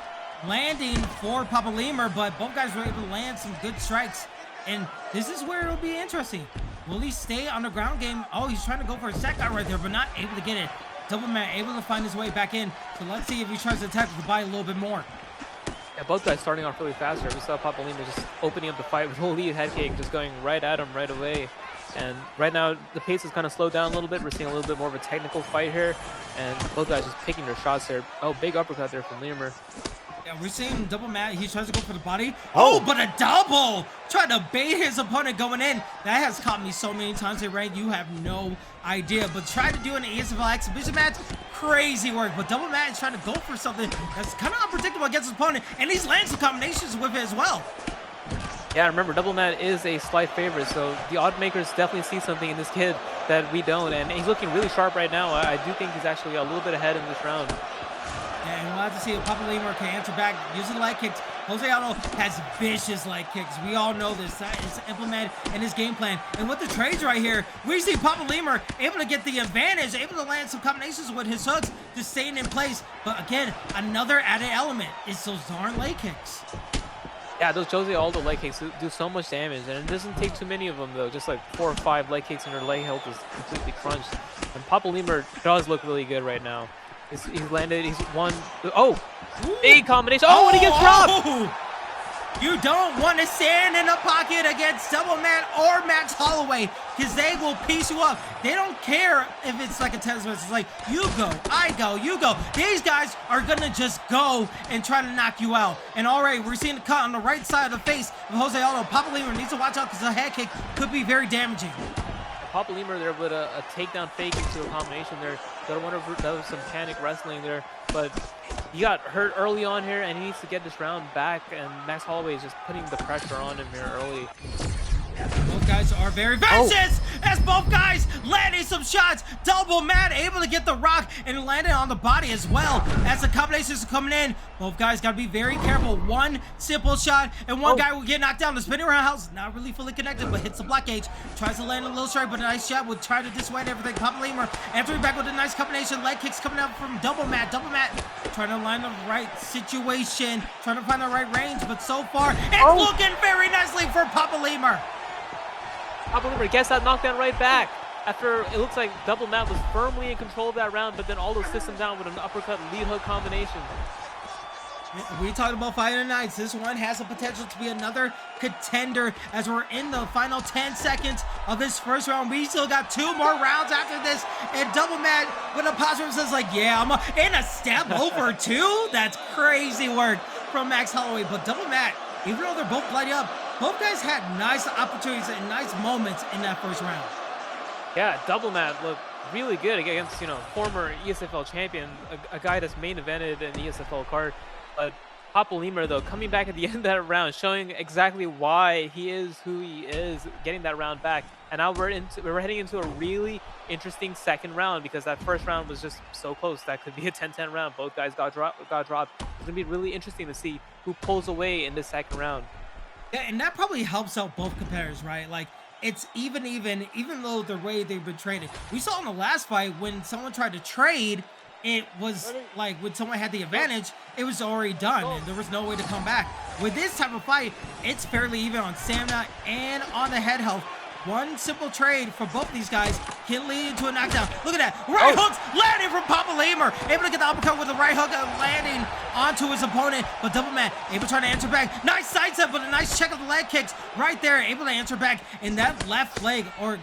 S1: landing for Papa Lemur, but both guys were able to land some good strikes. And this is where it'll be interesting. Will he stay on the ground game? Oh, he's trying to go for a set guy right there, but not able to get it. Double Matt able to find his way back in. So let's see if he tries to attack with the body a little bit more.
S2: Yeah, both guys starting off really fast here. We saw Papa Lima just opening up the fight with a lead head kick, just going right at him right away. And right now, the pace is kind of slowed down a little bit. We're seeing a little bit more of a technical fight here. And both guys just picking their shots here. Oh, big uppercut there from Lemur.
S1: Yeah, we're seeing double Matt. He tries to go for the body. Oh, but a double! Trying to bait his opponent going in. That has caught me so many times in rank. You have no idea. But try to do an ESFL exhibition match. Crazy work. But double Matt is trying to go for something that's kind of unpredictable against his opponent. And he's landing some combinations with it as well.
S2: Yeah, remember, Double Matt is a slight favorite, so the odd makers definitely see something in this kid that we don't, and he's looking really sharp right now. I do think he's actually a little bit ahead in this round.
S1: Yeah, and we'll have to see if Papa Lemur can answer back using leg kicks. Jose Aldo has vicious leg kicks. We all know this. That is implemented in his game plan. And with the trades right here, we see Papa Lemur able to get the advantage, able to land some combinations with his hooks, just staying in place. But again, another added element is those darn leg kicks.
S2: Yeah, those Jose Aldo leg kicks do so much damage, and it doesn't take too many of them, though. Just like 4 or 5 leg kicks and your leg health is completely crunched. And Papa Lemur does look really good right now. He's landed, he's won. Oh, big combination. Oh, and he gets dropped.
S1: You don't want to stand in the pocket against Double Matt or Max Holloway because they will piece you up. They don't care if it's like a tennis match. It's like, you go, I go, you go. These guys are going to just go and try to knock you out. And already we're seeing the cut on the right side of the face of Jose Aldo. Papa Lemur needs to watch out because the head kick could be very damaging.
S2: Papa Lemur there with a takedown fake into a combination there. That was some panic wrestling there, but he got hurt early on here, and he needs to get this round back. And Max Holloway is just putting the pressure on him here early.
S1: Both guys are very vicious as both guys landing some shots. Double Matt able to get the rock and land it on the body as well as the combinations are coming in. Both guys got to be very careful. One simple shot and one guy will get knocked down. The spinning roundhouse not really fully connected, but hits the block gauge. Tries to land a little strike, but a nice shot would try to dissuade everything. Papa Lemur entering back with a nice combination. Leg kicks coming out from Double Matt. Double Matt trying to land the right situation, trying to find the right range, but so far it's looking very nicely for Papa Lemur.
S2: Papa Lemur gets that knockdown right back after it looks like Double Matt was firmly in control of that round, but then Aldo sits him down with an uppercut lead hook combination.
S1: We talked about Fighter Nights. This one has the potential to be another contender as we're in the final 10 seconds of this first round. We still got 2 more rounds after this, and Double Matt with a positive says like, yeah, I'm in a step over 2. That's crazy work from Max Holloway. But Double Matt, even though they're both bloody up, both guys had nice opportunities and nice moments in that first round.
S2: Yeah, Double Matt looked really good against, former ESFL champion, a guy that's main evented an ESFL card. But Papa Lemur, though, coming back at the end of that round, showing exactly why he is who he is, getting that round back. And now we're heading into a really interesting second round because that first round was just so close. That could be a 10-10 round. Both guys got dropped. It's going to be really interesting to see who pulls away in this second round.
S1: Yeah, and that probably helps out both competitors, right? Like, it's even though the way they've been traded. We saw in the last fight when someone tried to trade, it was like when someone had the advantage, it was already done and there was no way to come back. With this type of fight, it's fairly even on stamina and on the head health. One simple trade for both these guys can lead into a knockdown. Look at that. Right hooks landing from Papa Lemur. Able to get the uppercut with the right hook landing onto his opponent. But Double Matt able to try to answer back. Nice side step, but a nice check of the leg kicks right there. Able to answer back. And that left leg, the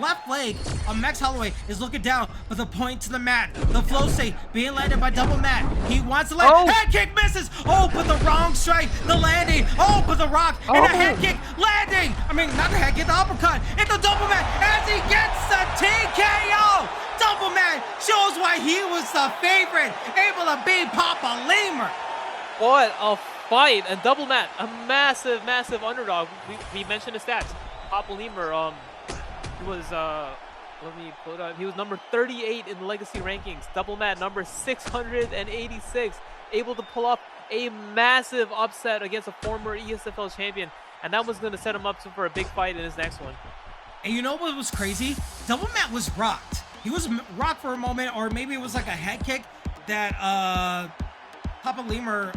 S1: left leg of Max Holloway is looking down. But the point to the mat. The flow state being landed by Double Matt. He wants to land. Head kick misses. Oh, but the wrong strike. The landing. Oh, but the rock. And a head kick landing. I mean, not the head kick. The uppercut into Double Matt as he gets the TKO. Double Matt shows why he was the favorite, able to beat Papa Lemur.
S2: What a fight! And Double Matt, a massive underdog. We mentioned the stats. Papa Lemur, he was let me pull it up. He was number 38 in the legacy rankings. Double Matt, number 686, able to pull off a massive upset against a former ESFL champion. And that was going to set him up for a big fight in his next one.
S1: And you know what was crazy? Double Matt was rocked. He was rocked for a moment, or maybe it was like a head kick that Papa Lemur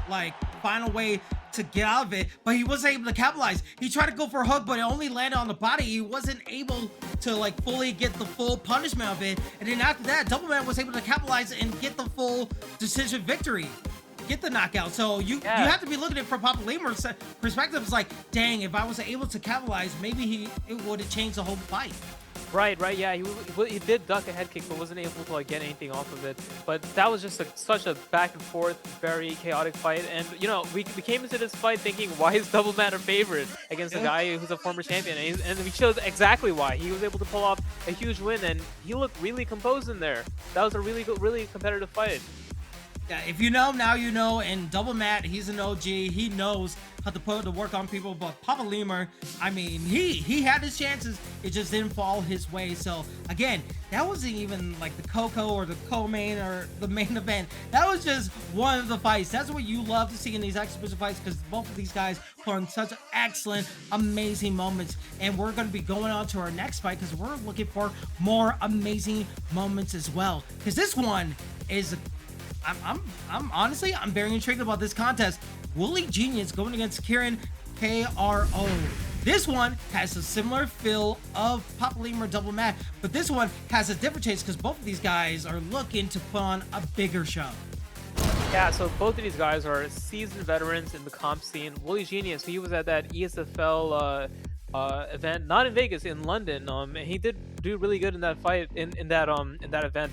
S1: found a way to get out of it, but he wasn't able to capitalize. He tried to go for a hook, but it only landed on the body. He wasn't able to fully get the full punishment of it. And then after that, Double Matt was able to capitalize and get the full decision victory. get the knockout. So you have to be looking at it from Papa Lemur's perspective. It's like, dang, if I was able to capitalize, maybe it would have changed the whole fight.
S2: Right, yeah, he did duck a head kick, but wasn't able to like get anything off of it. But that was just such a back and forth, very chaotic fight. And you know, we came into this fight thinking, why is Double Matt a favorite against a guy who's a former champion? And we chose exactly why. He was able to pull off a huge win, and he looked really composed in there. That was a really good, really competitive fight.
S1: Yeah, if you know, now you know. And Double Matt, he's an OG. He knows how to put the work on people. But Papa Lemur, I mean, he had his chances. It just didn't fall his way. So again, that wasn't even like the Coco or the co-main or the main event. That was just one of the fights. That's what you love to see in these exhibition fights, because both of these guys put on such excellent, amazing moments. And we're going to be going on to our next fight because we're looking for more amazing moments as well. Because this one is I'm honestly, I'm very intrigued about this contest. Wooly Genius going against Kieran KRO. This one has a similar feel of Papa Lemur Double Matt, but this one has a different chase because both of these guys are looking to put on a bigger show.
S2: Yeah, so both of these guys are seasoned veterans in the comp scene. Wooly Genius, he was at that ESFL event, not in Vegas, in London. And he did do really good in that fight, in that event.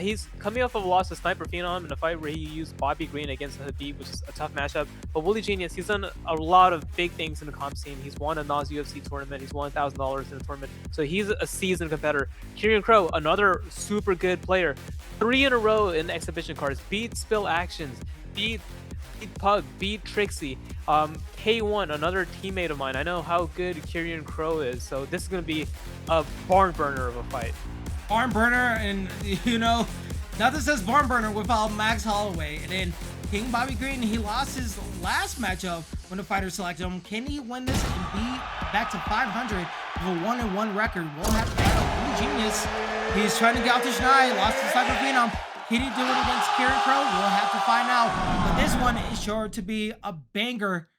S2: He's coming off of a loss to Sniper Phenom in a fight where he used Bobby Green against Habib, which is a tough matchup. But Wooly Genius, he's done a lot of big things in the comp scene. He's won a NOS UFC tournament. He's won $1,000 in a tournament. So he's a seasoned competitor. Kieran Crow, another super good player. 3 in a row in exhibition cards. Beat Spill Actions. Beat Pug. Beat Trickzzy. K1, another teammate of mine. I know how good Kieran Crow is. So this is going to be a barn burner of a fight.
S1: Barn burner, and you know, nothing says barn burner without Max Holloway. And then King Bobby Green, he lost his last matchup when the fighter selected him. Can he win this and be back to 500 with a 1-1 record? We'll have to battle. Genius, he's trying to get out to Schnei, lost his Sniper Phenom. Can he do it against Kieran Crow? We'll have to find out. But this one is sure to be a banger,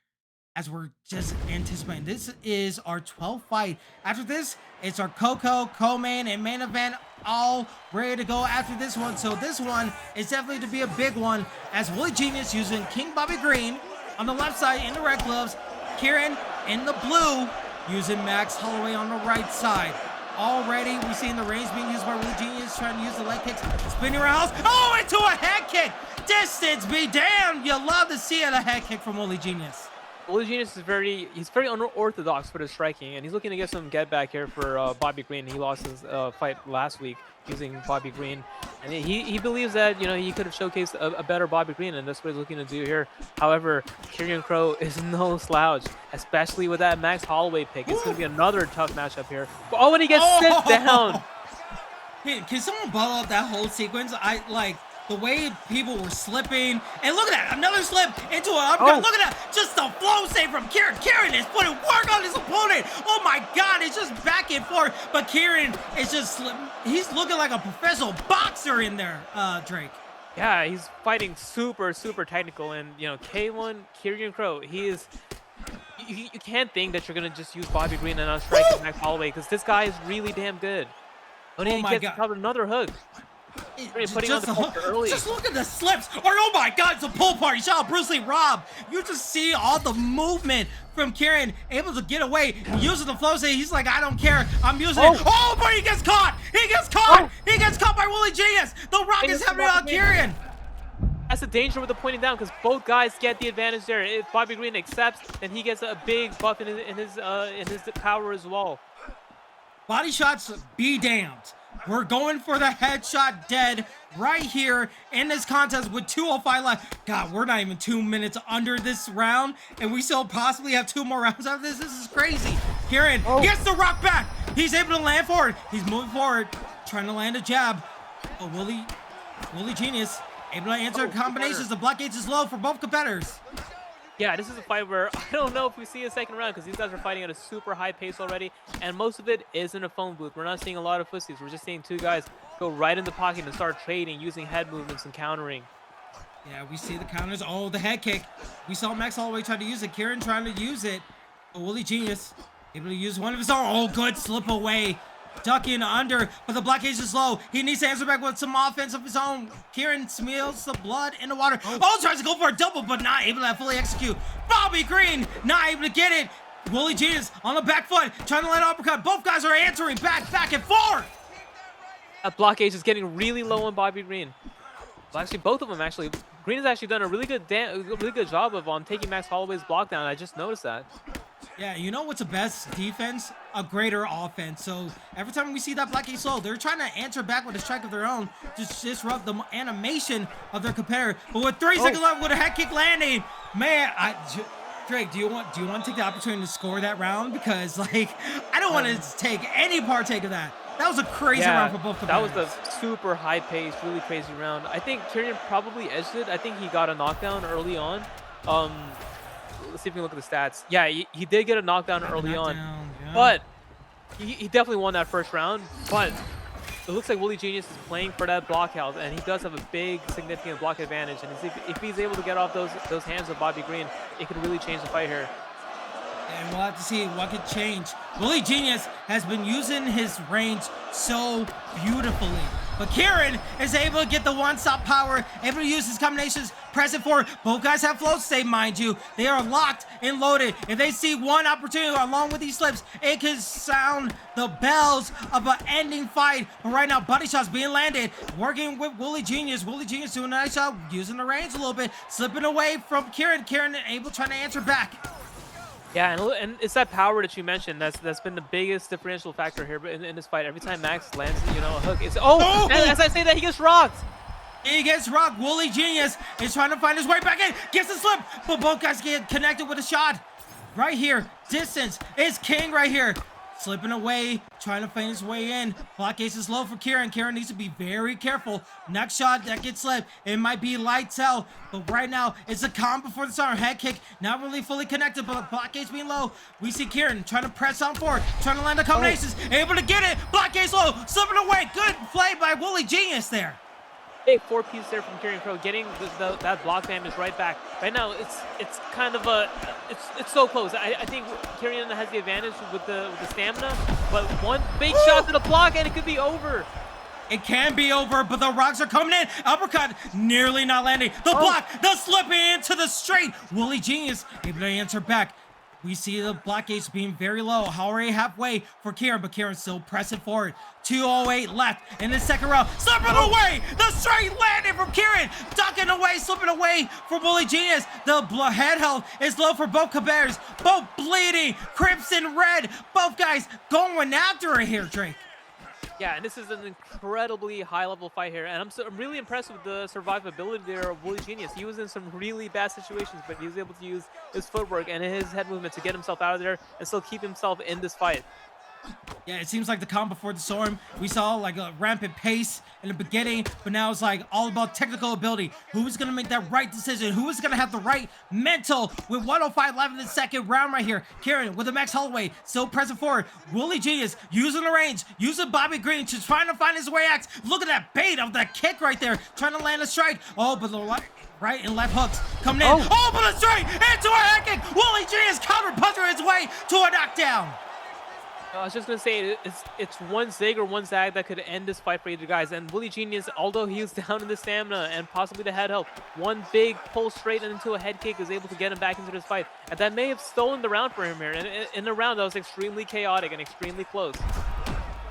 S1: as we're just anticipating. This is our 12th fight. After this, it's our Coco, co-main, and main event all ready to go after this one. So this one is definitely to be a big one, as Wooly Genius using King Bobby Green on the left side in the red gloves, Kieran in the blue using Max Holloway on the right side. Already, we're seeing the reins being used by Wooly Genius, trying to use the leg kicks, spinning around. Oh, into a head kick! Distance be damned! You love to see it, a head kick from Wooly Genius.
S2: Wooly Genius is very unorthodox for his striking, and he's looking to get some get back here for Bobby Green. He lost his fight last week using Bobby Green, and he believes that, you know, he could have showcased a better Bobby Green, and that's what he's looking to do here. However, Kieran Crow is no slouch, especially with that Max Holloway pick. It's going to be another tough matchup here. Oh, and he gets sit down.
S1: Hey, can someone bottle up that whole sequence? I like the way people were slipping. And look at that, another slip into an uppercut. Look at that, just a flow save from Kieran. Kieran is putting work on his opponent. Oh my God, it's just back and forth. But Kieran is just, he's looking like a professional boxer in there, Drake.
S2: Yeah, he's fighting super technical. And, you know, K1, Kieran Crow, he is... You can't think that you're going to just use Bobby Green and not strike Max Holloway, because this guy is really damn good. But then he gets another hook.
S1: Just look at the slips. Oh my God, it's a pull party. Shout out Bruce Lee Rob. You just see all the movement from Kieran, able to get away, using the flow state. He's like, I don't care. I'm using it. Oh, but he gets caught. He gets caught. He gets caught by Wooly Genius. The rock is happening on Kieran.
S2: That's the danger with the pointing down, because both guys get the advantage there. If Bobby Green accepts, then he gets a big buff in his power as well.
S1: Body shots be damned. We're going for the headshot dead right here in this contest with 2:05 left. God, we're not even 2 minutes under this round, and we still possibly have 2 more rounds after this. This is crazy. Kieran gets the rock back. He's able to land forward. He's moving forward, trying to land a jab. Oh, Wooly Genius able to answer combinations. The block gauge is low for both competitors.
S2: Yeah, this is a fight where I don't know if we see a second round, because these guys are fighting at a super high pace already, and most of it is in a phone booth. We're not seeing a lot of fussies. We're just seeing 2 guys go right in the pocket and start trading, using head movements and countering.
S1: Yeah, we see the counters. Oh, the head kick. We saw Max Holloway try to use it. Kieran trying to use it. But Wooly Genius able to use one of his own. Oh, good slip away ducking under, but the blockage is low. He needs to answer back with some offense of his own. Kieran smears the blood in the water. Oh, tries to go for a double, but not able to fully execute. Bobby Green not able to get it. Wooly Genius on the back foot, trying to land an uppercut. Both guys are answering back and forth.
S2: That blockage is getting really low on Bobby Green. Well, actually, both of them actually. Green has actually done a really good job of taking Max Holloway's block down. I just noticed that.
S1: Yeah, you know what's the best defense? A greater offense. So every time we see that blockade slow, they're trying to answer back with a strike of their own, just disrupt the animation of their competitor. But with 3 seconds left, with a head kick landing, man, Drake, do you want to take the opportunity to score that round? Because like, I don't want to take any partake of that. That was a crazy round for both competitors.
S2: That was a super high-paced, really crazy round. I think Kieran probably edged it. I think he got a knockdown early on. Let's see if we can look at the stats. Yeah, he did get a knockdown early on, but he definitely won that first round. But it looks like Wooly Genius is playing for that block health, and he does have a big, significant block advantage. And if he's able to get off those hands of Bobby Green, it could really change the fight here.
S1: And we'll have to see what could change. Wooly Genius has been using his range so beautifully. But Kieran is able to get the one-stop power, able to use his combinations, press it forward. Both guys have float state, mind you. They are locked and loaded. If they see one opportunity along with these slips, it could sound the bells of an ending fight. But right now, body shots being landed, working with Wooly Genius. Wooly Genius doing a nice job, using the range a little bit, slipping away from Kieran. Kieran able trying to answer back.
S2: Yeah, and it's that power that you mentioned that's been the biggest differential factor here in this fight. Every time Max lands, a hook, it's and as I say that, he gets rocked.
S1: He gets rocked. Wooly Genius is trying to find his way back in. Gets the slip, but both guys get connected with a shot. Right here, distance is king right here. Slipping away, trying to find his way in. Blockage is low for Kieran. Kieran needs to be very careful. Next shot that gets slipped, it might be lights out. But right now, it's a calm before the storm. Head kick, not really fully connected, but blockage being low. We see Kieran trying to press on forward, trying to land the combinations. Able to get it. Blockage low, slipping away. Good play by Wooly Genius there.
S2: Big 4-piece there from Kieran Crow, getting that block damage right back. Right now, it's kind of it's so close. I think Kieran has the advantage with the stamina, but one big shot to the block and it could be over.
S1: It can be over, but the rocks are coming in. Uppercut nearly not landing. The block, the slipping into the straight. Wooly Genius able to answer back. We see the blockage being very low, already halfway for Kieran, but Kieran still pressing forward. 2:08 left in the second round. Slipping away! The straight landing from Kieran! Ducking away, slipping away from Wooly Genius. The head health is low for both competitors. Both bleeding, crimson red. Both guys going after it here, Drake.
S2: Yeah, and this is an incredibly high-level fight here, and I'm really impressed with the survivability there of Wooly Genius. He was in some really bad situations, but he was able to use his footwork and his head movement to get himself out of there and still keep himself in this fight.
S1: Yeah, it seems like the calm before the storm. We saw like a rampant pace in the beginning, but now it's like all about technical ability. Who is going to make that right decision? Who is going to have the right mental with 1:05 left in the second round right here? Kieran with the Max Holloway still pressing forward. Wooly Genius using the range, using Bobby Green to trying to find his way out. Look at that bait of that kick right there, trying to land a strike. Oh, but the right and left hooks coming in. Oh, but a straight into a head kick. Wooly Genius counter punching his way to a knockdown.
S2: I was just going to say, it's one zig or one zag that could end this fight for either guys. And Wooly Genius, although he was down in the stamina and possibly the head health, one big pull straight into a head kick is able to get him back into this fight. And that may have stolen the round for him here. And in a round that was extremely chaotic and extremely close.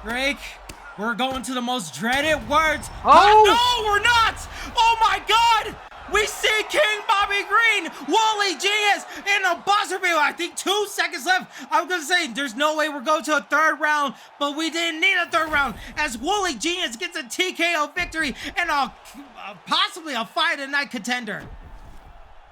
S1: Drake, we're going to the most dreaded words.
S2: Oh!
S1: No, we're not! Oh my God! We see King Bobby Green, Wooly Genius in a buzzer beater. I think 2 seconds left. I was going to say, there's no way we're going to a third round, but we didn't need a third round as Wooly Genius gets a TKO victory and possibly a fight of the night contender.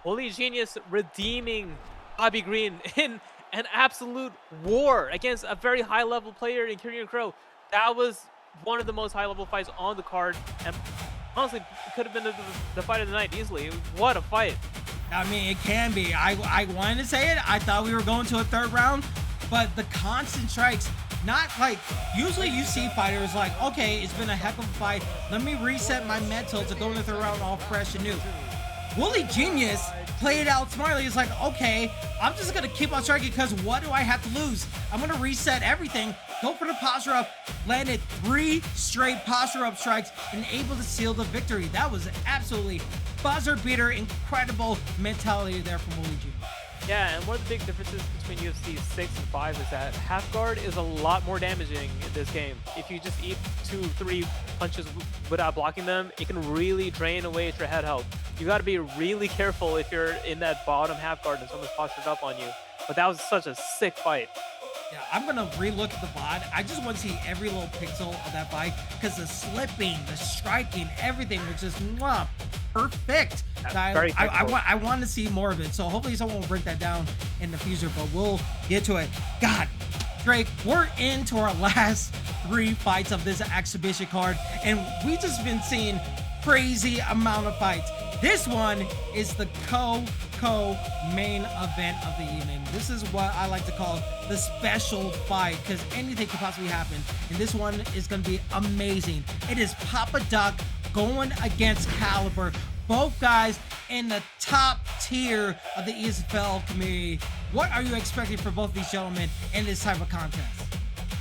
S2: Wooly Genius redeeming Bobby Green in an absolute war against a very high-level player in Kieran Crow. That was one of the most high-level fights on the card, and honestly, it could have been the fight of the night easily. What a fight.
S1: I mean, it can be. I wanted to say it. I thought we were going to a third round, but the constant strikes, not like, usually you see fighters like, okay, it's been a heck of a fight. Let me reset my mental to go in the third round all fresh and new. Wooly Genius played it out smartly. He's like, okay, I'm just going to keep on striking because what do I have to lose? I'm going to reset everything, go for the posture up, landed 3 straight posture up strikes, and able to seal the victory. That was absolutely buzzer beater, incredible mentality there from Luigi.
S2: Yeah, and one of the big differences between UFC 6 and 5 is that half guard is a lot more damaging in this game. If you just eat 2-3 punches without blocking them, it can really drain away your head health. You got to be really careful if you're in that bottom half guard and someone's postured up on you. But that was such a sick fight.
S1: Yeah, I'm gonna relook at the VOD. I just want to see every little pixel of that fight because the slipping, the striking, everything was just perfect. I want to see more of it. So hopefully someone will break that down in the future, but we'll get to it. God, Drake, we're into our last 3 fights of this exhibition card, and we just been seeing crazy amount of fights. This one is the main event of the evening. This is what I like to call the special fight because anything could possibly happen, and this one is going to be amazing. It is Papa Doc going against Caliber, both guys in the top tier of the ESFL community. What are you expecting for both these gentlemen in this type of contest?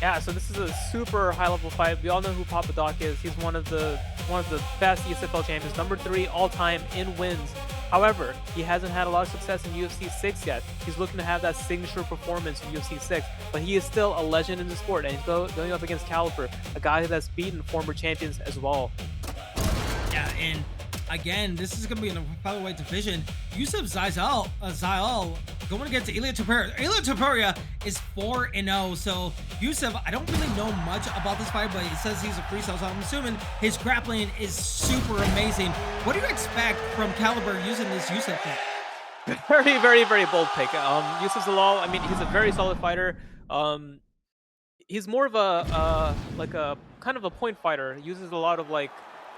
S2: Yeah, so this is a super high-level fight. We all know who Papa Doc is. He's one of the best ESFL champions, number 3 all-time in wins. However, he hasn't had a lot of success in UFC 6 yet. He's looking to have that signature performance in UFC 6, but he is still a legend in the sport, and he's going up against Caliber, a guy that's beaten former champions as well.
S1: Yeah, and again, this is going to be in the featherweight division. Yusuf Zayal going against Ilia Topuria. Ilia Topuria is 4-0, so Yusuf, I don't really know much about this fight, but it says he's a freestyle, so I'm assuming his grappling is super amazing. What do you expect from Caliber using this Yusuf pick?
S2: Very, very, very bold pick. Yusuf Zalal, I mean, he's a very solid fighter. He's more of a kind of a point fighter. He uses a lot of like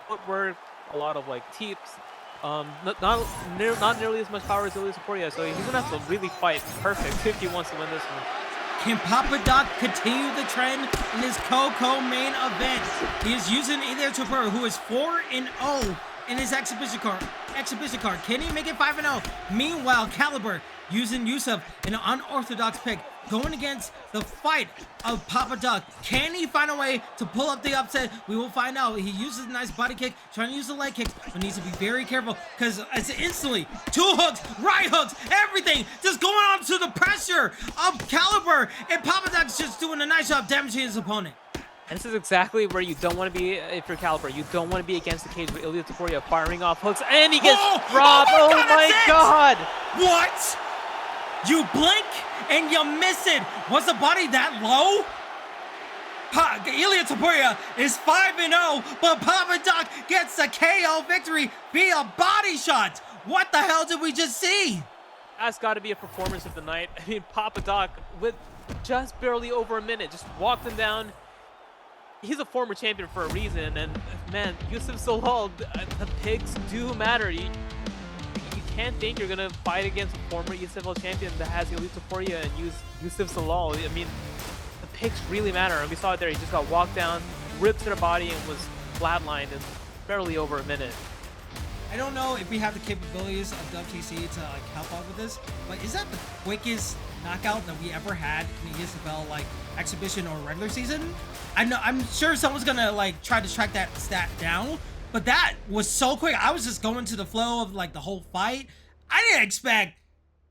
S2: footwork, a lot of like teeps. Not nearly as much power as Ilia Topuria, so he's gonna have to really fight perfect if he wants to win this one.
S1: Can Papa Doc continue the trend in his main event? He is using Ilia Topuria, who is 4-0 in his exhibition card. Can he make it 5-0? Meanwhile, Caliber using Yusuf in an unorthodox pick, going against the fight of Papa Doc. Can he find a way to pull up the upset? We will find out. He uses a nice body kick, trying to use the leg kicks, but needs to be very careful because it's instantly 2 hooks, right hooks, everything just going on to the pressure of Caliber, and Papa Doc's just doing a nice job damaging his opponent.
S2: And this is exactly where you don't want to be if you're Caliber. You don't want to be against the cage with Ilia Topuria firing off hooks, and he gets dropped. Oh my God!
S1: What? You blink and you miss it. Was the body that low? Ilia Topuria is 5-0, but Papa Doc gets the KO victory via body shot. What the hell did we just see?
S2: That's got to be a performance of the night. I mean, Papa Doc, with just barely over a minute, just walked him down. He's a former champion for a reason, and man, Yusuf Zalal, the picks do matter. You can't think you're gonna fight against a former ESFL champion that has Ilia Topuria and use Yusuf Zalal. I mean, the picks really matter, and we saw it there. He just got walked down, ripped to the body, and was flatlined in barely over a minute.
S1: I don't know if we have the capabilities of WTC to like help out with this, but is that the quickest knockout that we ever had in the ESFL like exhibition or regular season? I'm sure someone's gonna like try to track that stat down, but that was so quick. I was just going to the flow of like the whole fight. I didn't expect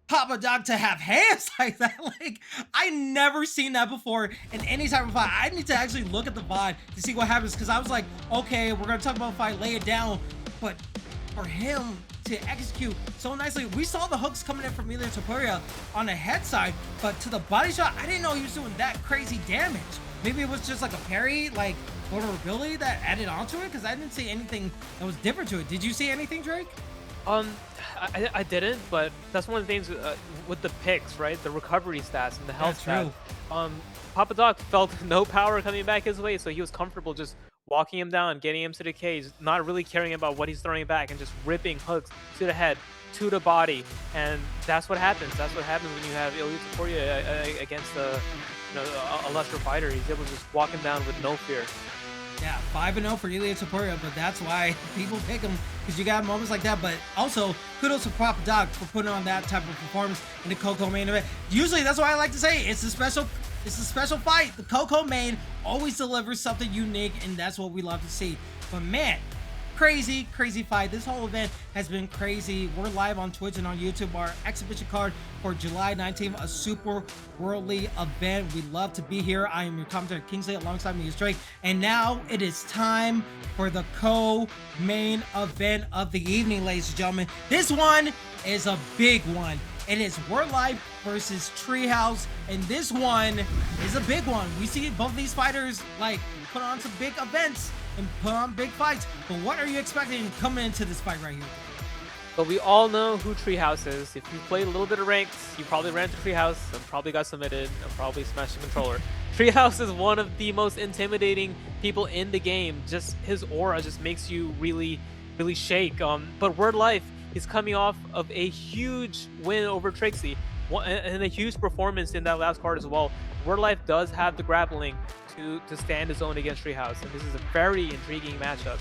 S1: Papa Doc to have hands like that. Like, I never seen that before in any type of fight. I need to actually look at the VOD to see what happens, because I was like, okay, we're gonna talk about a fight, lay it down, but for him to execute so nicely, we saw the hooks coming in from Ilia Topuria on the head side, but to the body shot, I didn't know he was doing that crazy damage. Maybe it was just like a parry, like vulnerability that added onto it, because I didn't see anything that was different to it. Did you see anything, Drake?
S2: I didn't, but that's one of the things with the picks, right? The recovery stats and the health stats. Papa Doc felt no power coming back his way, so he was comfortable just walking him down, getting him to the cage, not really caring about what he's throwing back, and just ripping hooks to the head, to the body, and that's what happens. That's what happens when you have Ilia Topuria against a lesser fighter. He's able to just walk him down with no fear.
S1: Yeah, 5-0 for Ilia Topuria, but that's why people pick him, because you got moments like that. But also, kudos to Papa Doc for putting on that type of performance in the Coco main event. Usually, that's why I like to say it's a special It's a special fight. The Coco main always delivers something unique, and that's what we love to see. But man, crazy fight. This whole event has been crazy. We're live on Twitch and on YouTube. Our exhibition card for July 19th, a super worldly event. We love to be here. I am your commentator Kingsley, alongside me is Drake, and now it is time for the co-main event of the evening, ladies and gentlemen. This one is a big one. It is Word Life versus Treehouse, and this one is a big one. We see both of these fighters like put on some big events and put on big fights, but what are you expecting coming into this fight right here?
S2: But we all know who Treehouse is. If you played a little bit of ranks, you probably ran to Treehouse and probably got submitted and probably smashed the controller. Treehouse is one of the most intimidating people in the game. Just his aura just makes you really shake. But Word Life, he's coming off of a huge win over Trickzzy and a huge performance in that last card as well. Word Life does have the grappling to stand his own against Treehouse, and this is a very intriguing matchup.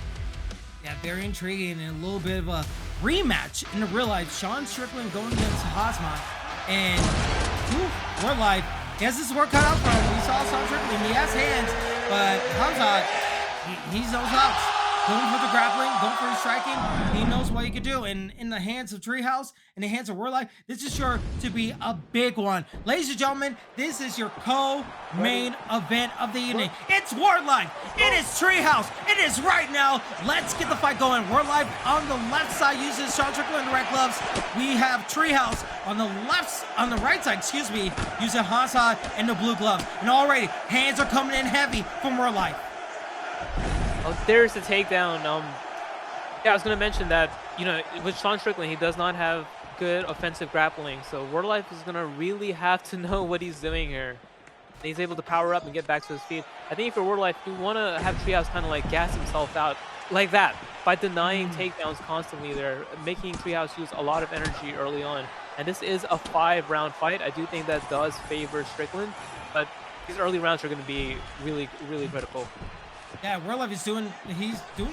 S1: Yeah, very intriguing, and a little bit of a rematch in the real life. Sean Strickland going against Hosma, and Word Life, he has his work cut out for him. We saw Sean Strickland, he has hands, but Hamza, he's those outs. Going for the grappling, going for the striking. He knows what he can do. And in the hands of Treehouse, in the hands of Word Life, this is sure to be a big one. Ladies and gentlemen, this is your co-main event of the evening. It's Word Life. It is Treehouse. It is right now. Let's get the fight going. Word Life on the left side uses Sean Strickland in the red gloves. We have Treehouse on the right side, using Hansa in the blue gloves. And already, hands are coming in heavy from Word Life.
S2: Oh, there's the takedown. Yeah, I was going to mention that, with Sean Strickland, he does not have good offensive grappling. So Word Life is going to really have to know what he's doing here. He's able to power up and get back to his feet. I think for Word Life, you want to have Treehouse kind of like gas himself out like that by denying takedowns constantly there, making Treehouse use a lot of energy early on. And this is a 5-round fight. I do think that does favor Strickland, but these early rounds are going to be really critical.
S1: Yeah, Word Life is doing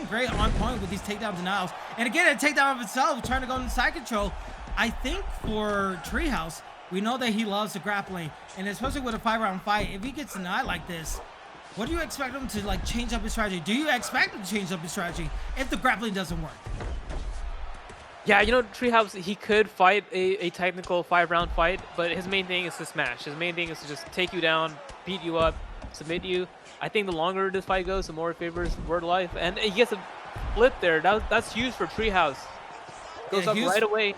S1: great on point with these takedown denials. And again, a takedown of itself, trying to go into side control. I think for Treehouse, we know that he loves the grappling. And especially with a 5-round fight, if he gets denied like this, what do you expect him to like change up his strategy? Do you expect him to change up his strategy if the grappling doesn't work?
S2: Yeah, Treehouse, he could fight a technical 5-round fight, but his main thing is to smash. His main thing is to just take you down, beat you up, submit you. I think the longer this fight goes, the more it favors Word Life. And he gets a flip there. That's huge for Treehouse. Goes up right away.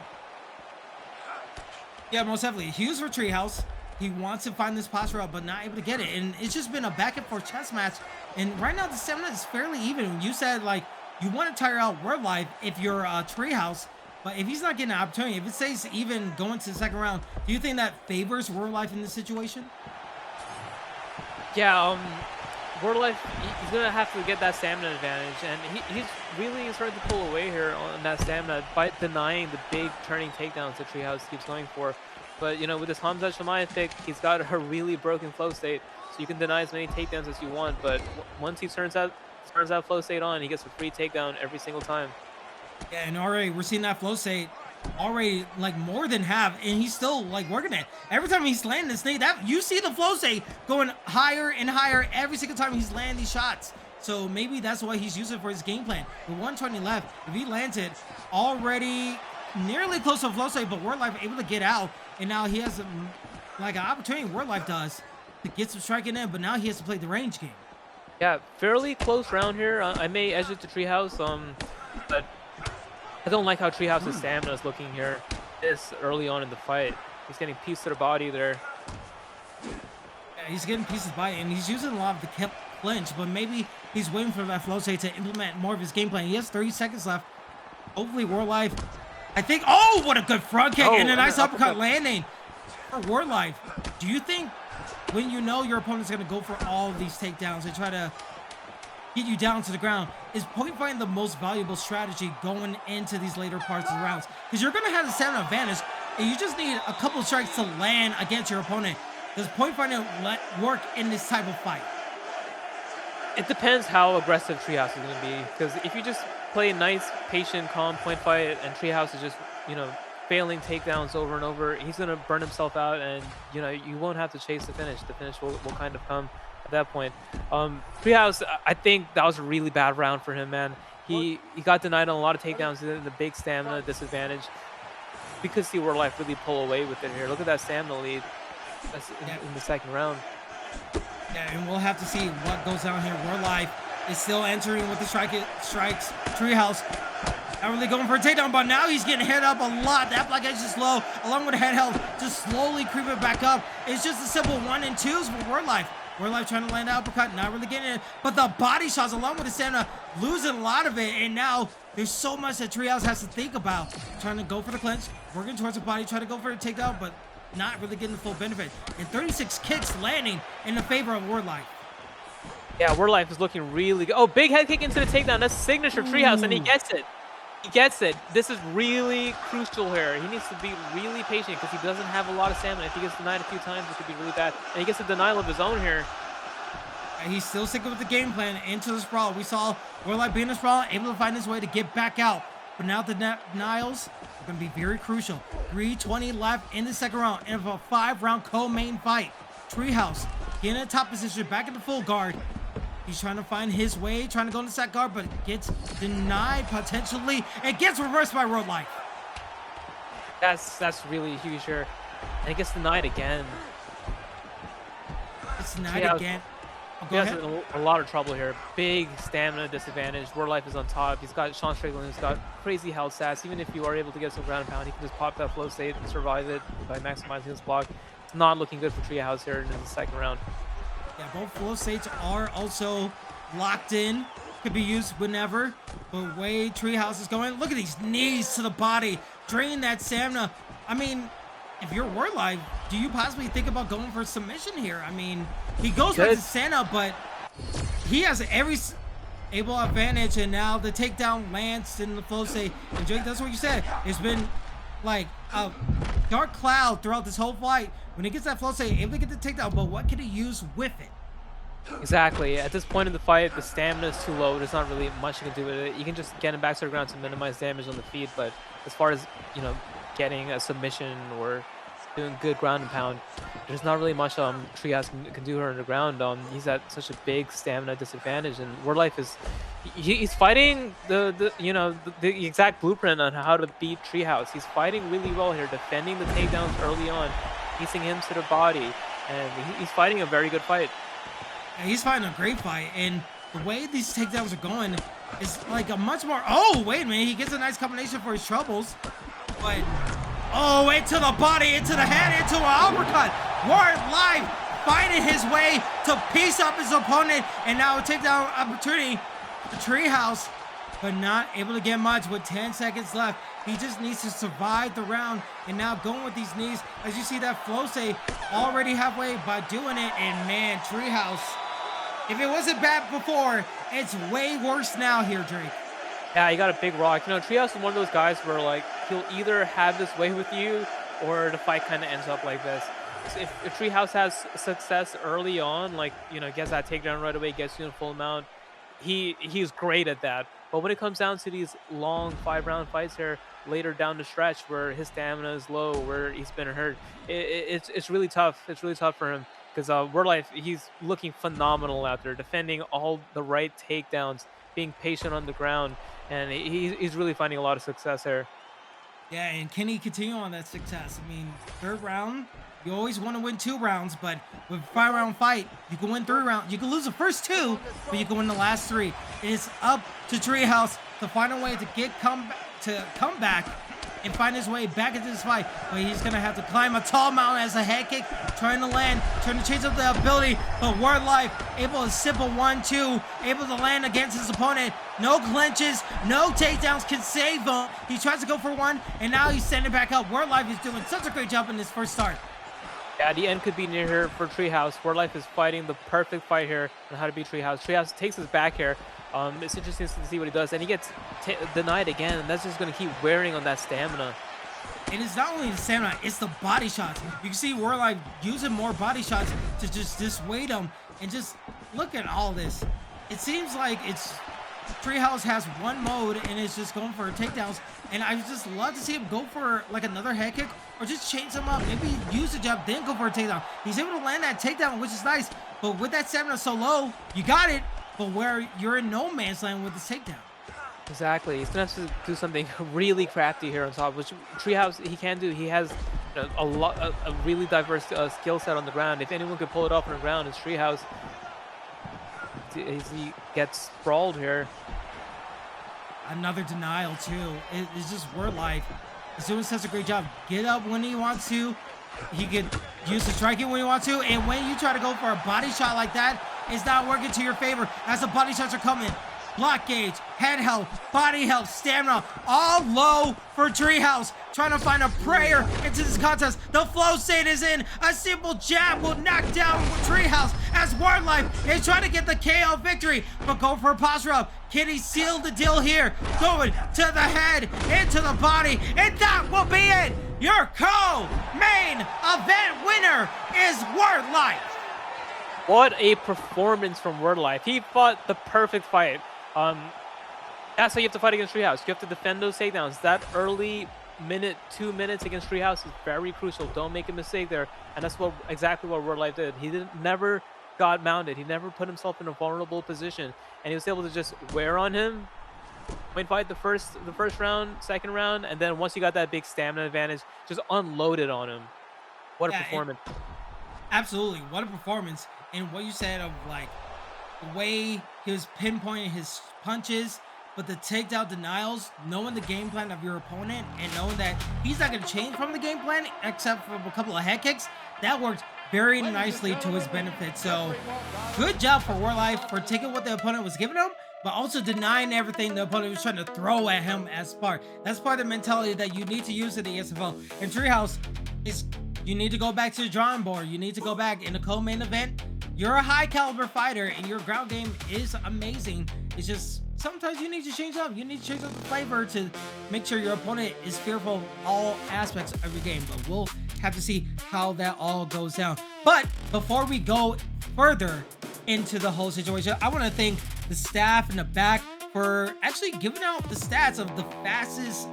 S1: Yeah, most definitely. Huge for Treehouse. He wants to find this posture up, but not able to get it. And it's just been a back and forth chess match. And right now, the stamina is fairly even. You said, like, you want to tire out Word Life if you're Treehouse. But if he's not getting an opportunity, if it stays even going to the second round, do you think that favors Word Life in this situation?
S2: Yeah, Word Life, he's going to have to get that stamina advantage, and he's really starting to pull away here on that stamina by denying the big turning takedowns that Treehouse keeps going for. But, with this Hamza Shamayev pick, he's got a really broken flow state, so you can deny as many takedowns as you want, but once he turns that flow state on, he gets a free takedown every single time.
S1: Yeah, and already we're seeing that flow state already like more than half, and he's still like working it. Every time he's landing this thing, that you see the flow state going higher and higher every single time he's landing these shots. So maybe that's why he's using it for his game plan. With 120 left, if he lands it already nearly close to a flow state, but Word Life able to get out, and now he has like an opportunity. Word Life does to get some striking in, but now he has to play the range game.
S2: Yeah, fairly close round here. I may edge it to Treehouse, but I don't like how Treehouse's stamina is looking here this early on in the fight. He's getting pieced to the body there.
S1: Yeah, he's getting pieces by it, and he's using a lot of the clinch, but maybe he's waiting for that flow state to implement more of his game plan. He has 30 seconds left. Hopefully, Word Life, I think, oh, what a good front kick, and a nice uppercut landing for Word Life. Do you think when you know your opponent's going to go for all of these takedowns and try to get you down to the ground, is point fighting the most valuable strategy going into these later parts of the rounds? Because you're going to have the stamina advantage, and you just need a couple of strikes to land against your opponent. Does point fighting work in this type of fight?
S2: It depends how aggressive Treehouse is going to be, because if you just play a nice, patient, calm point fight, and Treehouse is just, failing takedowns over and over, he's gonna burn himself out, and you won't have to chase the finish. The finish will kind of come at that point. Treehouse, I think that was a really bad round for him, man. He got denied on a lot of takedowns in the big stamina disadvantage. We could see Warlife really pull away with it here. Look at that stamina lead. That's in the second round.
S1: Yeah, and we'll have to see what goes down here. Warlife is still entering with the strikes. Treehouse not really going for a takedown, but now he's getting hit up a lot. That black edge is low, along with the head health, just slowly creeping back up. It's just a simple 1 and 2s for Warlife. Warlife trying to land the uppercut, not really getting it. But the body shots, along with the stamina, losing a lot of it. And now there's so much that Treehouse has to think about. Trying to go for the clinch, working towards the body, trying to go for a takedown, but not really getting the full benefit. And 36 kicks landing in the favor of Warlife.
S2: Yeah, Warlife is looking really good. Oh, big head kick into the takedown. That's signature Treehouse, and he gets it. He gets it. This is really crucial here. He needs to be really patient because he doesn't have a lot of stamina. If he gets denied a few times, it could be really bad. And he gets a denial of his own here.
S1: And he's still sticking with the game plan into the sprawl. We saw Warlife being in the sprawl, able to find his way to get back out. But now the denials are going to be very crucial. 3:20 left in the second round in a 5-round co-main fight. Treehouse getting a top position, back in the full guard. He's trying to find his way, trying to go into that guard, but gets denied potentially. It gets reversed by Warlife.
S2: That's really huge here. And it gets denied again.
S1: It's denied again. Oh,
S2: he has a lot of trouble here. Big stamina disadvantage. Warlife is on top. He's got Sean Strickland, who's got crazy health stats. Even if you are able to get some ground and pound, he can just pop that flow state and survive it by maximizing his block. It's not looking good for Treehouse here in the second round.
S1: Yeah, both flow states are also locked in. Could be used whenever. But way Treehouse is going, look at these knees to the body, drain that stamina. I mean, if you're Warlife, do you possibly think about going for submission here? I mean, he goes back to stamina, but he has every able advantage, and now the takedown lands in the flow state. And Jake, that's what you said. It's been like a dark cloud throughout this whole fight. When he gets that flow state, able to get the takedown, but what can he use with it?
S2: Exactly. At this point in the fight, the stamina is too low. There's not really much you can do with it. You can just get him back to the ground to minimize damage on the feet, but as far as, getting a submission or doing good ground and pound, there's not really much Treehouse can do here on the ground. He's at such a big stamina disadvantage, and Warlife is he's fighting the exact blueprint on how to beat Treehouse. He's fighting really well here, defending the takedowns early on, piecing him to the body, and he's fighting a very good fight.
S1: Yeah, he's fighting a great fight, and the way these takedowns are going is like a much more. Oh, wait a minute, he gets a nice combination for his troubles, but oh, into the body, into the head, into an uppercut. Warlife finding his way to piece up his opponent, and now a takedown opportunity for Treehouse, but not able to get much with 10 seconds left. He just needs to survive the round, and now going with these knees, as you see that flow state already halfway by doing it, and man, Treehouse, if it wasn't bad before, it's way worse now here, Drake.
S2: Yeah, he got a big rock. Treehouse is one of those guys where, like, he'll either have this way with you or the fight kind of ends up like this. So if Treehouse has success early on, like, gets that takedown right away, gets you in full mount, he's great at that. But when it comes down to these long 5-round fights here later down the stretch where his stamina is low, where he's been hurt, it's really tough. It's really tough for him because Warlife, he's looking phenomenal out there, defending all the right takedowns, being patient on the ground, and he's really finding a lot of success there.
S1: Yeah, and can he continue on that success? I mean, third round, you always want to win 2 rounds, but with a 5-round fight, you can win 3 rounds. You can lose the first 2, but you can win the last 3. It is up to Treehouse to find a way to come back and find his way back into this fight. But he's going to have to climb a tall mountain as a head kick, trying to land, trying to change up the ability. But Warlife able to simple 1-2, able to land against his opponent. No clinches, no takedowns can save him. He tries to go for one, and now he's standing back up. Warlife is doing such a great job in this first start.
S2: Yeah, the end could be near here for Treehouse. Warlife is fighting the perfect fight here on how to beat Treehouse. Treehouse takes his back here. It's interesting to see what he does, and he gets denied again, and that's just going to keep wearing on that stamina.
S1: And it's not only the stamina, it's the body shots. You can see Warlife using more body shots to just dissuade him, and just look at all this. It seems like it's Treehouse has one mode and is just going for takedowns, and I would just love to see him go for like another head kick or just change him up. Maybe use the jab, then go for a takedown. He's able to land that takedown, which is nice, but with that stamina so low, you got it, but where you're in no man's land with this takedown.
S2: Exactly. He's gonna have to do something really crafty here on top, which Treehouse he can do. He has a really diverse skill set on the ground. If anyone could pull it off on the ground, it's Treehouse. He gets sprawled here.
S1: Another denial too. It's just word life. He's doing such a great job. Get up when he wants to. He can use the striking when he wants to. And when you try to go for a body shot like that, it's not working to your favor as the body shots are coming. Block gauge, head health, body health, stamina, all low for Treehouse. Trying to find a prayer into this contest. The flow state is in. A simple jab will knock down Treehouse as Word Life is trying to get the KO victory. But go for a posture up. Can he seal the deal here? Going to the head, into the body, and that will be it. Your co-main event winner is Word Life.
S2: What a performance from Word Life. He fought the perfect fight. That's how you have to fight against Treehouse. You have to defend those takedowns. That early 2 minutes against Treehouse is very crucial. Don't make a mistake there. And that's exactly what Word Life did. He never got mounted. He never put himself in a vulnerable position, and he was able to just wear on him. Point fight the first round, second round, and then once you got that big stamina advantage, just unloaded on him. What a performance!
S1: Absolutely, what a performance! And what you said of like the way he was pinpointing his punches, but the takedown denials, knowing the game plan of your opponent and knowing that he's not going to change from the game plan except for a couple of head kicks, that worked very nicely to his benefit. So good job for Word Life for taking what the opponent was giving him, but also denying everything the opponent was trying to throw at him as part. That's part of the mentality that you need to use in the ESFL. And Treehouse is, you need to go back to the drawing board. You need to go back in the co-main event. You're a high caliber fighter and your ground game is amazing. It's just sometimes you need to change up. You need to change up the flavor to make sure your opponent is fearful of all aspects of your game. But we'll have to see how that all goes down. But before we go further into the whole situation, I want to thank the staff in the back for actually giving out the stats of the fastest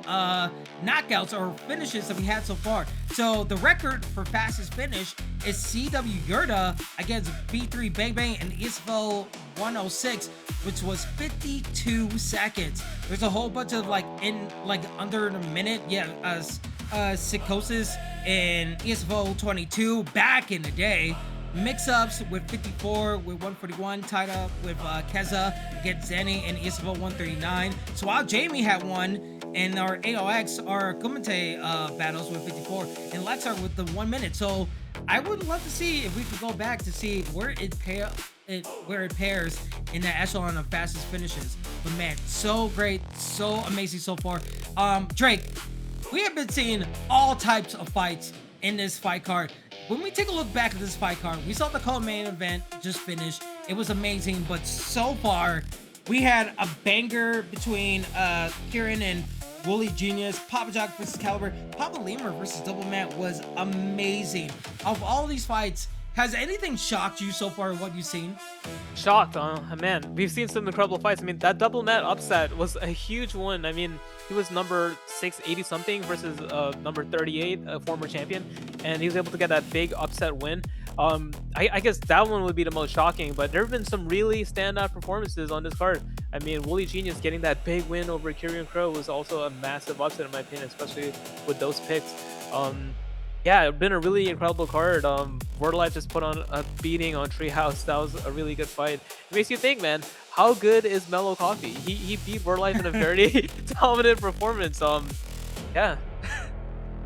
S1: knockouts or finishes that we had so far. So the record for fastest finish is CW Yurda against B3 Bang Bang and ESFL 106, which was 52 seconds. There's a whole bunch of under a minute. Yeah, Psychosis and ESFL 22 back in the day. Mix-ups with 54, with 141, tied up with Keza against Zenny and ESFL 139. So while Jamie had one, and our AOX, our Kumite battles with 54, and Lexar with the 1 minute. So I would love to see if we could go back to see where it pairs in the echelon of fastest finishes. But man, so great, so amazing so far. Drake, we have been seeing all types of fights in this fight card. When we take a look back at this fight card, we saw the co-main event just finished. It was amazing, but so far we had a banger between Kieran and Wooly Genius, Papa Jock versus Caliber, Papa Lemur versus Double Matt was amazing. Of all these fights, has anything shocked you so far? What you've seen?
S2: Shocked, man. We've seen some incredible fights. I mean, that Double Matt upset was a huge one. I mean, he was number 680 something versus number 38, a former champion, and he was able to get that big upset win. I guess that one would be the most shocking, but there have been some really standout performances on this card. I mean, Wooly Genius getting that big win over Kyrian Crow was also a massive upset in my opinion, especially with those picks. Yeah, it's been a really incredible card. Word Life just put on a beating on Treehouse. That was a really good fight. It makes you think, man, how good is Mellow Coffee? He beat Word Life in a very dominant performance. Yeah.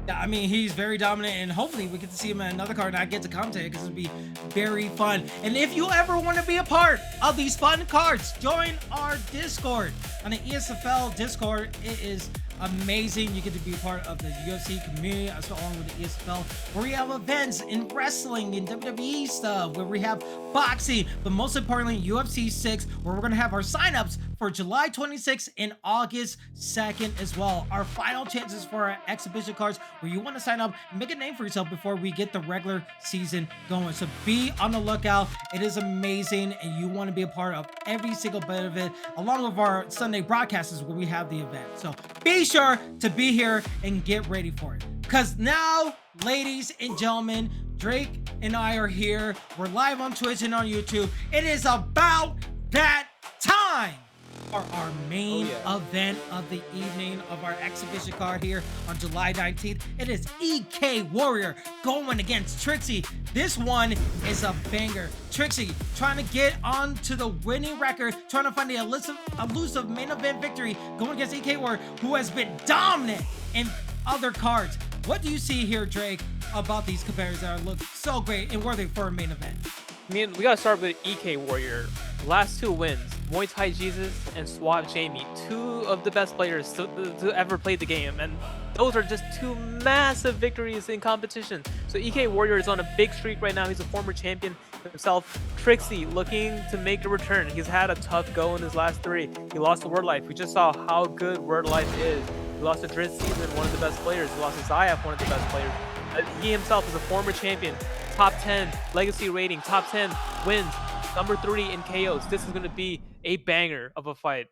S1: Yeah, I mean, he's very dominant, and hopefully we get to see him in another card and I get to commentate because it'd be very fun. And if you ever want to be a part of these fun cards, join our Discord. On the ESFL Discord, it is amazing. You get to be a part of the UFC community along with the ESFL, where we have events in wrestling and WWE stuff, where we have boxing, but most importantly UFC 6, where we're going to have our signups for July 26th and August 2nd as well. Our final chances for our exhibition cards where you want to sign up and make a name for yourself before we get the regular season going. So be on the lookout. It is amazing and you want to be a part of every single bit of it, along with our Sunday broadcasts where we have the event. So be sure to be here and get ready for it. Because now, ladies and gentlemen, Drake and I are here. We're live on Twitch and on YouTube. It is about that time for our main event of the evening of our exhibition card here on July 19th. It is EK Warrior going against Trickzzy. This one is a banger. Trickzzy trying to get onto the winning record, trying to find the elusive main event victory going against EK Warrior, who has been dominant in other cards. What do you see here, Drake, about these competitors that look so great and worthy for a main event?
S2: I mean, we gotta start with EK Warrior. Last 2 wins, Muay Thai Jesus and Suave Jamie, 2 of the best players to ever play the game, and those are just 2 massive victories in competition. So EK Warrior is on a big streak right now. He's a former champion himself. Trickzzy looking to make a return. He's had a tough go in his last 3. He lost to Word Life. We just saw how good Word Life is. He lost to Trickzzy, one of the best players. He lost to Zayaf, one of the best players. He himself is a former champion, top 10 legacy rating, top 10 wins, number 3 in KOs. This is going to be a banger of a fight.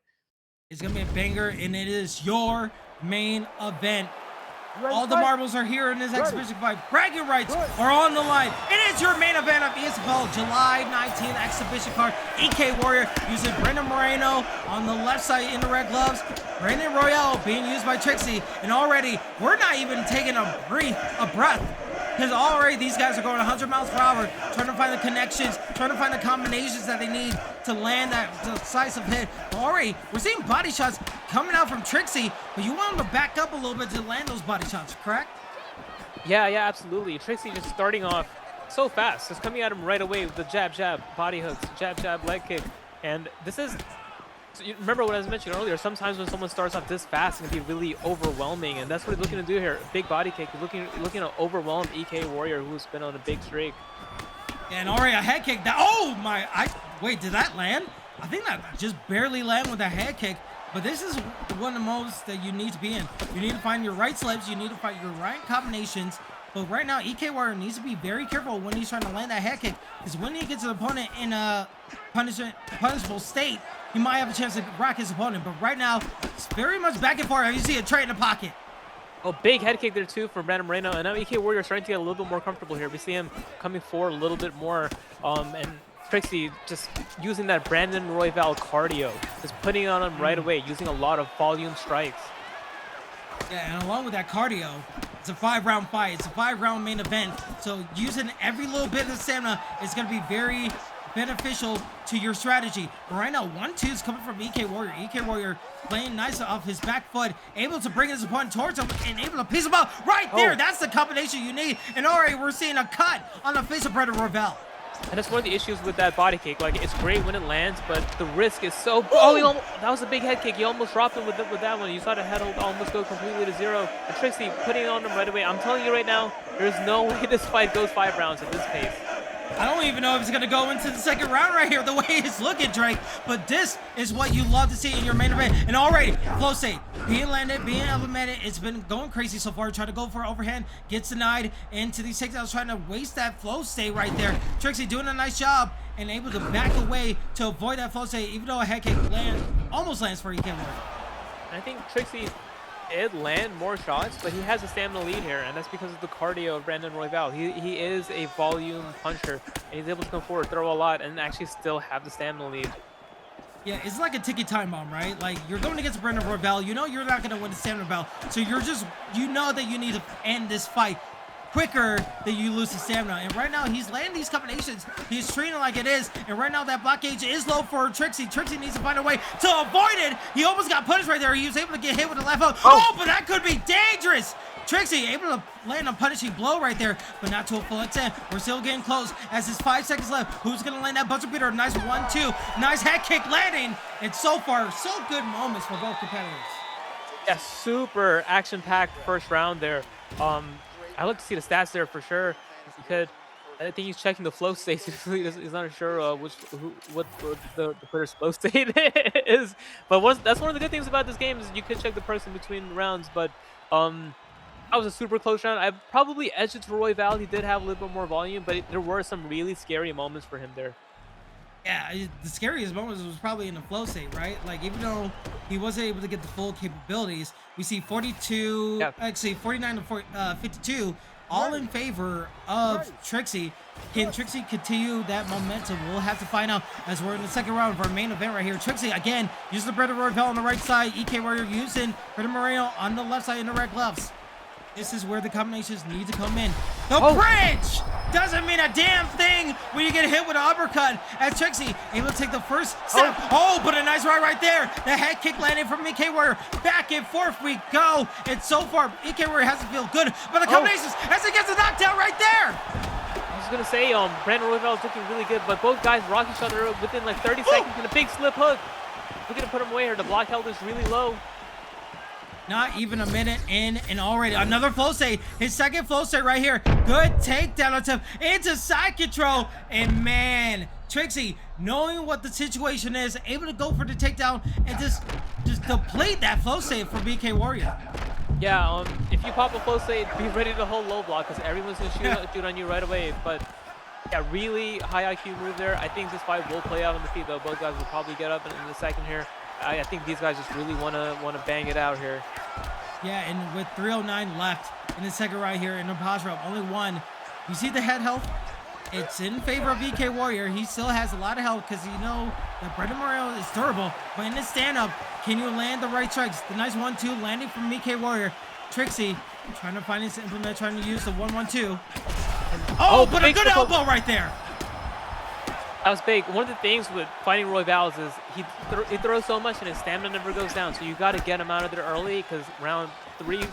S1: It's going to be a banger, and it is your main event. All the marbles are here in this exhibition fight. Bragging rights are on the line. It is your main event of ESFL July 19th exhibition card. EK Warrior using Brandon Moreno on the left side in the red gloves. Brandon Royale being used by Trickzzy. And already, we're not even taking a breath. Because already these guys are going 100 miles per hour, trying to find the connections, trying to find the combinations that they need to land that decisive hit. But already, we're seeing body shots coming out from Trickzzy, but you want him to back up a little bit to land those body shots, correct?
S2: Yeah, absolutely. Trickzzy just starting off so fast, just coming at him right away with the jab, jab, body hooks, jab, jab, leg kick. And this is, so you remember what I was mentioning earlier, sometimes when someone starts off this fast, it can be really overwhelming, and that's what he's looking to do here. Big body kick. He's looking to overwhelm EK Warrior, who's been on a big streak.
S1: And already a head kick. Oh my, wait, did that land? I think that just barely landed with a head kick, but this is one of the most that you need to be in. You need to find your right slips, you need to find your right combinations, but right now EK Warrior needs to be very careful when he's trying to land that head kick, because when he gets an opponent in a punishable state, he might have a chance to rock his opponent, but right now, it's very much back and forth. You see a tray in the pocket.
S2: Oh, big head kick there too from Brandon Moreno, and now EK Warrior starting to get a little bit more comfortable here. We see him coming forward a little bit more, and Trickzzy just using that Brandon Royval cardio, just putting it on him right away, using a lot of volume strikes.
S1: Yeah, and along with that cardio, it's a 5-round fight. It's a 5-round main event, so using every little bit of stamina is going to be very beneficial to your strategy. But right now, 1-2 is coming from EK Warrior. EK Warrior playing nice off his back foot, able to bring his opponent towards him and able to piece him up right there. That's the combination you need. And already we're seeing a cut on the face of Brandon Royval.
S2: And that's one of the issues with that body kick. Like, it's great when it lands, but the risk is so... Oh, that was a big head kick. He almost dropped him with that one. You saw the head hold almost go completely to 0. And Trickzzy putting it on him right away. I'm telling you right now, there's no way this fight goes 5 rounds at this pace.
S1: I don't even know if it's going to go into the second round right here, the way it's looking, Drake. But this is what you love to see in your main event. And already, flow state, being landed, being implemented. It's been going crazy so far. Trying to go for overhand, gets denied into these takedowns, trying to waste that flow state right there. Trickzzy doing a nice job and able to back away to avoid that flow state, even though a head kick almost lands for EK Warrior.
S2: I think Trickzzy did land more shots, but he has a stamina lead here, and that's because of the cardio of Brandon Royval. He is a volume puncher, and he's able to come forward, throw a lot, and actually still have the stamina lead.
S1: Yeah, it's like a ticky time bomb, right? Like, you're going against Brandon Royval, you know you're not going to win the stamina battle, so you know that you need to end this fight quicker than you lose the stamina. And right now, he's landing these combinations. He's treating it like it is. And right now, that block gauge is low for Trickzzy. Trickzzy needs to find a way to avoid it. He almost got punished right there. He was able to get hit with the left hook. Oh, but that could be dangerous. Trickzzy able to land a punishing blow right there, but not to a full extent. We're still getting close as there's 5 seconds left. Who's going to land that buzzer beater? Nice 1-2. Nice head kick landing. And so far, so good moments for both competitors.
S2: Yeah, super action-packed first round there. I look to see the stats there for sure. If you could, I think he's checking the flow state. He's not sure what the player's flow state is. But that's one of the good things about this game is you can check the person between rounds. But that was a super close round. I probably edged it to Royval. He did have a little bit more volume, but there were some really scary moments for him there.
S1: Yeah, the scariest moments was probably in the flow state, right? Like, even though he wasn't able to get the full capabilities, we see 42,
S2: Yeah.
S1: actually 49 to 52, all in favor of Trickzzy. Can Trickzzy continue that momentum? We'll have to find out as we're in the second round of our main event right here. Trickzzy, again, using the Brendan Royval on the right side. EK Warrior using Brendan Moreno on the left side in the red gloves. This is where the combinations need to come in. The bridge doesn't mean a damn thing when you get hit with an uppercut. As Trickzzy able to take the first step. But a nice right there. The head kick landing from EK Warrior. Back and forth we go. And so far, EK Warrior hasn't feel good. But the combinations, as he gets a knockdown right there.
S2: I was gonna say, Brandon Royval is looking really good, but both guys rock each other within like 30 seconds and a big slip hook. We're gonna put him away here. The block held is really low.
S1: Not even a minute in, and already another flow state. His second flow state right here. Good takedown attempt into side control. And man, Trickzzy, knowing what the situation is, able to go for the takedown and just deplete that flow state for BK Warrior.
S2: Yeah, if you pop a flow state, be ready to hold low block because everyone's gonna shoot on you right away. But yeah, really high IQ move there. I think this fight will play out on the feet though. Both guys will probably get up in the second here. I think these guys just really wanna bang it out here.
S1: Yeah, and with 3:09 left in the second round here in the pause round, only one. You see the head health? It's in favor of EK Warrior. He still has a lot of health because you know that Brendan Moreno is durable. But in this stand-up, can you land the right strikes? The nice 1-2 landing from EK Warrior. Trickzzy trying to find his implement, trying to use the 1-1-2. But a good elbow right there.
S2: That was big. One of the things with fighting Royval is he throws so much and his stamina never goes down. So you got to get him out of there early because round 3,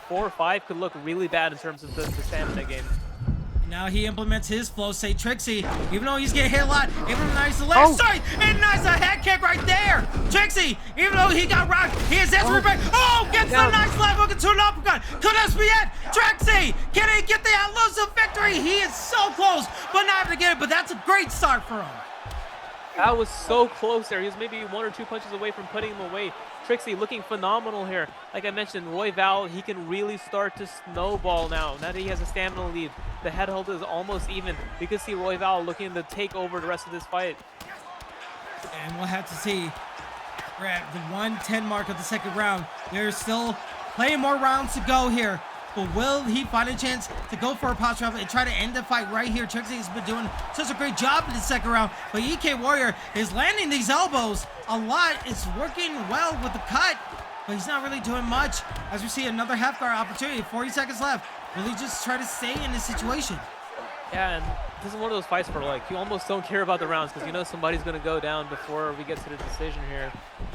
S2: 4, 5 could look really bad in terms of the stamina game.
S1: Now he implements his flow state. Trickzzy, even though he's getting hit a lot, able to nice the leg strike and nice a head kick right there. Trickzzy, even though he got rocked, he is answering back. Gets the nice left hook into an uppercut. Could this be it? Trickzzy, can he get the elusive victory? He is so close, but not able to get it. But that's a great start for him.
S2: That was so close there. He was maybe 1 or 2 punches away from putting him away. Trickzzy looking phenomenal here. Like I mentioned, Royval, he can really start to snowball now. Now that he has a stamina lead, the head hold is almost even. We could see Royval looking to take over the rest of this fight.
S1: And we'll have to see. We're at the 1:10 mark of the second round. There's still plenty more rounds to go here. But will he find a chance to go for a pause round and try to end the fight right here? Trickzzy has been doing such a great job in the second round, but EK Warrior is landing these elbows a lot. It's working well with the cut, but he's not really doing much. As we see another half guard opportunity, 40 seconds left. Will he just try to stay in this situation?
S2: Yeah, and this is one of those fights where like you almost don't care about the rounds because you know somebody's gonna go down before we get to the decision here,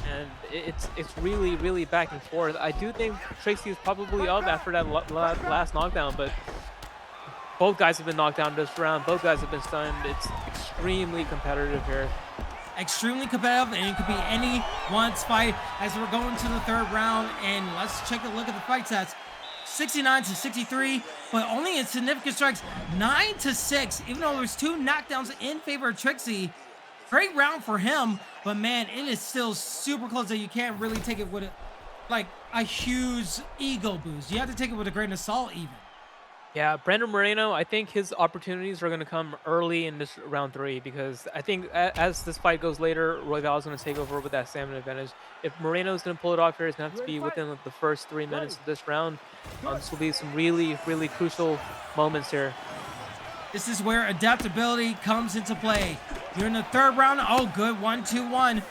S2: and it's really, really back and forth. I do think Trickzzy is probably up after that last knockdown, but both guys have been knocked down this round. Both guys have been stunned. It's extremely competitive here.
S1: Extremely competitive, and it could be anyone's fight as we're going to the third round. And let's take a look at the fight stats. 69 to 63, but only in significant strikes. 9 to 6, even though there's 2 knockdowns in favor of Trickzzy. Great round for him, but man, it is still super close that you can't really take it with like a huge ego boost. You have to take it with a grain of salt even.
S2: Yeah, Brandon Moreno, I think his opportunities are going to come early in this round 3 because I think as this fight goes later, Royval is going to take over with that stamina advantage. If Moreno is going to pull it off here, it's going to have to be within the first 3 minutes of this round. This will be some really, really crucial moments here.
S1: This is where adaptability comes into play. You're in the third round. Good 1-2-1.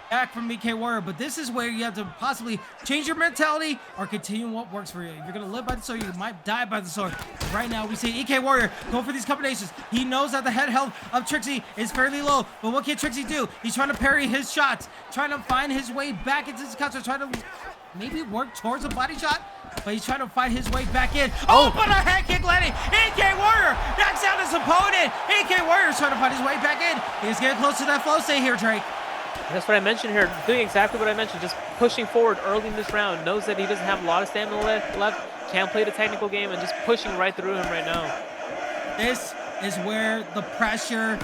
S1: Back from EK Warrior, but this is where you have to possibly change your mentality or continue what works for you. If you're gonna live by the sword, you might die by the sword. Right now, we see EK Warrior go for these combinations. He knows that the head health of Trickzzy is fairly low, but what can Trickzzy do? He's trying to parry his shots, trying to find his way back into his counter, trying to maybe work towards a body shot, but he's trying to find his way back in. But a head kick landing. EK Warrior knocks down his opponent. EK Warrior is trying to find his way back in. He's getting close to that flow state here, Drake.
S2: That's what I mentioned here, doing exactly what I mentioned, just pushing forward early in this round, knows that he doesn't have a lot of stamina left, can't play the technical game, and just pushing right through him right now.
S1: This is where the pressure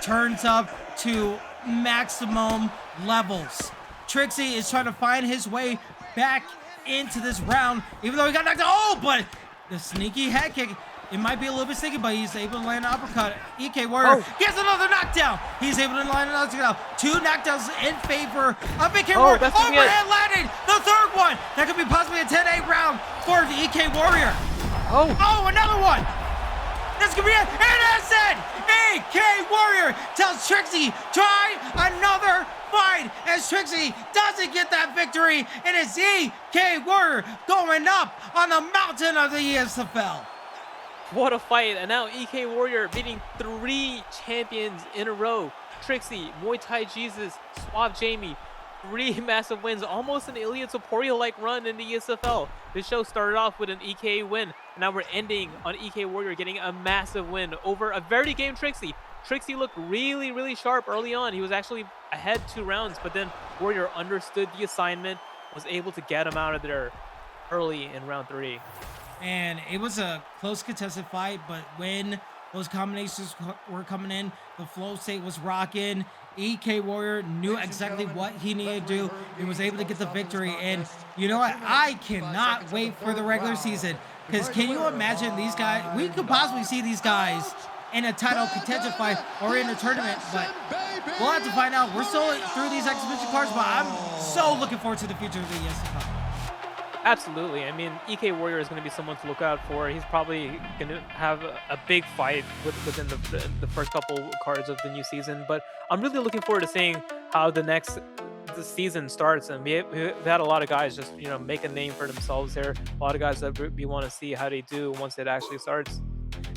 S1: turns up to maximum levels. Trickzzy is trying to find his way back into this round, even though he got knocked out. Oh, but the sneaky head kick, it might be a little bit sticky, but he's able to land an uppercut. EK Warrior gets another knockdown. He's able to land another knockdown. 2 knockdowns in favor of EK Warrior. Overhead landed the third one. That could be possibly a 10-8 round for the EK Warrior. Oh, another one. This could be it. And that's it. EK Warrior tells Trickzzy, try another fight, as Trickzzy doesn't get that victory, and it's EK Warrior going up on the mountain of the ESFL.
S2: What a fight. And now EK Warrior beating 3 champions in a row. Trickzzy, Muay Thai Jesus, Suave Jamie. 3 massive wins, almost an Ilya Topuria-like run in the ESFL. This show started off with an EK win, and now we're ending on EK Warrior getting a massive win over a very game Trickzzy. Trickzzy looked really, really sharp early on. He was actually ahead 2 rounds, but then Warrior understood the assignment, was able to get him out of there early in round 3.
S1: And it was a close contested fight, but when those combinations were coming in, the flow state was rocking. EK Warrior knew exactly what he needed to do. He was able to get the victory. And you know what? I cannot wait for the regular season, because can you imagine these guys? We could possibly see these guys in a title contention fight or in a tournament, but we'll have to find out. We're still through these exhibition cards, but I'm so looking forward to the future of the ESFL.
S2: Absolutely. I mean, EK Warrior is going to be someone to look out for. He's probably going to have a big fight within the first couple cards of the new season. But I'm really looking forward to seeing how the season starts. And we've had a lot of guys just, make a name for themselves here. A lot of guys that we want to see how they do once it actually starts.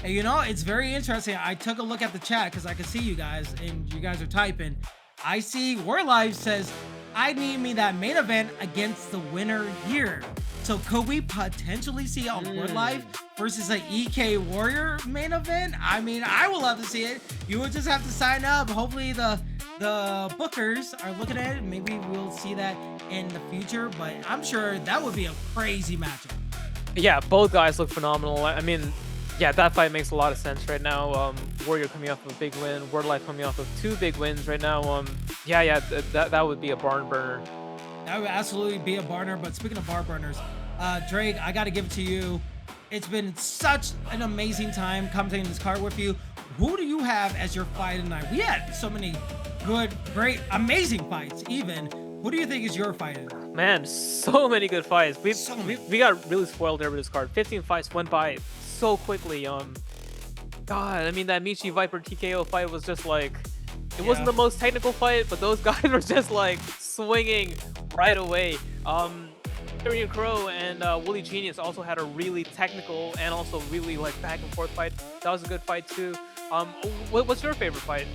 S1: And it's very interesting. I took a look at the chat because I could see you guys, and you guys are typing. I see War Live says, I need me that main event against the winner here. So could we potentially see a War Life versus an EK Warrior main event? I mean, I would love to see it. You would just have to sign up. Hopefully the bookers are looking at it. Maybe we'll see that in the future, but I'm sure that would be a crazy matchup.
S2: Yeah, both guys look phenomenal. I mean, yeah, that fight makes a lot of sense right now. Warrior coming off of a big win, Word Life coming off of 2 big wins right now. That would be a barn burner.
S1: That would absolutely be a burner. But speaking of bar burners, Drake, I got to give it to you. It's been such an amazing time commentating this card with you. Who do you have as your fight tonight? We had so many good, great, amazing fights even. Who do you think is your fight tonight?
S2: Man, so many good fights. We got really spoiled there with this card. 15 fights went by so quickly. God, I mean, that Michi Viper TKO fight was just like, it wasn't the most technical fight, but those guys were just like swinging right away. Tyrion Crow and Wooly Genius also had a really technical and also really like back and forth fight. That was a good fight too. What's your favorite fight?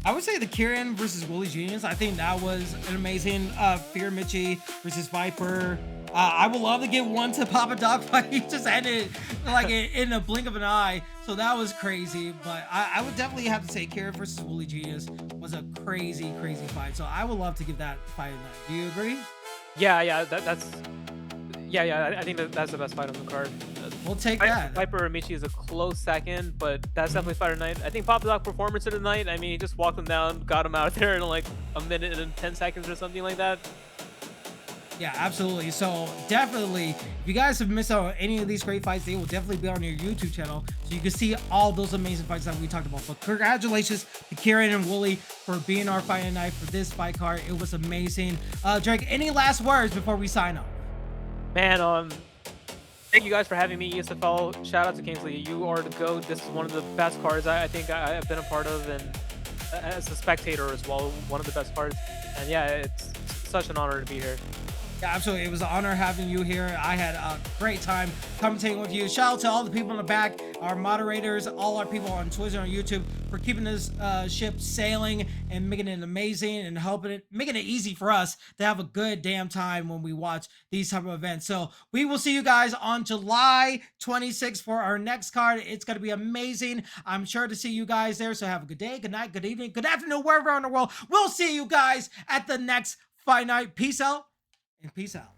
S1: I would say the Kieran versus Wooly Genius. I think that was an amazing Fear Michi versus Viper. I would love to get one to Papa Dog fight. He just ended like in a blink of an eye. So that was crazy. But I would definitely have to say Kieran versus Wooly Genius was a crazy, crazy fight. So I would love to give that fight a night. Do you agree?
S2: Yeah, I think that's the best fight on the card.
S1: We'll take that.
S2: Viper and Michi is a close second, but that's definitely fight of the night. I think Papa Dog performance of the night. I mean, he just walked him down, got him out there in like a minute and 10 seconds or something like that.
S1: Yeah, absolutely. So definitely, if you guys have missed out on any of these great fights, they will definitely be on your YouTube channel, so you can see all those amazing fights that we talked about. But congratulations to Kieran and Wooly for being our fight tonight for this fight card. It was amazing. Drake, any last words before we sign off?
S2: Man, thank you guys for having me, ESFL. Shout out to Kingsley. You are the GOAT. This is one of the best cards I think I've been a part of, and as a spectator as well, one of the best cards. And yeah, it's such an honor to be here.
S1: Yeah, absolutely. It was an honor having you here. I had a great time commentating with you. Shout out to all the people in the back, our moderators, all our people on Twitter and YouTube for keeping this ship sailing and making it amazing and making it easy for us to have a good damn time when we watch these type of events. So we will see you guys on July 26th for our next card. It's going to be amazing. I'm sure to see you guys there. So have a good day, good night, good evening, good afternoon, wherever in the world. We'll see you guys at the next fight night. Peace out. And peace out.